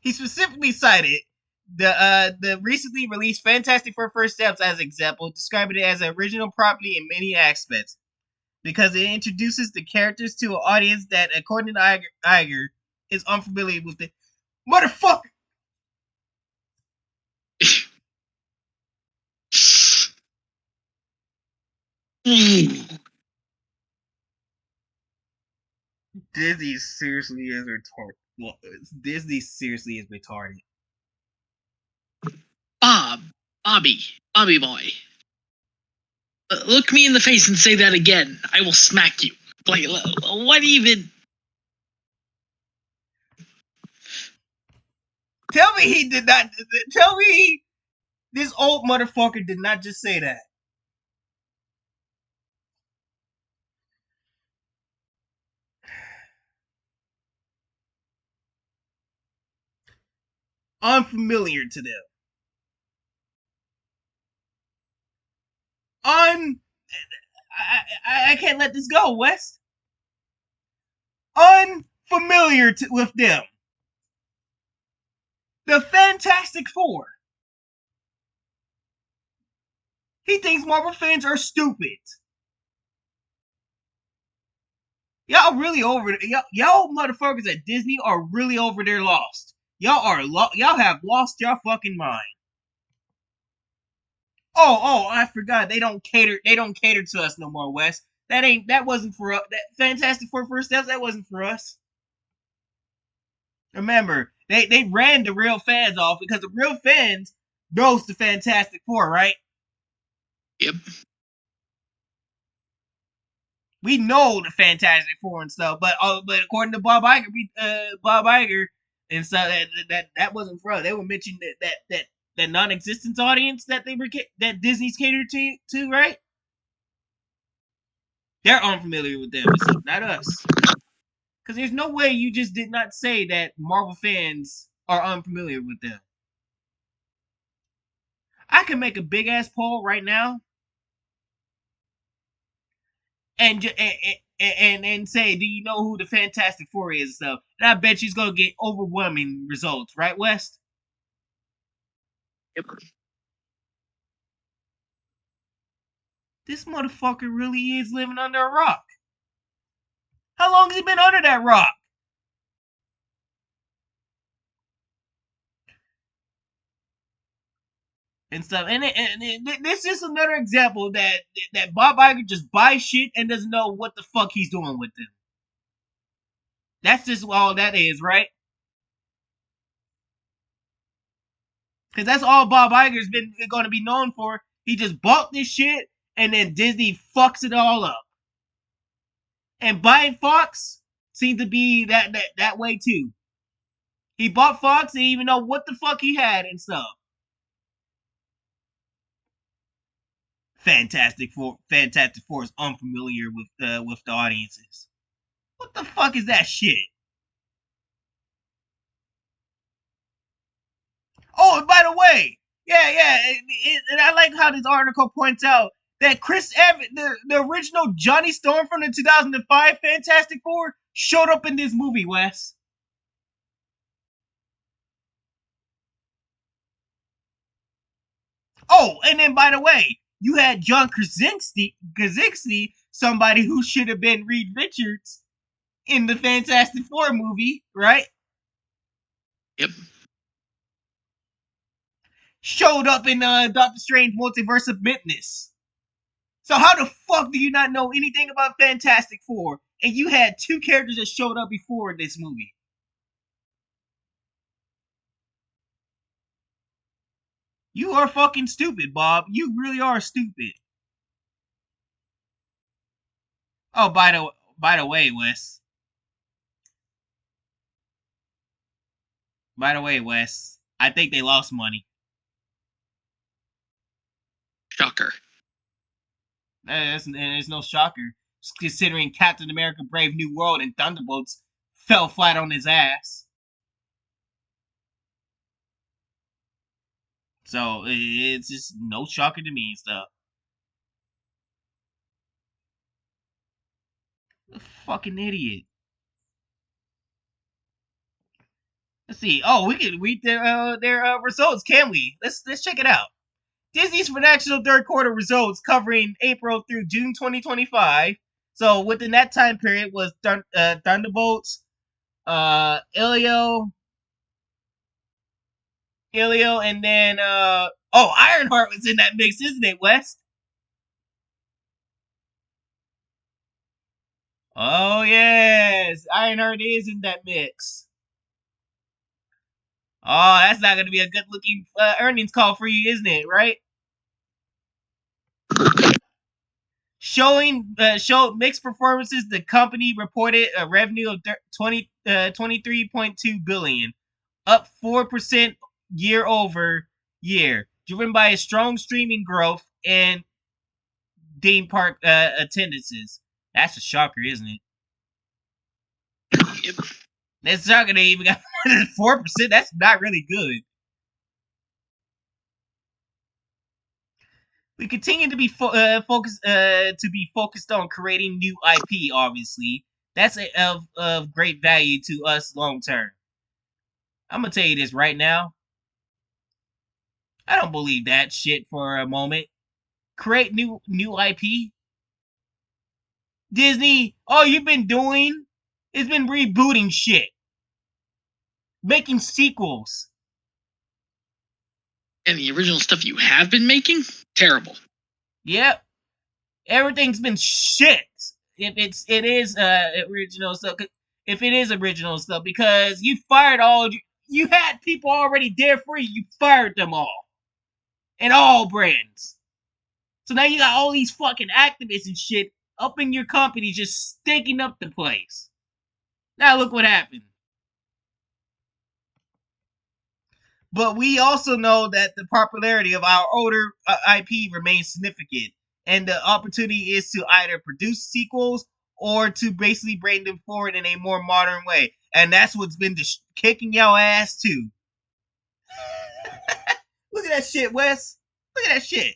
He specifically cited the recently released Fantastic Four First Steps as an example, describing it as an original property in many aspects, because it introduces the characters to an audience that, according to Iger, is unfamiliar with the motherfucker. Disney seriously is retarded. Well, Disney seriously is retarded.
Bobby boy. Look me in the face and say that again. I will smack you. Like, what even?
Tell me he did not. Tell me this old motherfucker did not just say that. Unfamiliar to them. I can't let this go, Wes. Unfamiliar with them. The Fantastic Four. He thinks Marvel fans are stupid. Y'all really over it. Y'all motherfuckers at Disney are really over there lost. Y'all have lost your fucking mind. Oh, I forgot. They don't cater to us no more, Wes. That wasn't for us. That Fantastic Four first steps, that wasn't for us. Remember, they ran the real fans off because the real fans knows the Fantastic Four, right?
Yep.
We know the Fantastic Four and stuff, but according to Bob Iger and stuff, that wasn't for us. They were mentioning that non-existent audience that that Disney's catered to, right? They're unfamiliar with them. It's not us. Because there's no way you just did not say that Marvel fans are unfamiliar with them. I can make a big ass poll right now and say, do you know who the Fantastic Four is and stuff? And I bet she's gonna get overwhelming results, right, West?
Yep.
This motherfucker really is living under a rock. How long has he been under that rock? And stuff, and this is another example that Bob Iger just buys shit and doesn't know what the fuck he's doing with them. That's just all that is, right? Because that's all Bob Iger's been going to be known for. He just bought this shit, and then Disney fucks it all up. And buying Fox seemed to be that way too. He bought Fox and didn't even know what the fuck he had and stuff. Fantastic Four is unfamiliar with the audiences. What the fuck is that shit? Oh, and by the way, and I like how this article points out that Chris Evans, the original Johnny Storm from the 2005 Fantastic Four, showed up in this movie, Wes. Oh, and then by the way, you had John Krasinski, somebody who should have been Reed Richards in the Fantastic Four movie, right?
Yep.
Showed up in Doctor Strange Multiverse of Madness. So how the fuck do you not know anything about Fantastic Four? And you had two characters that showed up before this movie. You are fucking stupid, Bob. You really are stupid. Oh, by the way, Wes. By the way, Wes, I think they lost money.
Shocker.
There's no shocker, considering Captain America: Brave New World and Thunderbolts fell flat on his ass. So it's just no shocker to me and stuff. A fucking idiot. Let's see. Oh, we can read their results, can we? Let's check it out. Disney's financial third quarter results covering April through June 2025. So within that time period was Thunderbolts, Ilio, and then Ironheart was in that mix, isn't it, Wes? Oh yes, Ironheart is in that mix. Oh, that's not gonna be a good looking earnings call for you, isn't it? Right? Showed mixed performances. The company reported a revenue of 23.2 billion, up 4% year over year, driven by a strong streaming growth and theme park attendances. That's a shocker, isn't it?
Yep.
That's not gonna even got 4%. That's not really good. We continue to be focused on creating new IP. Obviously, that's of great value to us long term. I'm gonna tell you this right now. I don't believe that shit for a moment. Create new IP. Disney, all you've been doing has been rebooting shit, making sequels.
And the original stuff you have been making, terrible.
Yep, everything's been shit. If it is original stuff, if it is original stuff, because you fired you had people already there for you. You fired them all, and all brands. So now you got all these fucking activists and shit up in your company just stinking up the place. Now look what happened. But we also know that the popularity of our older IP remains significant, and the opportunity is to either produce sequels or to basically bring them forward in a more modern way. And that's what's been kicking y'all ass too. Look at that shit, Wes. Look at that shit.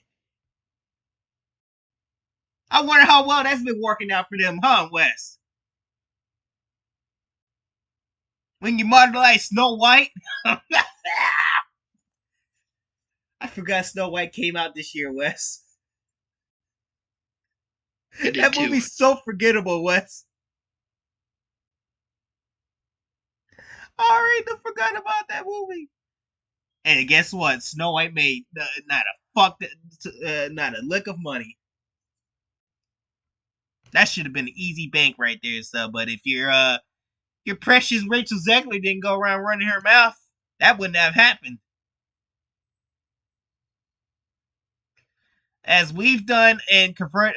I wonder how well that's been working out for them, huh, Wes? When you modernize Snow White. I forgot Snow White came out this year, Wes. That movie's so forgettable, Wes. I already forgot about that movie. And guess what? Snow White made not a lick of money. That should have been an easy bank right there, so. But if your precious Rachel Zegler didn't go around running her mouth, that wouldn't have happened. As we've done and convert,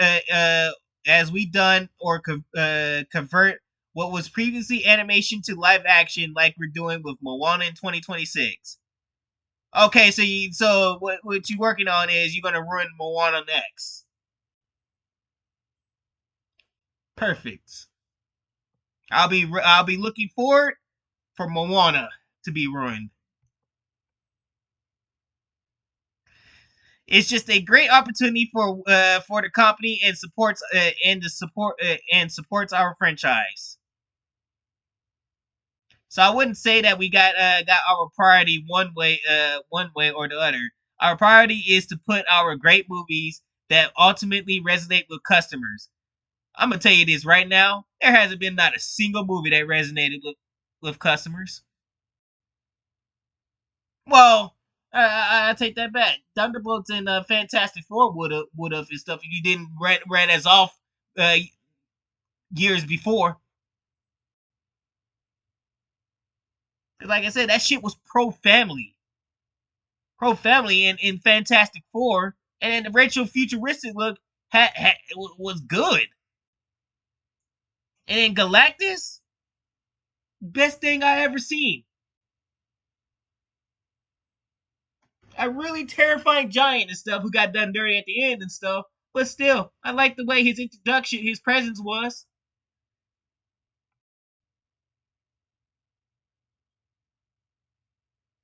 convert what was previously animation to live action, like we're doing with Moana in 2026. Okay, so what you working on is you're gonna run Moana next. Perfect. I'll be looking forward for Moana to be ruined. It's just a great opportunity for the company and supports our franchise. So I wouldn't say that we got our priority one way or the other. Our priority is to put our great movies that ultimately resonate with customers. I'm gonna tell you this right now: there hasn't been not a single movie that resonated with customers. Well, I take that back. Thunderbolts and Fantastic Four would have and stuff if you didn't ran as off years before. Like I said, that shit was pro family in Fantastic Four, and then the Rachel futuristic look was good. And in Galactus, best thing I ever seen. A really terrifying giant and stuff who got done dirty at the end and stuff. But still, I like the way his presence was.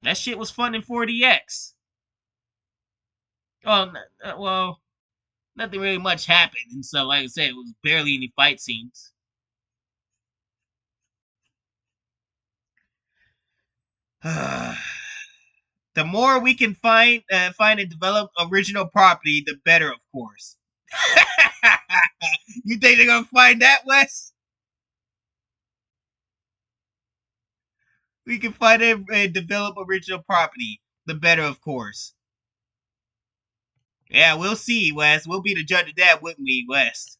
That shit was fun in 4DX. Well, nothing really much happened, and so like I said, it was barely any fight scenes. The more we can find and develop original property, the better, of course. You think they're gonna find that, Wes? We can find and develop original property, the better, of course. Yeah, we'll see, Wes. We'll be the judge of that, wouldn't we, Wes?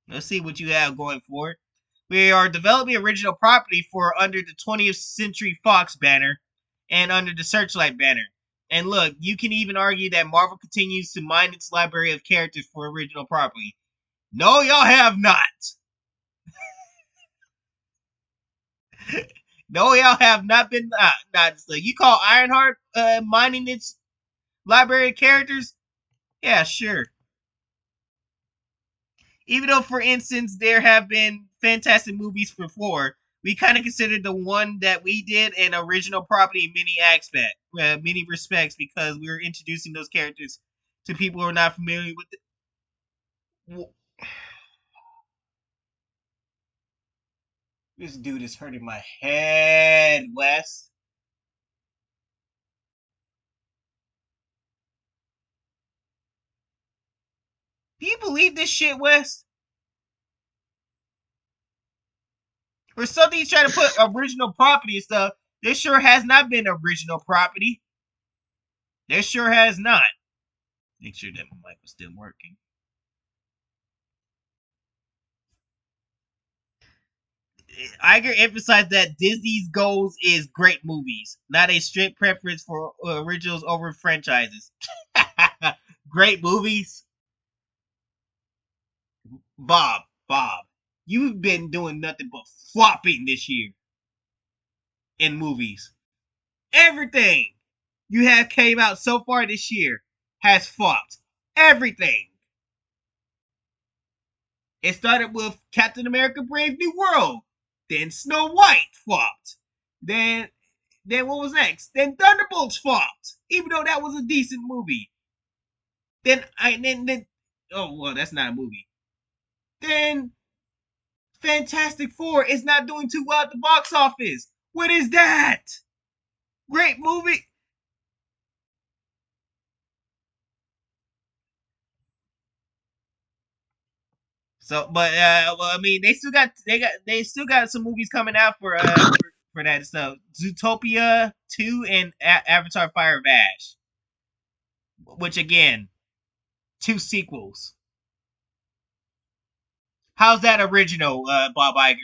Let's see what you have going for it. We are developing original property for under the 20th Century Fox banner and under the Searchlight banner. And look, you can even argue that Marvel continues to mine its library of characters for original property. No, y'all have not. No, y'all have not been. Not so. You call Ironheart mining its library of characters? Yeah, sure. Even though, for instance, there have been fantastic movies before, we kind of considered the one that we did an original property in many respects, because we were introducing those characters to people who are not familiar with it. This dude is hurting my head, Wes. Do you believe this shit, Wes? Or something's trying to put original property and stuff. This sure has not been original property. This sure has not. Make sure that my mic was still working. Iger emphasized that Disney's goals is great movies, not a strict preference for originals over franchises. Great movies? Bob, you've been doing nothing but flopping this year in movies. Everything you have came out so far this year has flopped. Everything. It started with Captain America Brave New World. Then Snow White flopped. Then what was next? Then Thunderbolts flopped. Even though that was a decent movie. Then oh well, that's not a movie. Then Fantastic Four is not doing too well at the box office. What is that? Great movie. So, but well, I mean, they still got some movies coming out for that stuff. Zootopia 2 and Avatar: Fire of Ash, which again, 2 sequels. How's that original, Bob Iger?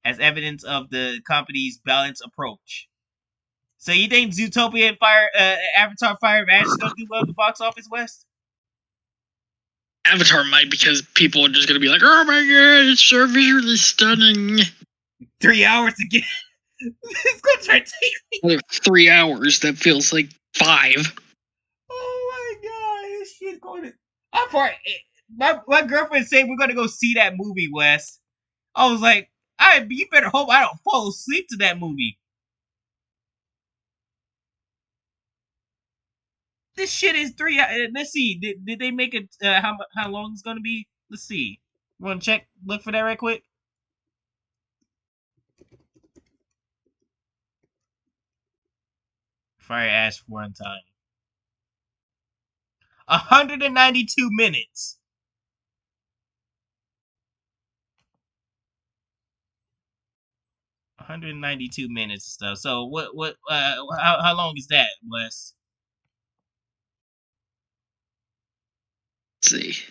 As evidence of the company's balanced approach. So you think Zootopia and Avatar: Fire of Ash is gonna do well at the box office, West?
Avatar might, because people are just going to be like, oh my god, it's so visually stunning.
3 hours to get. It's going to try to take
me. 3 hours, that feels like 5.
Oh my god, this shit's going to. I'm part. My girlfriend said we're going to go see that movie, Wes. I was like, you better hope I don't fall asleep to that movie. This shit is 3 hours. Let's see. Did they make it? How long it's gonna be? Let's see. Want to look for that right quick? Fire Ash runtime. 192 minutes. 192 minutes and stuff. So what? How long is that, Wes?
Let's see.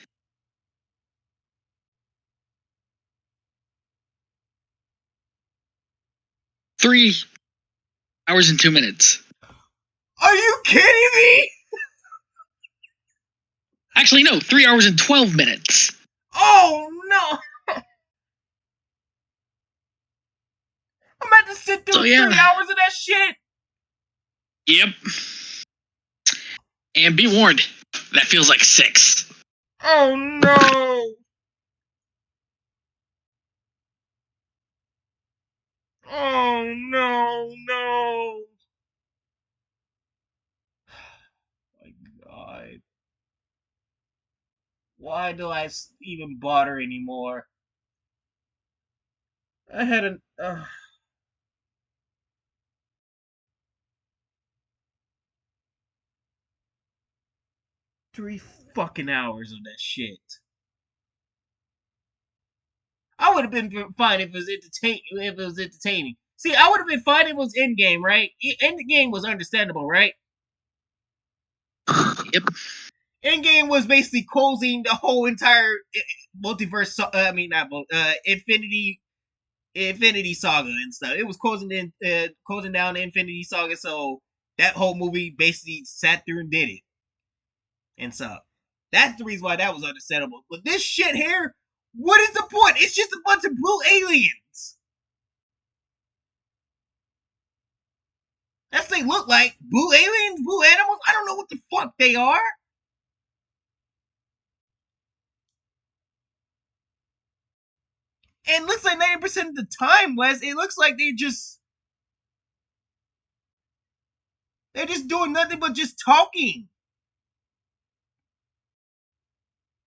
Three hours and 2 minutes.
Are you kidding me?
Actually, no. 3 hours and 12 minutes.
Oh no! I'm about to sit through 3 hours of that shit.
Yep. And be warned, that feels like 6.
Oh no! Oh no! My god. Why do I even bother anymore? I had a. 3 fucking hours of that shit. I would have been fine if it was entertaining. See, I would have been fine if it was Endgame, right? Endgame was understandable, right?
Yep.
Endgame was basically closing the whole entire multiverse. I mean, not Infinity Saga and stuff. It was closing down the Infinity Saga, so that whole movie basically sat through and did it. And so that's the reason why that was understandable. But this shit here, what is the point? It's just a bunch of blue aliens. That's what they look like. Blue aliens, blue animals. I don't know what the fuck they are. And it looks like 90% of the time, Wes, it looks like they're just doing nothing but just talking.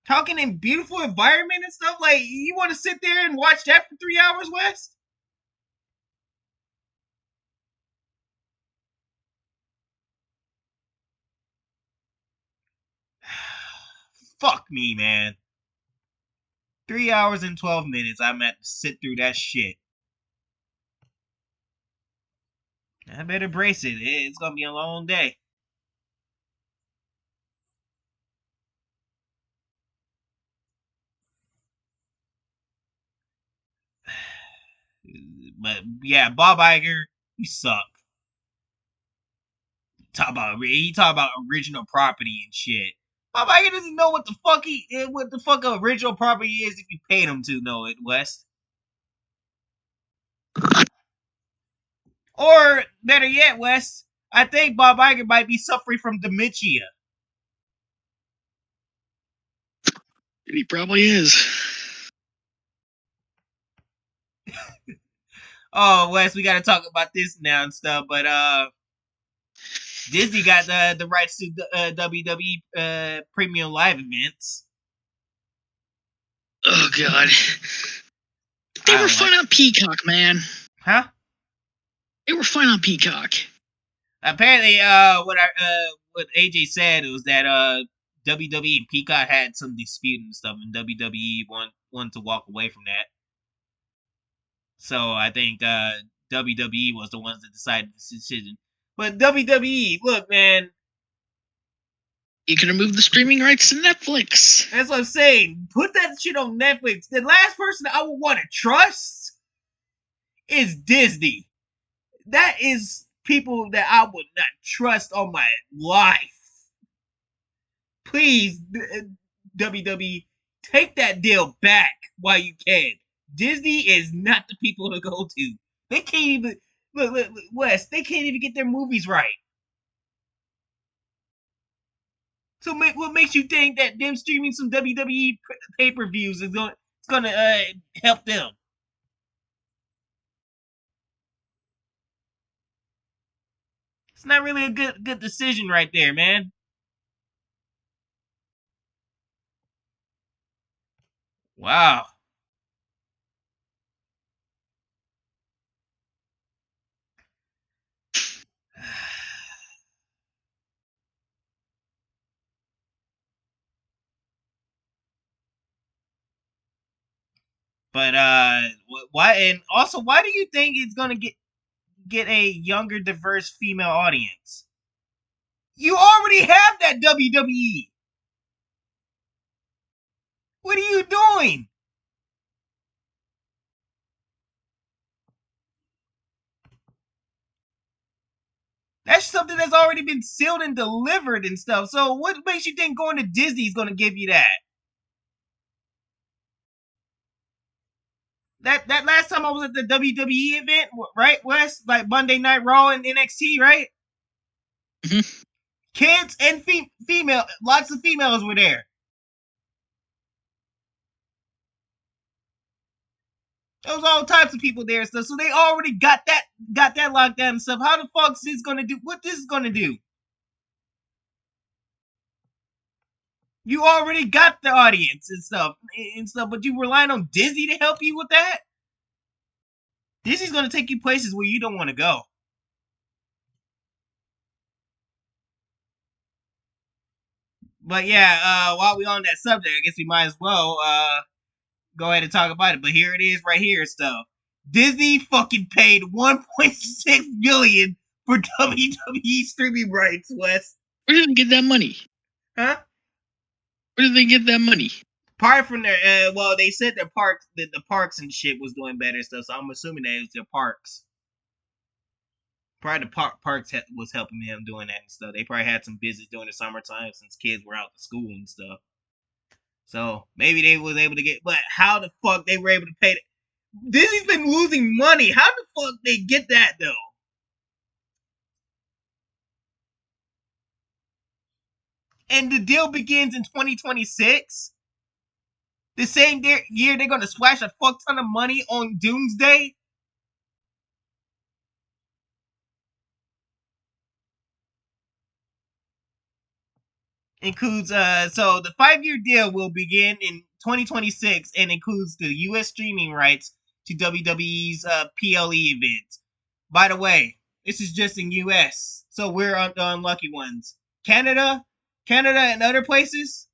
Talking in beautiful environment and stuff. Like, you want to sit there and watch that for 3 hours, Wes? Fuck me, man. 3 hours and 12 minutes. I'm at to sit through that shit. I better brace it. It's gonna be a long day. But yeah, Bob Iger, you suck. He talk about original property and shit. Bob Iger doesn't know what the fuck original property is if you paid him to know it, West. Or better yet, Wes, I think Bob Iger might be suffering from dementia.
He probably is.
Oh, Wes, we gotta talk about this now and stuff, but Disney got the rights to WWE premium live events.
Oh god. They were fun on Peacock, man.
Huh?
They were fun on Peacock.
Apparently, what AJ said was that WWE and Peacock had some dispute and stuff, and WWE wanted to walk away from that. So I think WWE was the ones that decided this decision. But WWE, look, man,
You can remove the streaming rights to Netflix.
that's what I'm saying. Put that shit on Netflix. The last person I would want to trust is Disney. That is people that I would not trust on my life. Please, WWE, take that deal back while you can. Disney is not the people to go to. They can't even look, Wes. They can't even get their movies right. So what makes you think that them streaming some WWE pay-per-views is gonna help them? It's not really a good decision right there, man. Wow. But why? And also, why do you think it's gonna get a younger, diverse female audience? You already have that WWE. What are you doing? That's something that's already been sealed and delivered and stuff. So what makes you think going to Disney is going to give you that? That last time I was at the WWE event, right, Wes? Like Monday Night Raw and NXT, right?
Mm-hmm.
Kids and female, lots of females were there. There was all types of people there and stuff. So they already got that locked down and stuff. How the fuck is this gonna do? What this is gonna do? You already got the audience and stuff, but you relying on Disney to help you with that? Disney's gonna take you places where you don't want to go. But yeah, while we on that subject, I guess we might as well go ahead and talk about it. But here it is, right here, stuff. Disney fucking paid 1.6 billion for WWE streaming rights, Wes.
Where did they get that money?
Huh?
Where did they get that money?
Part from their well, they said their parks, the parks and shit was doing better stuff. So I'm assuming that it was their parks. Probably the parks was helping them doing that and stuff. They probably had some business during the summertime since kids were out to school and stuff. So maybe they was able to get, but how the fuck they were able to pay? Disney's been losing money. How the fuck they get that though? And the deal begins in 2026. The same year they're gonna splash a fuck ton of money on Doomsday. Includes so the 5-year deal will begin in 2026 and includes the US streaming rights to WWE's PLE event. By the way, this is just in US, so we're the unlucky ones. Canada and other places,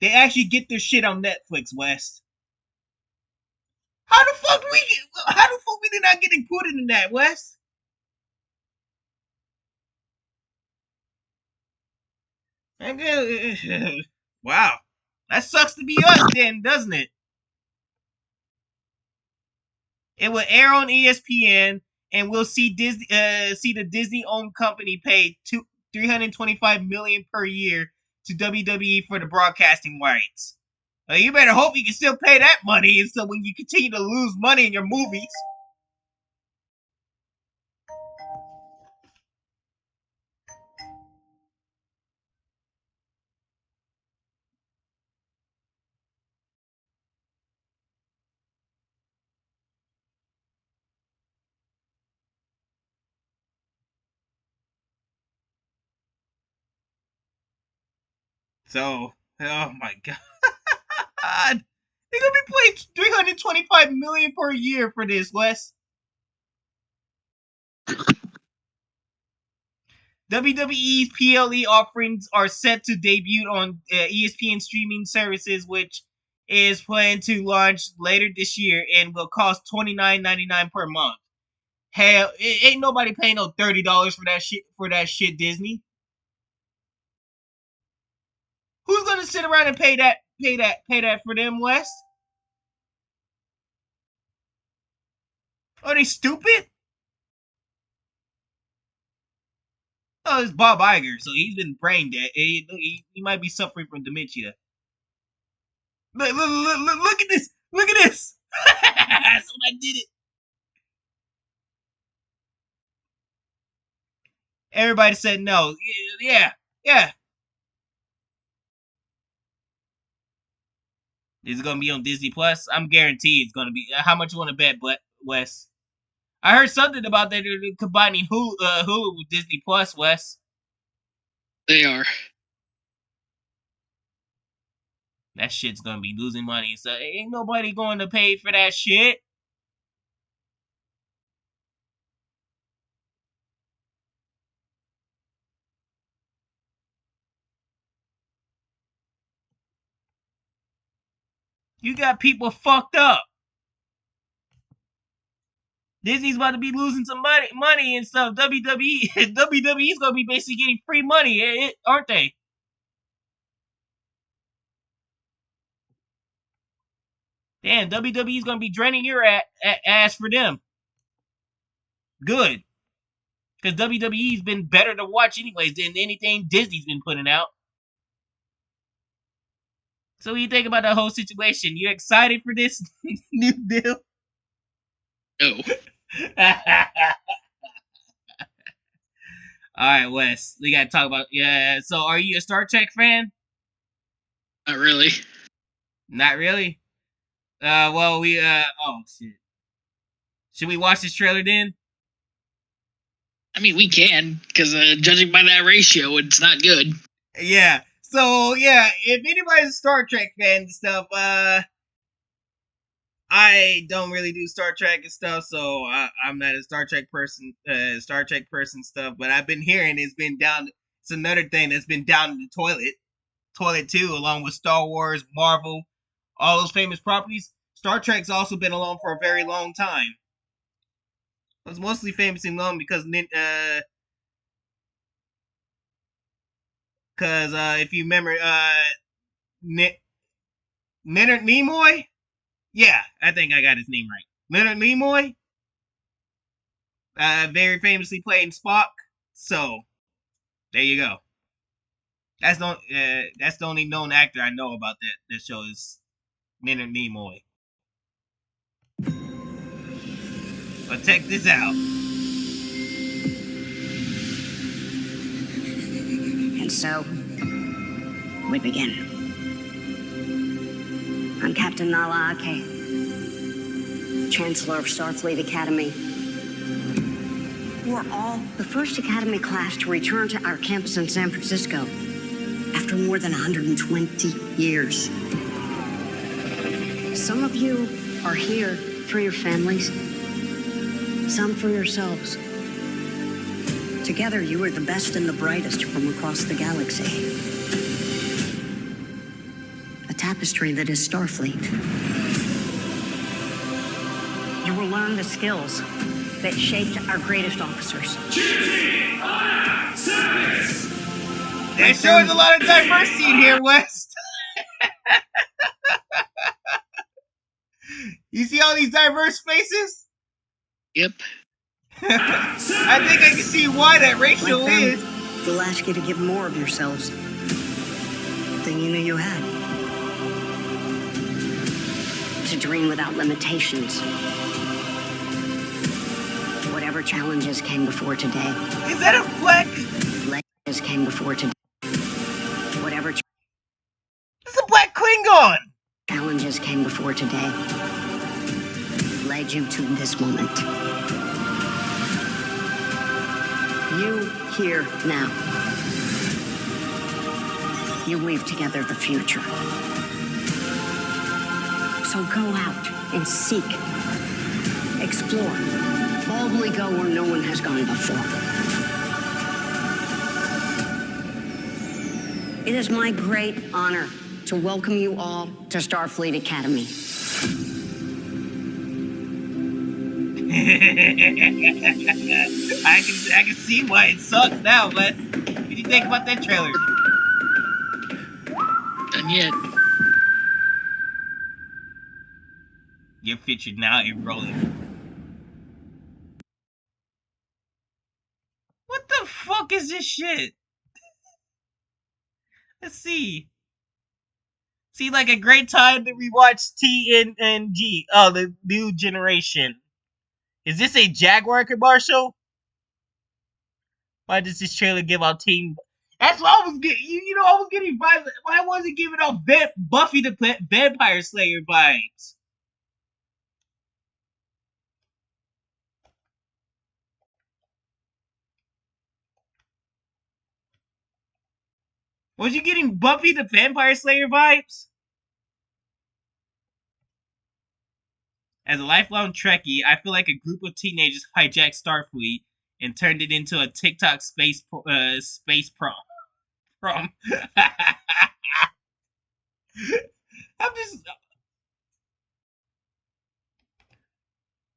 they actually get their shit on Netflix, West. How the fuck we did not get included in that, West? Wow. That sucks to be us then, doesn't it? It will air on ESPN, and we'll see the Disney-owned company pay $325 million per year to WWE for the broadcasting rights. You better hope you can still pay that money, so when you continue to lose money in your movies. So, oh my god. They're gonna be paying $325 million per year for this, Wes. WWE's PLE offerings are set to debut on ESPN streaming services, which is planned to launch later this year and will cost $29.99 per month. Hell, ain't nobody paying no $30 for that shit, Disney. Who's gonna sit around and pay that for them, Wes? Are they stupid? Oh, it's Bob Iger, so he's been brain dead. He might be suffering from dementia. Look at this! Look at this! Somebody did it. Everybody said no. Yeah. Is it gonna be on Disney Plus? I'm guaranteed it's gonna be. How much you want to bet, Wes? I heard something about that they're combining Hulu with Disney Plus, Wes.
They are.
That shit's gonna be losing money, so ain't nobody going to pay for that shit. You got people fucked up. Disney's about to be losing some money and stuff. WWE's gonna be basically getting free money, aren't they? Damn, WWE's gonna be draining your ass for them. Good, because WWE's been better to watch anyways than anything Disney's been putting out. So what do you think about the whole situation? You excited for this new deal?
No.
All right, Wes. We gotta talk about So, are you a Star Trek fan?
Not really.
Not really. Well, we oh shit. Should we watch this trailer then?
I mean, we can, because judging by that ratio, it's not good.
Yeah. So yeah, if anybody's a Star Trek fan and stuff, I don't really do Star Trek and stuff, so I'm not a Star Trek person. Stuff, but I've been hearing it's been down. It's another thing that's been down in the toilet too, along with Star Wars, Marvel, all those famous properties. Star Trek's also been along for a very long time. It was mostly famous and known because if you remember, Leonard Nimoy. Yeah, I think I got his name right. Leonard Nimoy, very famously played Spock. So there you go. That's the only known actor I know about that show is Leonard Nimoy. But check this out.
And so, we begin. I'm Captain Nala Ake, Chancellor of Starfleet Academy. We're all the first Academy class to return to our campus in San Francisco after more than 120 years. Some of you are here for your families, some for yourselves. Together, you are the best and the brightest from across the galaxy. A tapestry that is Starfleet. You will learn the skills that shaped our greatest officers.
They're showing a lot of diversity in here, West. You see all these diverse faces?
Yep.
I think I can see why that racial
Like them,
is.
we'll ask you to give more of yourselves than you knew you had. To dream without limitations. Whatever challenges came before today.
Is that a fleck?
Legends came before today. Whatever
It's a black Klingon.
challenges came before today led you to this moment. You here now. You weave together the future. So go out and seek, explore, boldly go where no one has gone before. It is my great honor to welcome you all to Starfleet Academy.
I can see why it sucks now, but what do you think about that trailer?
Done yet.
Your future now enrolling. What the fuck is this shit? Let's see. See, like a great time to rewatch TNG. Oh, the new generation. Is this a Jaguar commercial? Why does this trailer give out team? That's what I was getting. You know, I was getting vibes. Why was it giving out Buffy the Vampire Slayer vibes? Was you getting Buffy the Vampire Slayer vibes? As a lifelong Trekkie, I feel like a group of teenagers hijacked Starfleet and turned it into a TikTok space prom. I'm just.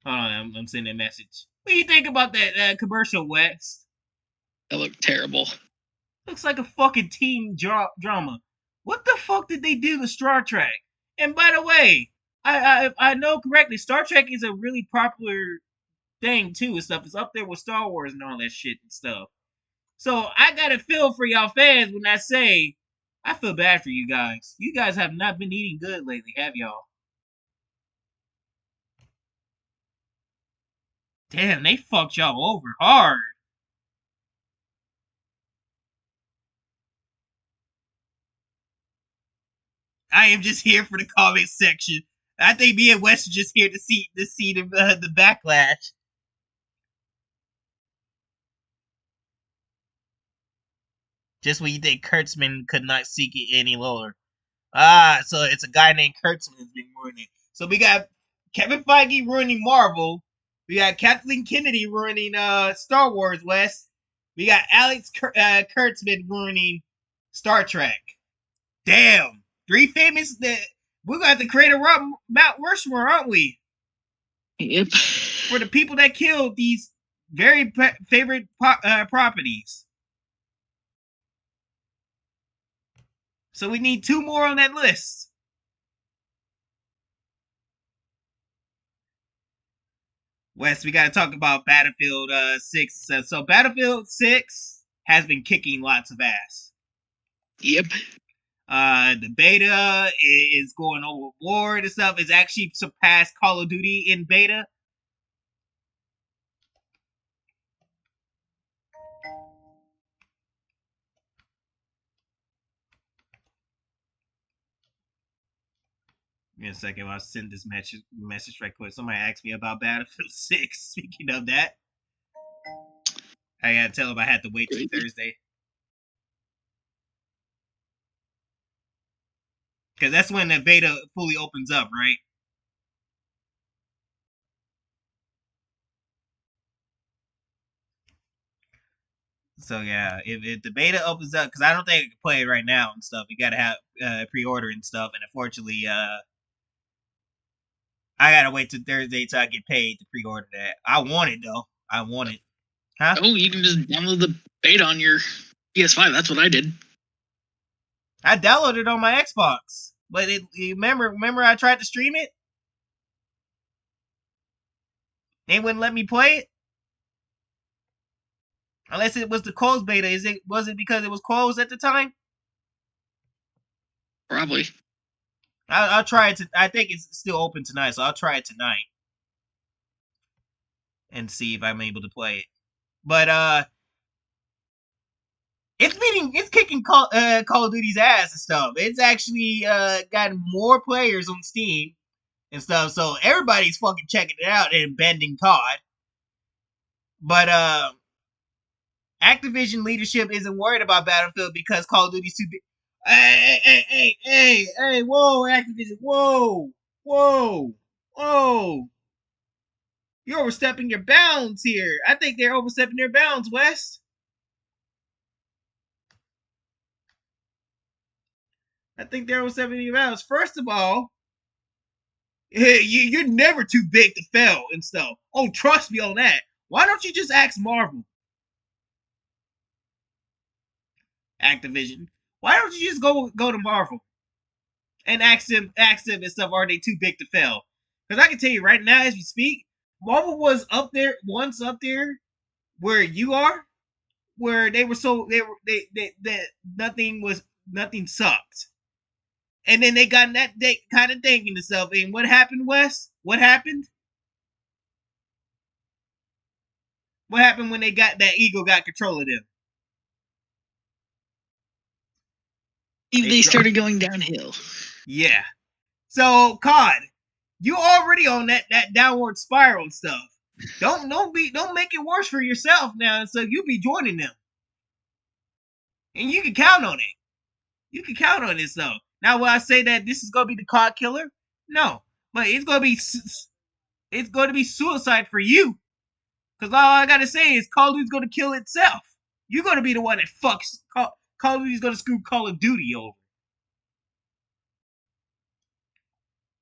Hold on, I'm sending a message. What do you think about that commercial, West?
That looked terrible.
Looks like a fucking teen drama. What the fuck did they do to Star Trek? And by the way, I know correctly, Star Trek is a really popular thing too and stuff. It's up there with Star Wars and all that shit and stuff. So I gotta feel for y'all fans when I say I feel bad for you guys. You guys have not been eating good lately, have y'all? Damn, they fucked y'all over hard. I am just here for the comment section. I think me and Wes are just here to see the backlash. Just when you think Kurtzman could not seek it any lower. Ah, so it's a guy named Kurtzman that's been ruining it. So we got Kevin Feige ruining Marvel. We got Kathleen Kennedy ruining Star Wars, West. We got Alex Kurtzman ruining Star Trek. Damn. Three famous that we're gonna have to create a Mount Rushmore, aren't we?
Yep.
For the people that killed these very favorite properties. So we need two more on that list. Wes, we gotta talk about Battlefield 6. So Battlefield 6 has been kicking lots of ass.
Yep.
The beta is going overboard and stuff. It's actually surpassed Call of Duty in beta. Give me a second while I send this message right quick. Somebody asked me about Battlefield 6. Speaking of that, I gotta tell him I had to wait till Thursday. Because that's when the beta fully opens up, right? So yeah, if the beta opens up, because I don't think I can play it right now and stuff. You gotta have pre-order and stuff, and unfortunately, I gotta wait till Thursday till I get paid to pre-order that. I want it though. I want it. Huh?
Oh, you can just download the beta on your PS5. That's what I did.
I downloaded it on my Xbox, but remember I tried to stream it. They wouldn't let me play it unless it was the closed beta. Was it because it was closed at the time?
Probably.
I'll try it. I think it's still open tonight, so I'll try it tonight and see if I'm able to play it. But it's kicking Call of Duty's ass and stuff. It's actually gotten more players on Steam and stuff, so everybody's fucking checking it out and bending COD. But Activision leadership isn't worried about Battlefield because Call of Duty's too big. Hey, whoa, Activision, whoa. You're overstepping your bounds here. I think they're overstepping their bounds, Wes. I think they're overstepping your bounds. First of all, you're never too big to fail and stuff. Oh, trust me on that. Why don't you just ask Marvel? Activision. Why don't you just go to Marvel and ask them and stuff? Are they too big to fail? Because I can tell you right now, as we speak, Marvel was once up there where you are, where they were they nothing sucked, and then they got that they kind of thinking themselves. And what happened, Wes? What happened? What happened when they got that ego got control of them?
They started going downhill.
Yeah. So COD, you already on that downward spiral and stuff. Don't make it worse for yourself now. So you be joining them, and you can count on it. You can count on it. So now, will I say that this is gonna be the COD killer? No, but it's gonna be suicide for you. Cause all I gotta say is Call of Duty's gonna kill itself. You're gonna be the one that fucks Call of Duty's gonna screw Call of Duty over.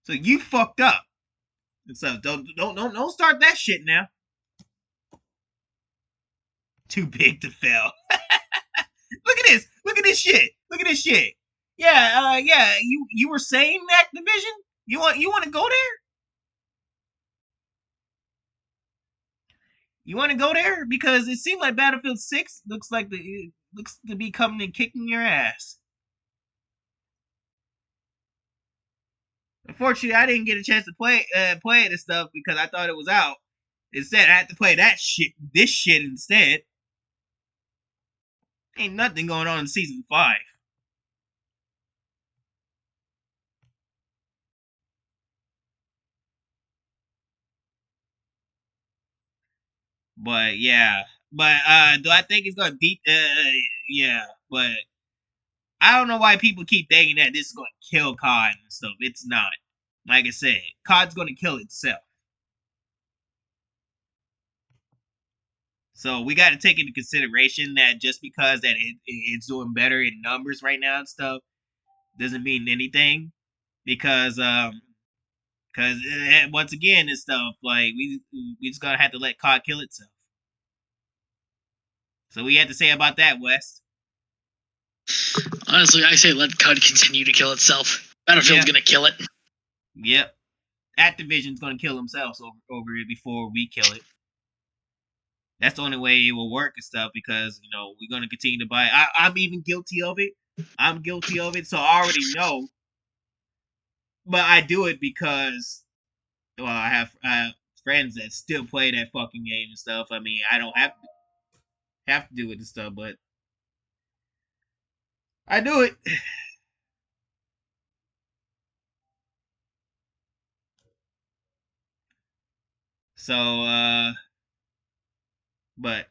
So you fucked up. And so don't start that shit now. Too big to fail. Look at this. Look at this shit. Look at this shit. Yeah, you were saying Activision? You want to go there? You want to go there? Because it seemed like Battlefield 6 looks to be coming and kicking your ass. Unfortunately, I didn't get a chance to play it and stuff because I thought it was out. Instead, I had to play this shit instead. Ain't nothing going on in season 5. But yeah, do I think it's gonna beat? Yeah, but I don't know why people keep thinking that this is gonna kill COD and stuff. It's not. Like I said, COD's gonna kill itself. So we got to take into consideration that just because that it's doing better in numbers right now and stuff doesn't mean anything because once again and stuff like we just gonna have to let COD kill itself. So we had to say about that, West.
Honestly, I say let COD continue to kill itself. Battlefield's gonna kill it.
Yep. Activision's gonna kill themselves over it before we kill it. That's the only way it will work and stuff because we're gonna continue to buy. I'm even guilty of it. I'm guilty of it, so I already know. But I do it because I have friends that still play that fucking game and stuff. I mean, I don't have to do it and stuff, but I do it. So, but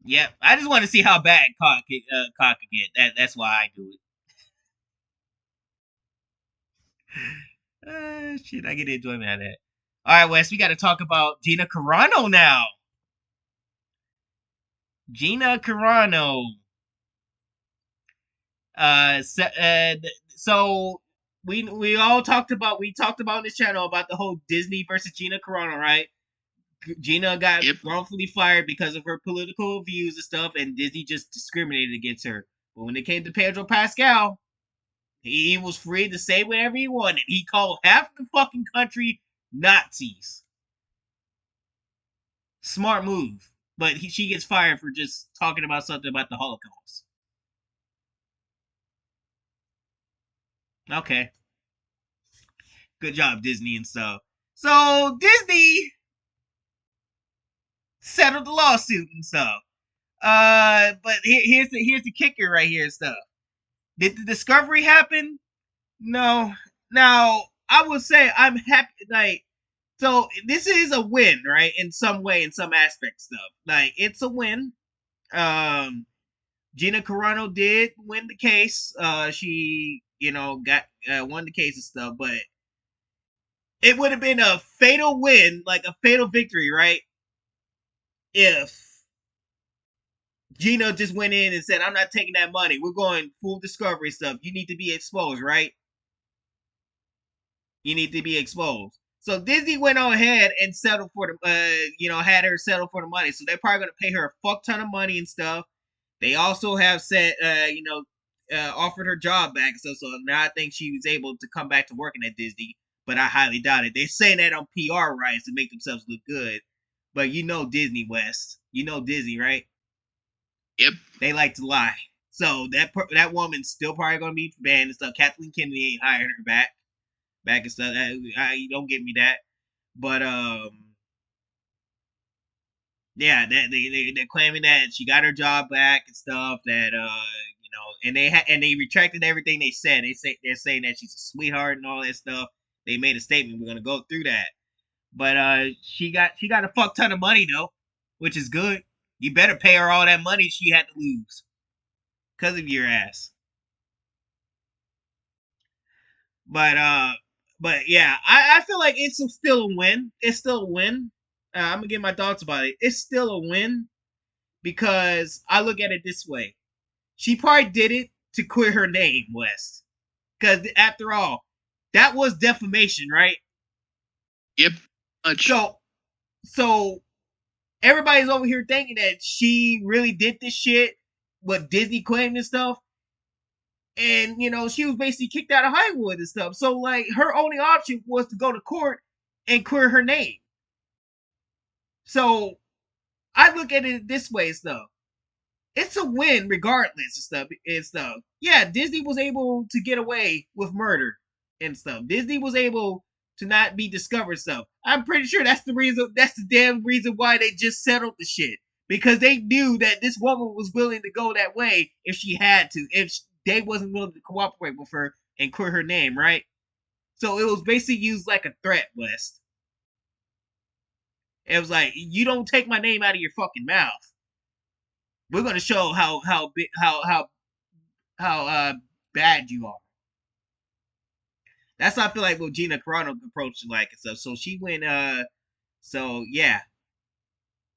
yeah, I just want to see how bad Cock could get. That's why I do it. Shit, I get enjoyment out of that. All right, Wes, we got to talk about Gina Carano now. Gina Carano. So we all talked about on this channel about the whole Disney versus Gina Carano, right? Gina got wrongfully fired because of her political views and stuff, and Disney just discriminated against her. But when it came to Pedro Pascal, he was free to say whatever he wanted. He called half the fucking country Nazis. Smart move. But she gets fired for just talking about something about the Holocaust. Okay. Good job, Disney and stuff. So Disney settled the lawsuit and stuff. But here's the kicker right here and stuff. Did the discovery happen? No. Now I would say I'm happy. Like, so this is a win, right? In some way, in some aspect, stuff. Like, it's a win. Gina Carano did win the case. She, got won the case and stuff, but it would have been a fatal win, like a fatal victory, right? If Gina just went in and said, I'm not taking that money. We're going full discovery stuff. You need to be exposed, right? You need to be exposed. So Disney went on ahead and settled for the, had her settle for the money. So they're probably going to pay her a fuck ton of money and stuff. They also have said, offered her job back. So now I think she was able to come back to working at Disney. But I highly doubt it. They're saying that on PR rights to make themselves look good. But Disney, West. Disney, right?
Yep.
They like to lie. So that woman's still probably going to be banned and stuff. Kathleen Kennedy ain't hiring her back and stuff. You don't get me that. But, yeah, they're claiming that she got her job back and stuff. That and they retracted everything they said. They're saying that she's a sweetheart and all that stuff. They made a statement. We're gonna go through that. But she got a fuck ton of money though, which is good. You better pay her all that money she had to lose because of your ass. But yeah, I feel like it's still a win. It's still a win. I'm gonna get my thoughts about it. It's still a win because I look at it this way. She probably did it to clear her name, West. Because after all, that was defamation, right?
Yep. Much.
So everybody's over here thinking that she really did this shit, what Disney claimed and stuff. And, she was basically kicked out of Hollywood and stuff. So, like, her only option was to go to court and clear her name. So, I look at it this way and stuff. It's a win regardless and stuff. Yeah, Disney was able to get away with murder and stuff. Disney was able to not be discovered stuff. I'm pretty sure that's the damn reason why they just settled the shit. Because they knew that this woman was willing to go that way if she had to. If they wasn't willing to cooperate with her and clear her name, right? So it was basically used like a threat, West. It was like, you don't take my name out of your fucking mouth. We're gonna show how bad you are. That's how I feel like what Gina Carano approached it like and stuff. So she went. So yeah.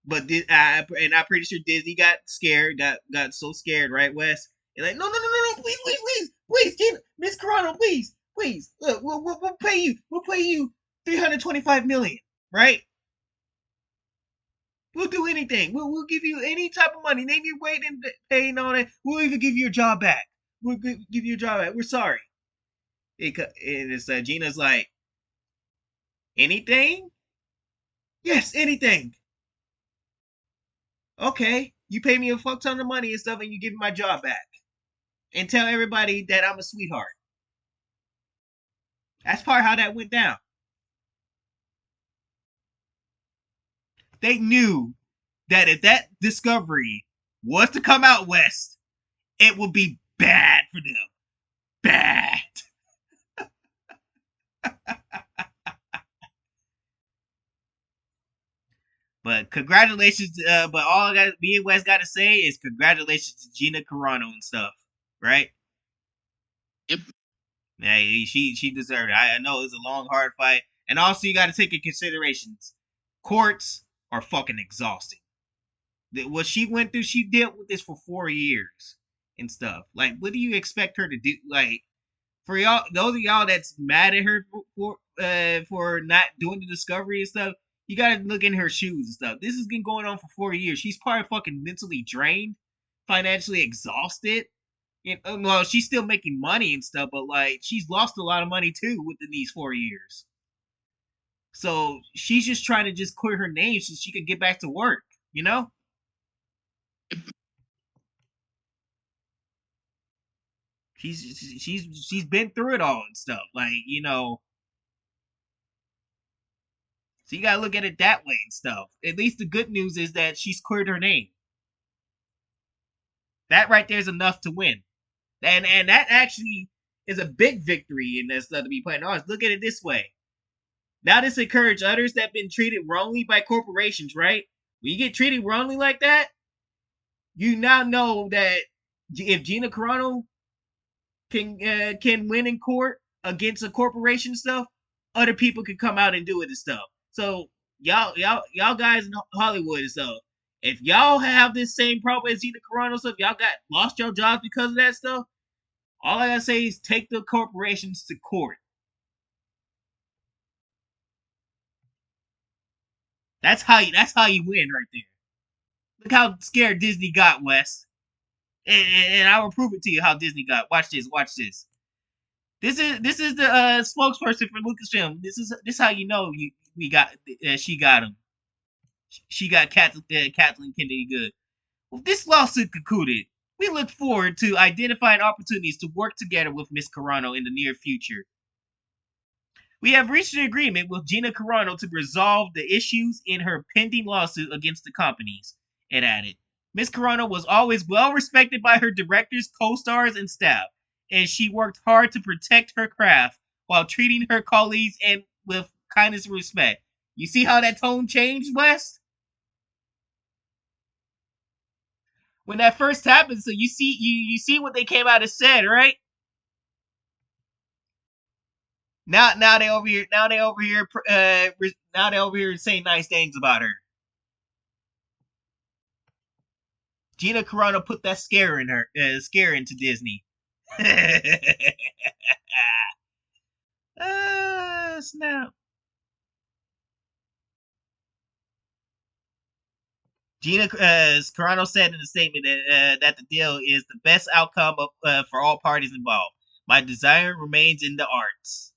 But and I'm pretty sure Disney got scared. Got so scared, right, Wes? They're like, no, please, Gina, Miss Carano, please. Look, we'll pay you. We'll pay you $325 million, right? We'll do anything. We'll give you any type of money. Name your weight and pay and all that. We'll even give you your job back. We'll give you your job back. We're sorry. And it's Gina's like, anything? Yes, anything. Okay, you pay me a fuck ton of money and stuff, and you give me my job back, and tell everybody that I'm a sweetheart. That's part of how that went down. They knew that if that discovery was to come out West, it would be bad for them. Bad. But congratulations. But all me and Wes got to say is congratulations to Gina Carano and stuff, right?
Yep.
Yeah, she deserved it. I know it was a long, hard fight, and also you got to take in considerations. Courts are fucking exhausting. What she went through, she dealt with this for 4 years and stuff. Like, what do you expect her to do? Like, for y'all, those of y'all that's mad at her for not doing the discovery and stuff, you gotta look in her shoes and stuff. This has been going on for 4 years. She's probably fucking mentally drained, financially exhausted. Well, she's still making money and stuff, but like she's lost a lot of money too within these 4 years. So she's just trying to just clear her name so she could get back to work. You know? She's been through it all and stuff. Like, so you gotta look at it that way and stuff. At least the good news is that she's cleared her name. That right there is enough to win. And that actually is a big victory in this stuff to be playing on. Look at it this way. Now this encourages others that have been treated wrongly by corporations, right? When you get treated wrongly like that, you now know that if Gina Carano can win in court against a corporation stuff, other people can come out and do it and stuff. So y'all guys in Hollywood and stuff, if y'all have this same problem as Gina Carano stuff, y'all got lost your jobs because of that stuff. All I gotta say is take the corporations to court. That's how you win right there. Look how scared Disney got, Wes. And I will prove it to you how Disney got. Watch this. This is the spokesperson for Lucasfilm. This how you know she got him. She got Kathleen Kennedy good. With this lawsuit concluded, we look forward to identifying opportunities to work together with Miss Carano in the near future. We have reached an agreement with Gina Carano to resolve the issues in her pending lawsuit against the companies, it added. Miss Carano was always well respected by her directors, co-stars, and staff, and she worked hard to protect her craft while treating her colleagues and with kindness and respect. You see how that tone changed, Wes? When that first happened, so you see what they came out and said, right? Now they over here saying nice things about her. Gina Carano put that scare into Disney. Snap. Gina Carano said in a statement that the deal is the best outcome for all parties involved. My desire remains in the arts.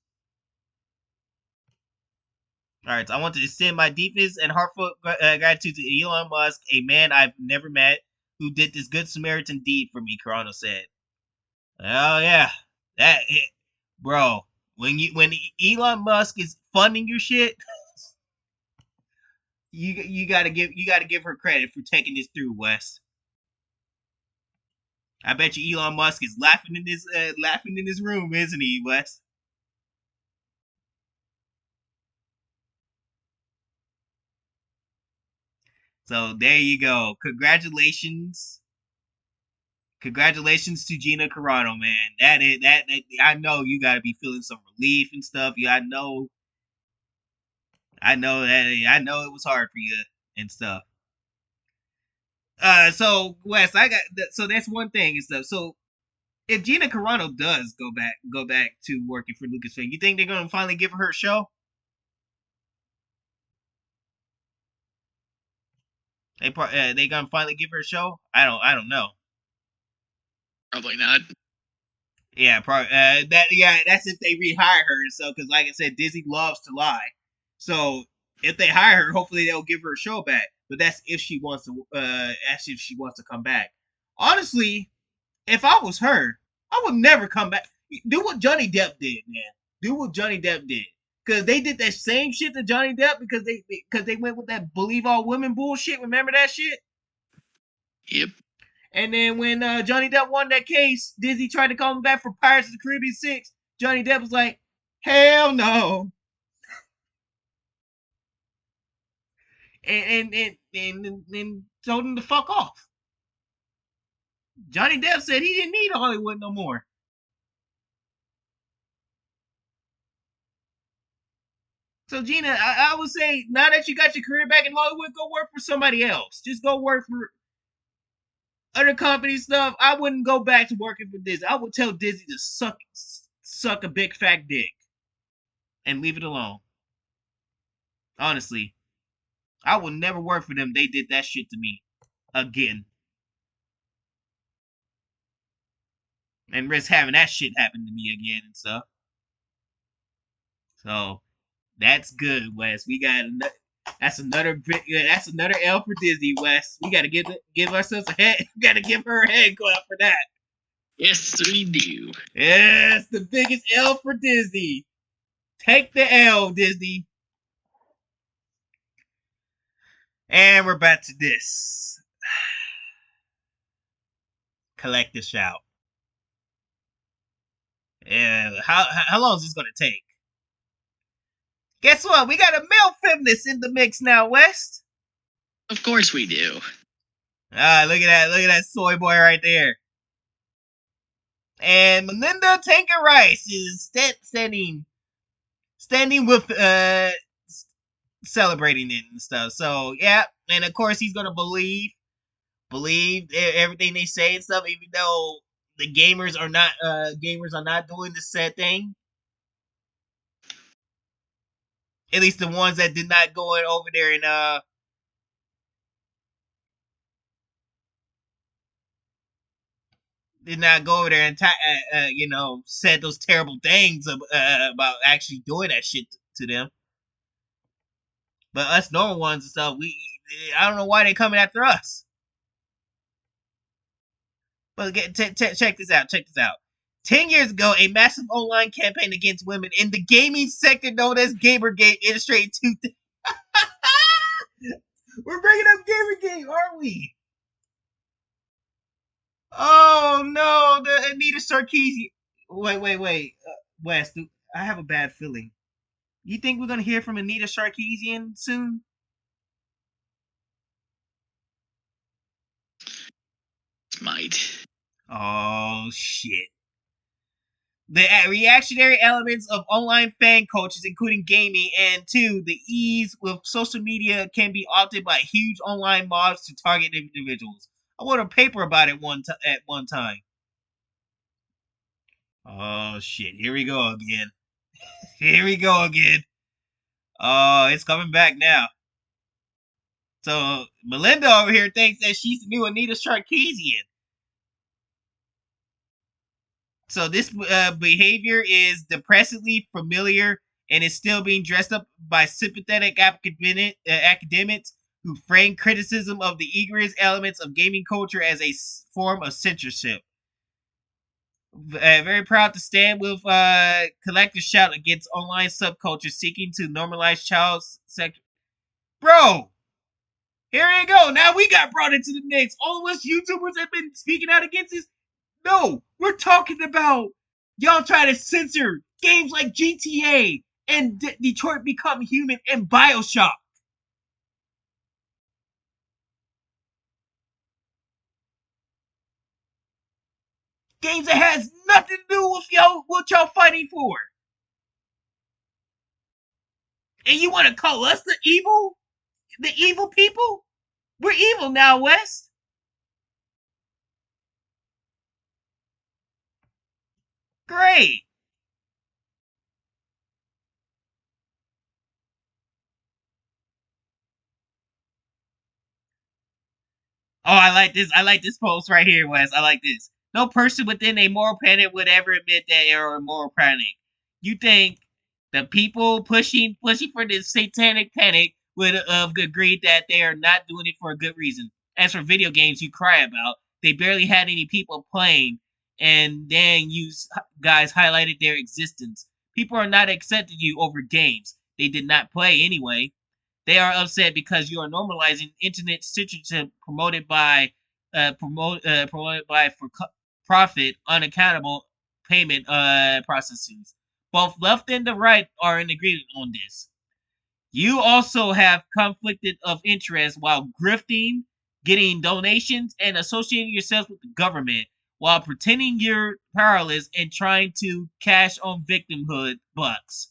All right, so I want to extend my deepest and heartfelt gratitude to Elon Musk, a man I've never met, who did this good Samaritan deed for me, Carano said. Oh yeah, bro. When Elon Musk is funding your shit, you gotta give her credit for taking this through, Wes. I bet you Elon Musk is laughing in this room, isn't he, Wes? So there you go. Congratulations to Gina Carano, man. That I know you gotta be feeling some relief and stuff. Yeah, I know it was hard for you and stuff. So Wes, so that's one thing and stuff. So if Gina Carano does go back to working for Lucasfilm, you think they're gonna finally give her a show? They gonna finally give her a show? I don't know.
Probably not.
Yeah, probably. That's if they rehire her. So, because like I said, Disney loves to lie. So if they hire her, hopefully they'll give her a show back. But that's if she wants to. Actually, if she wants to come back. Honestly, if I was her, I would never come back. Do what Johnny Depp did, man. Do what Johnny Depp did. Because they did that same shit to Johnny Depp because they went with that believe all women bullshit. Remember that shit?
Yep.
And then when Johnny Depp won that case, Disney tried to call him back for Pirates of the Caribbean 6. Johnny Depp was like, hell no. and told him to fuck off. Johnny Depp said he didn't need Hollywood no more. So Gina, I would say now that you got your career back in Hollywood, go work for somebody else. Just go work for other company stuff. I wouldn't go back to working for Disney. I would tell Disney to suck a big fat dick and leave it alone. Honestly, I would never work for them. They did that shit to me again, and risk having that shit happen to me again and stuff. So that's good, Wes. We got that's another L for Disney, Wes. We got to give ourselves a head. We got to give her a head clap for that.
Yes, we do.
Yes, the biggest L for Disney. Take the L, Disney. And we're back to this. Collective shout. Yeah, how long is this gonna take? Guess what? We got a male feminist in the mix now, West.
Of course we do.
Ah, look at that soy boy right there. And Melinda Tanker Rice is standing with celebrating it and stuff. So yeah, and of course he's gonna believe everything they say and stuff, even though the gamers are not doing the said thing. At least the ones that did not go over there and did not go over there and said those terrible things about actually doing that shit to them. But us normal ones and stuff, I don't know why they coming after us. But check this out. 10 years ago, a massive online campaign against women in the gaming sector known as Gamergate illustrated two things. We're bringing up Gamergate, aren't we? Oh no, the Anita Sarkeesian. Wait. Wes, I have a bad feeling. You think we're gonna hear from Anita Sarkeesian soon?
Might.
Oh shit. The reactionary elements of online fan cultures, including gaming, and two, the ease with social media can be altered by huge online mobs to target individuals. I wrote a paper about it at one time. Oh shit! Here we go again. Oh, it's coming back now. So Melinda over here thinks that she's the new Anita Sarkeesian. So this behavior is depressingly familiar and is still being dressed up by sympathetic academics who frame criticism of the egregious elements of gaming culture as a form of censorship. Very proud to stand with collective shout against online subculture seeking to normalize child sex. Bro, here you go. Now we got brought into the mix. All of us YouTubers have been speaking out against this. No, we're talking about y'all trying to censor games like GTA and Detroit Become Human and BioShock. Games that has nothing to do with what y'all fighting for. And you want to call us the evil people? We're evil now, West. Great. Oh, I like this. I like this post right here, Wes. I like this. No person within a moral panic would ever admit that they are a moral panic. You think the people pushing for this satanic panic would have agreed that they are not doing it for a good reason. As for video games you cry about, they barely had any people playing, and then you guys highlighted their existence. People are not accepting you over games. They did not play anyway. They are upset because you are normalizing internet censorship promoted by for profit, unaccountable payment processes. Both left and the right are in agreement on this. You also have conflicted of interest while grifting, getting donations, and associating yourself with the government while pretending you're powerless and trying to cash on victimhood bucks.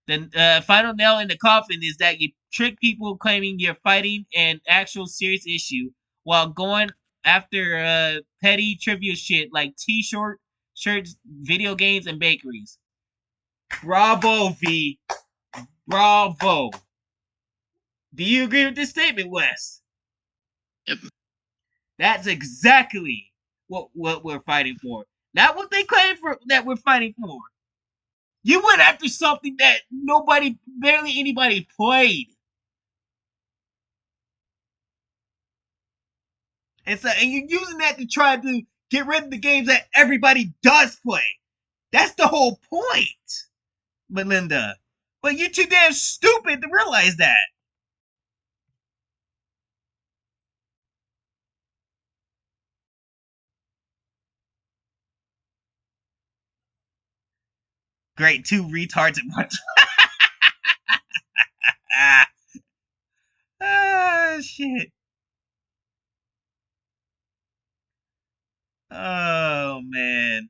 The final nail in the coffin is that you trick people claiming you're fighting an actual serious issue while going after petty trivial shit like t-shirt, shirts, video games, and bakeries. Bravo, V. Bravo. Do you agree with this statement, Wes?
Yep.
That's exactly what we're fighting for. Not what they claim for that we're fighting for. You went after something that barely anybody played. And you're using that to try to get rid of the games that everybody does play. That's the whole point, Melinda. But you're too damn stupid to realize that. Great, two retards at once. Shit. Oh, man.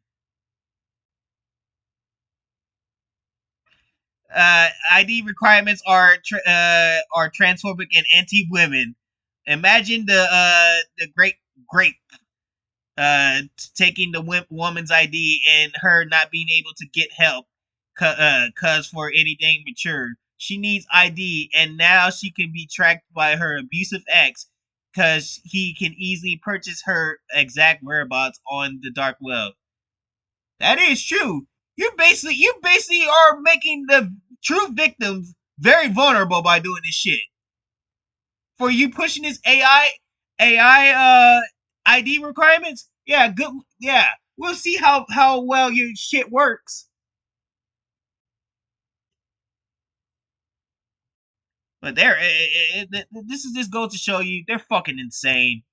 ID requirements are transphobic and anti-women. Imagine the great grape taking the woman's ID and her not being able to get help cause for anything mature. She needs ID, and now she can be tracked by her abusive ex because he can easily purchase her exact whereabouts on the dark web. That is true. You basically are making the true victims very vulnerable by doing this shit. For you pushing this AI ID requirements, yeah, good, yeah. We'll see how well your shit works. But this goes to show you they're fucking insane.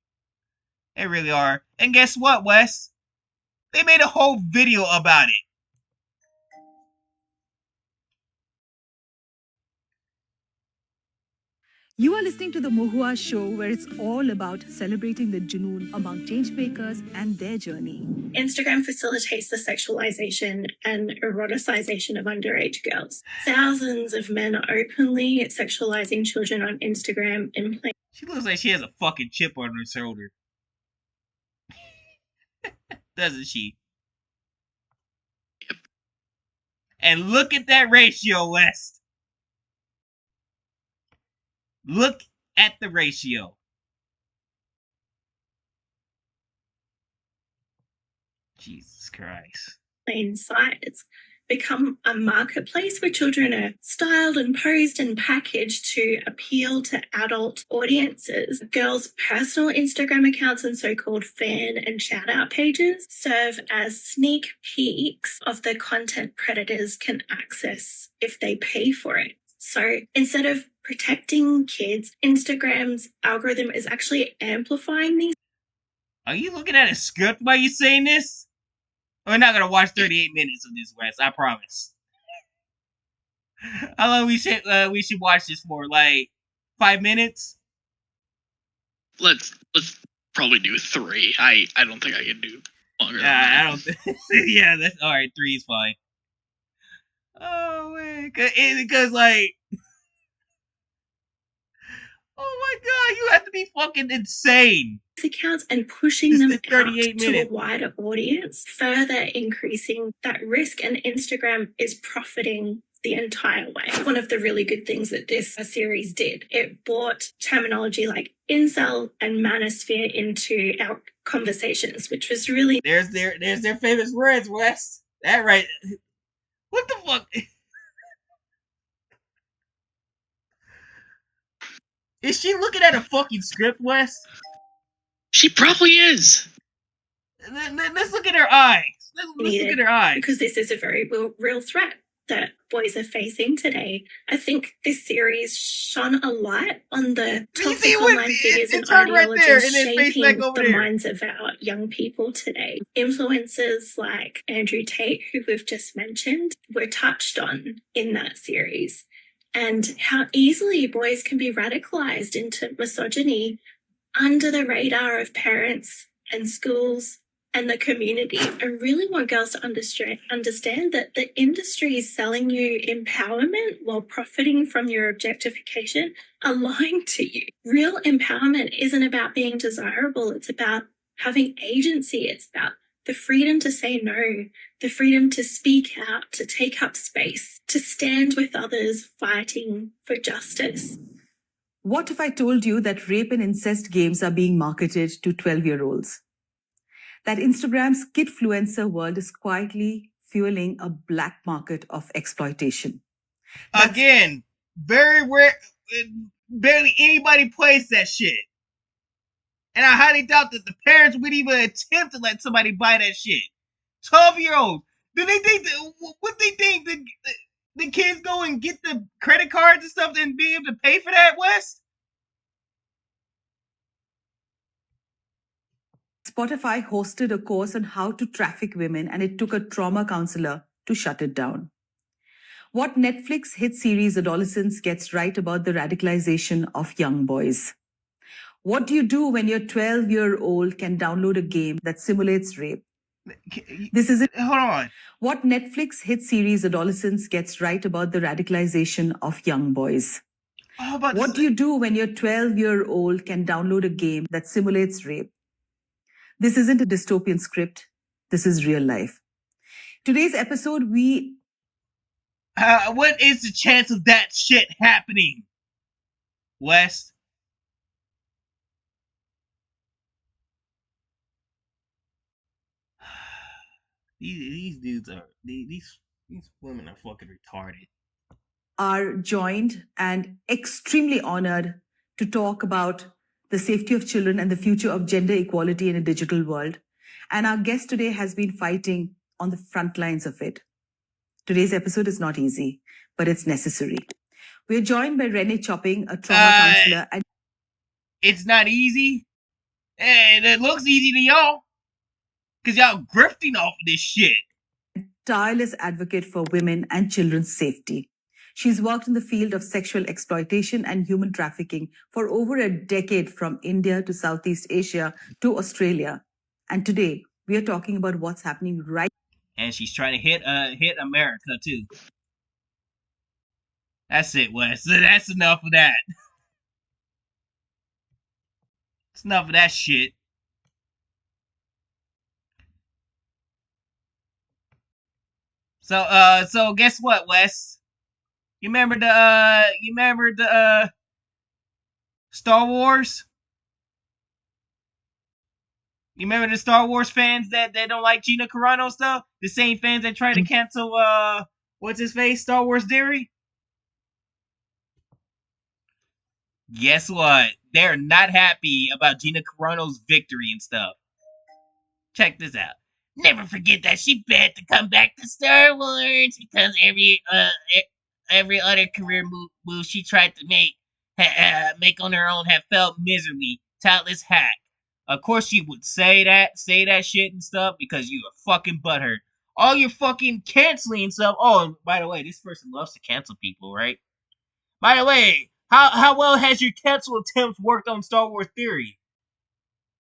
They really are. And guess what, Wes? They made a whole video about it.
You are listening to the Mohua Show, where it's all about celebrating the Junoon among changemakers and their journey.
Instagram facilitates the sexualization and eroticization of underage girls. Thousands of men are openly sexualizing children on Instagram in plain.
She looks like she has a fucking chip on her shoulder. Doesn't she?
Yep.
And look at that ratio, West. Look at the ratio. Jesus Christ.
Plain sight. It's become a marketplace where children are styled and posed and packaged to appeal to adult audiences. Girls' personal Instagram accounts and so-called fan and shout-out pages serve as sneak peeks of the content predators can access if they pay for it. So instead of protecting kids, Instagram's algorithm is actually amplifying these.
Are you looking at a script while you saying this? We're not gonna watch 38 minutes of this, Wes. I promise. How long we should watch this for? Like 5 minutes?
Let's probably do 3. I don't think I can do longer than that.
I don't. Yeah, that's all right. 3 is fine. Oh man, because like, oh my god, you have to be fucking insane.
Accounts and pushing them out to a wider audience, further increasing that risk, and Instagram is profiting the entire way. One of the really good things that this series did, it brought terminology like incel and manosphere into our conversations, which was really...
There's their famous words, Wes. That right. What the fuck? Is she looking at a fucking script, Wes?
She probably is.
Let's look at her eyes. Let's look at her eyes.
Because this is a very real threat that boys are facing today. I think this series shone a light on the toxic online figures and ideologies shaping the minds of our young people today. Influencers like Andrew Tate, who we've just mentioned, were touched on in that series. and how easily boys can be radicalized into misogyny under the radar of parents and schools and the community. I really want girls to understand that the industry is selling you empowerment while profiting from your objectification are lying to you. Real empowerment isn't about being desirable. It's about having agency. It's about the freedom to say no, the freedom to speak out, to take up space, to stand with others fighting for justice.
What if I told you that rape and incest games are being marketed to 12-year-olds? That Instagram's kidfluencer world is quietly fueling a black market of exploitation.
Again, very rare. Barely anybody plays that shit. And I highly doubt that the parents would even attempt to let somebody buy that shit. 12-year-olds. Do they think what they think the kids go and get the credit cards and stuff and be able to pay for that, Wes?
Spotify hosted a course on how to traffic women, and it took a trauma counselor to shut it down. What Netflix hit series Adolescence gets right about the radicalization of young boys? What do you do when your 12-year-old can download a game that simulates rape? This is it.
Hold on.
What Netflix hit series Adolescence gets right about the radicalization of young boys? What do you do when your 12-year-old can download a game that simulates rape? This isn't a dystopian script. This is real life. Today's episode,
what is the chance of that shit happening, Wes? These dudes are these women are fucking retarded.
Are joined and extremely honored to talk about the safety of children and the future of gender equality in a digital world. And our guest today has been fighting on the front lines of it. Today's episode is not easy, but it's necessary. We're joined by Renee Chopping, a trauma counselor. And
it's not easy. And it looks easy to y'all. Because y'all grifting off of this shit.
Tireless advocate for women and children's safety. She's worked in the field of sexual exploitation and human trafficking for over a decade, from India to Southeast Asia to Australia. And today, we are talking about what's happening right.
And she's trying to hit America, too. That's it, Wes. That's enough of that. It's enough of that shit. So guess what, Wes? You remember the Star Wars? You remember the Star Wars fans that don't like Gina Carano stuff? The same fans that tried to cancel what's his face? Star Wars Theory? Guess what? They're not happy about Gina Carano's victory and stuff. Check this out. Never forget that she bet to come back to Star Wars because every other career move she tried to make on her own have failed miserably. Talentless hack. Of course you would say that shit and stuff because you are fucking butthurt. All your fucking canceling and stuff. Oh, and by the way, this person loves to cancel people, right? By the way, how well has your cancel attempts worked on Star Wars Theory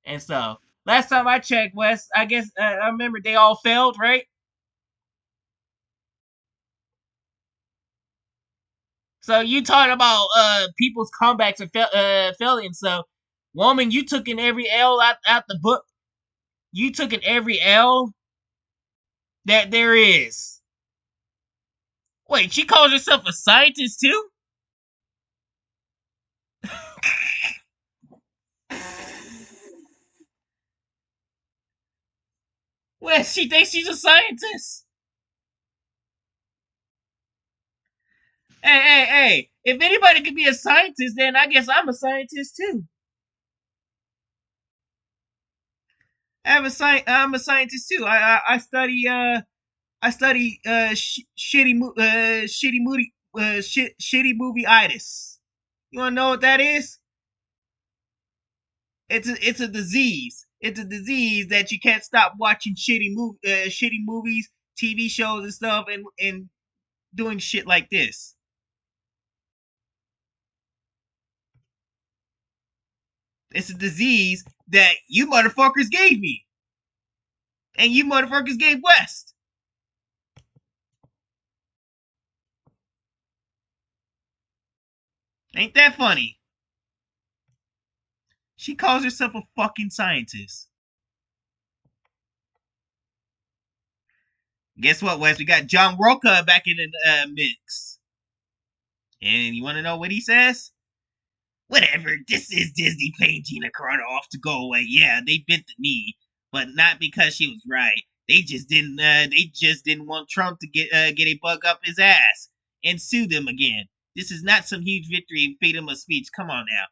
and stuff? Last time I checked, Wes, I guess I remember they all failed, right? So you talking about people's comebacks and failing. So, woman, you took in every L out the book. You took in every L that there is. Wait, she calls herself a scientist too? Well, she thinks she's a scientist. Hey. If anybody could be a scientist, then I guess I'm a scientist too. I'm a scientist too. I study shitty movie-itis. You wanna know what that is? It's a disease. It's a disease that you can't stop watching shitty movies, TV shows and stuff, and doing shit like this. It's a disease that you motherfuckers gave me. And you motherfuckers gave West. Ain't that funny? She calls herself a fucking scientist. Guess what, Wes? We got John Roca back in the mix. And you want to know what he says? Whatever, this is Disney paying Gina Carano off to go away. Yeah, they bent the knee, but not because she was right. They just didn't. They just didn't want Trump to get a bug up his ass and sue them again. This is not some huge victory in freedom of speech. Come on now.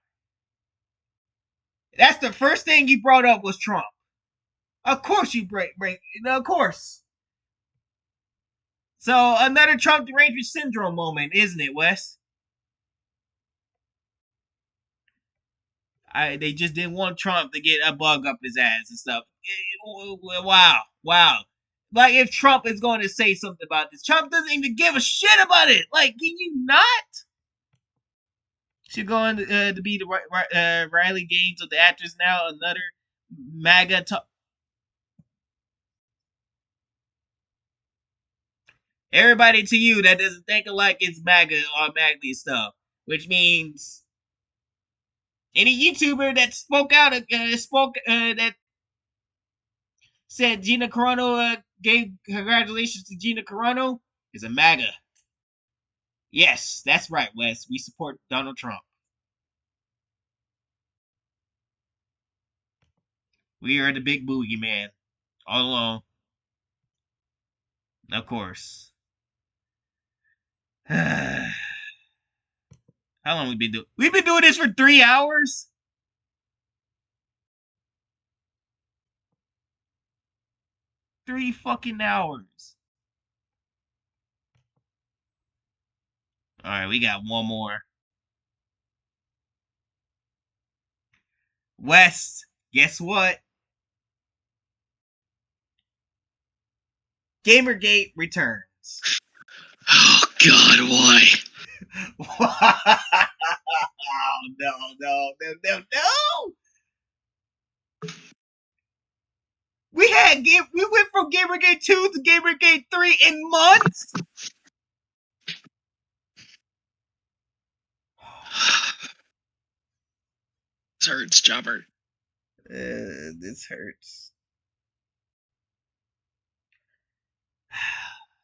That's the first thing you brought up was Trump. Of course you break. Of course. So another Trump derangement syndrome moment, isn't it, Wes? They just didn't want Trump to get a bug up his ass and stuff. Wow. Like if Trump is going to say something about this, Trump doesn't even give a shit about it. Like, can you not? She's going to be the Riley Gaines of the actors now. Another MAGA talk. Everybody to you that doesn't think alike is MAGA automatically stuff, which means any YouTuber that spoke out, that said Gina Carano gave congratulations to Gina Carano is a MAGA. Yes, that's right, Wes. We support Donald Trump. We are the big boogeyman. All alone. Of course. How long we been doing? We've been doing this for 3 hours? 3 fucking hours. Alright, we got one more. Wes, guess what? Gamergate returns.
Oh God, why?
No. We went from Gamergate 2 to Gamergate 3 in months.
This hurts, Jobber.
This hurts.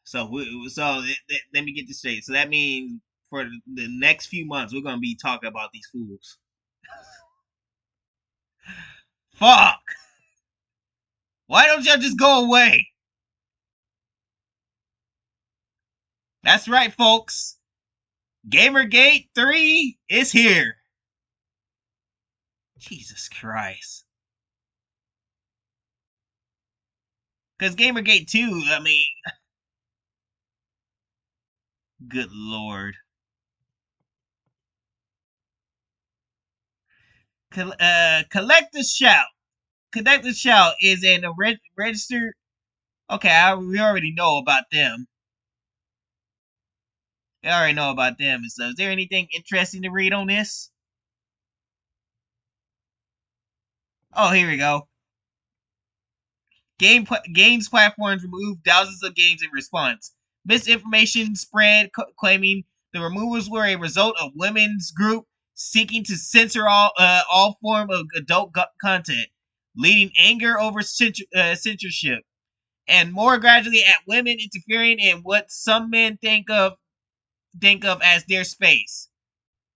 So let me get this straight. So that means for the next few months we're gonna be talking about these fools. Fuck! Why don't y'all just go away? That's right, folks. Gamergate 3 is here. Jesus Christ. Because Gamergate 2, I mean, good lord. Collector's Shout. Collector's Shout is in a registered. Okay, we already know about them. We already know about them and stuff. Is there anything interesting to read on this? Oh, here we go. Games platforms removed thousands of games in response. Misinformation spread claiming the removals were a result of women's group seeking to censor all form of adult content, leading anger over censorship, and more gradually at women interfering in what some men think of as their space.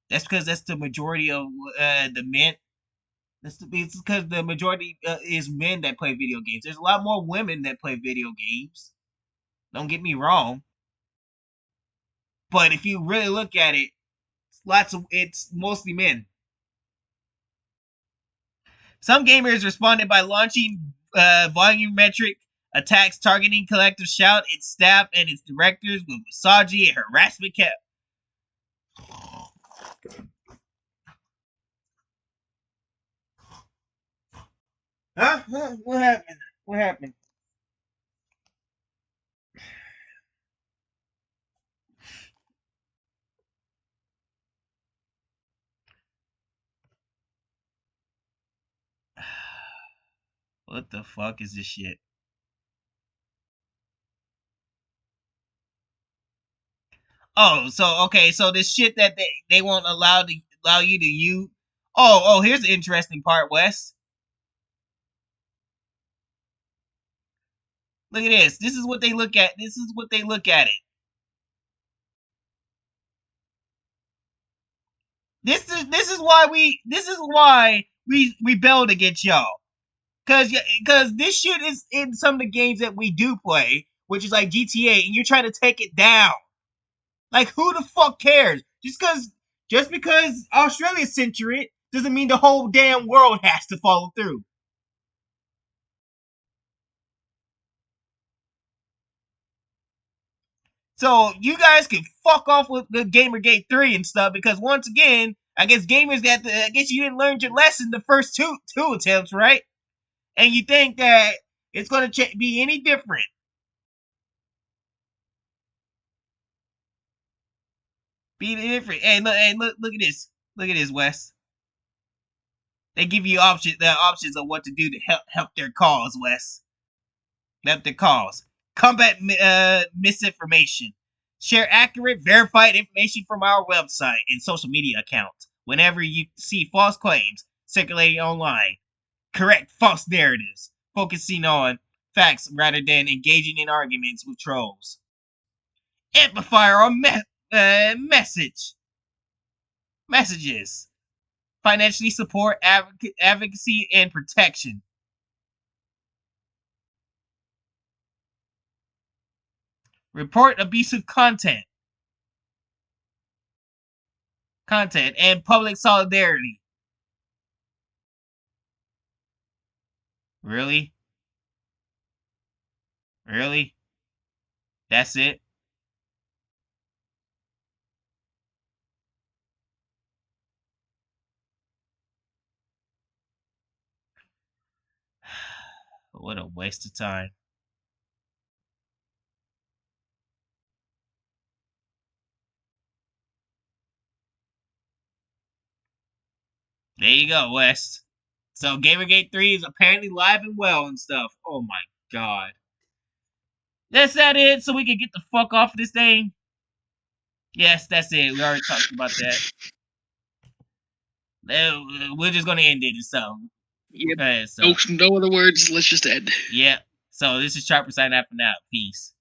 That's because that's the majority of the men. It's because the majority is men that play video games. There's a lot more women that play video games. Don't get me wrong. But if you really look at it, it's mostly men. Some gamers responded by launching volumetric attacks targeting Collective Shout, its staff, and its directors with misogyny and harassment Huh? What happened? What happened? What the fuck is this shit? Oh, so okay, so this shit that they won't allow you to use. Oh, here's the interesting part, Wes. Look at this. This is what they look at. This is what they look at it. This is why we rebelled against y'all. Cause this shit is in some of the games that we do play, which is like GTA, and you're trying to take it down. Like, who the fuck cares? Just because Australia censor it doesn't mean the whole damn world has to follow through. So you guys can fuck off with the Gamergate 3 and stuff, because once again, I guess I guess you didn't learn your lesson the first two attempts, right? And you think that it's gonna be any different. Be different. And look at this. Look at this, Wes. They give you options of what to do to help their cause, Wes. Help their cause. Combat misinformation. Share accurate, verified information from our website and social media accounts whenever you see false claims circulating online. Correct false narratives, focusing on facts rather than engaging in arguments with trolls. Amplify our messages. Financially support advocacy and protection. Report abusive content and public solidarity. Really? Really? That's it? What a waste of time. There you go, West. So Gamergate 3 is apparently live and well and stuff. Oh my god. That's that it, so we can get the fuck off this thing? Yes, that's it. We already talked about that. We're just gonna end it and so.
Yep. No other words. Let's just end.
Yeah. So this is Sharper signing out for now. Peace.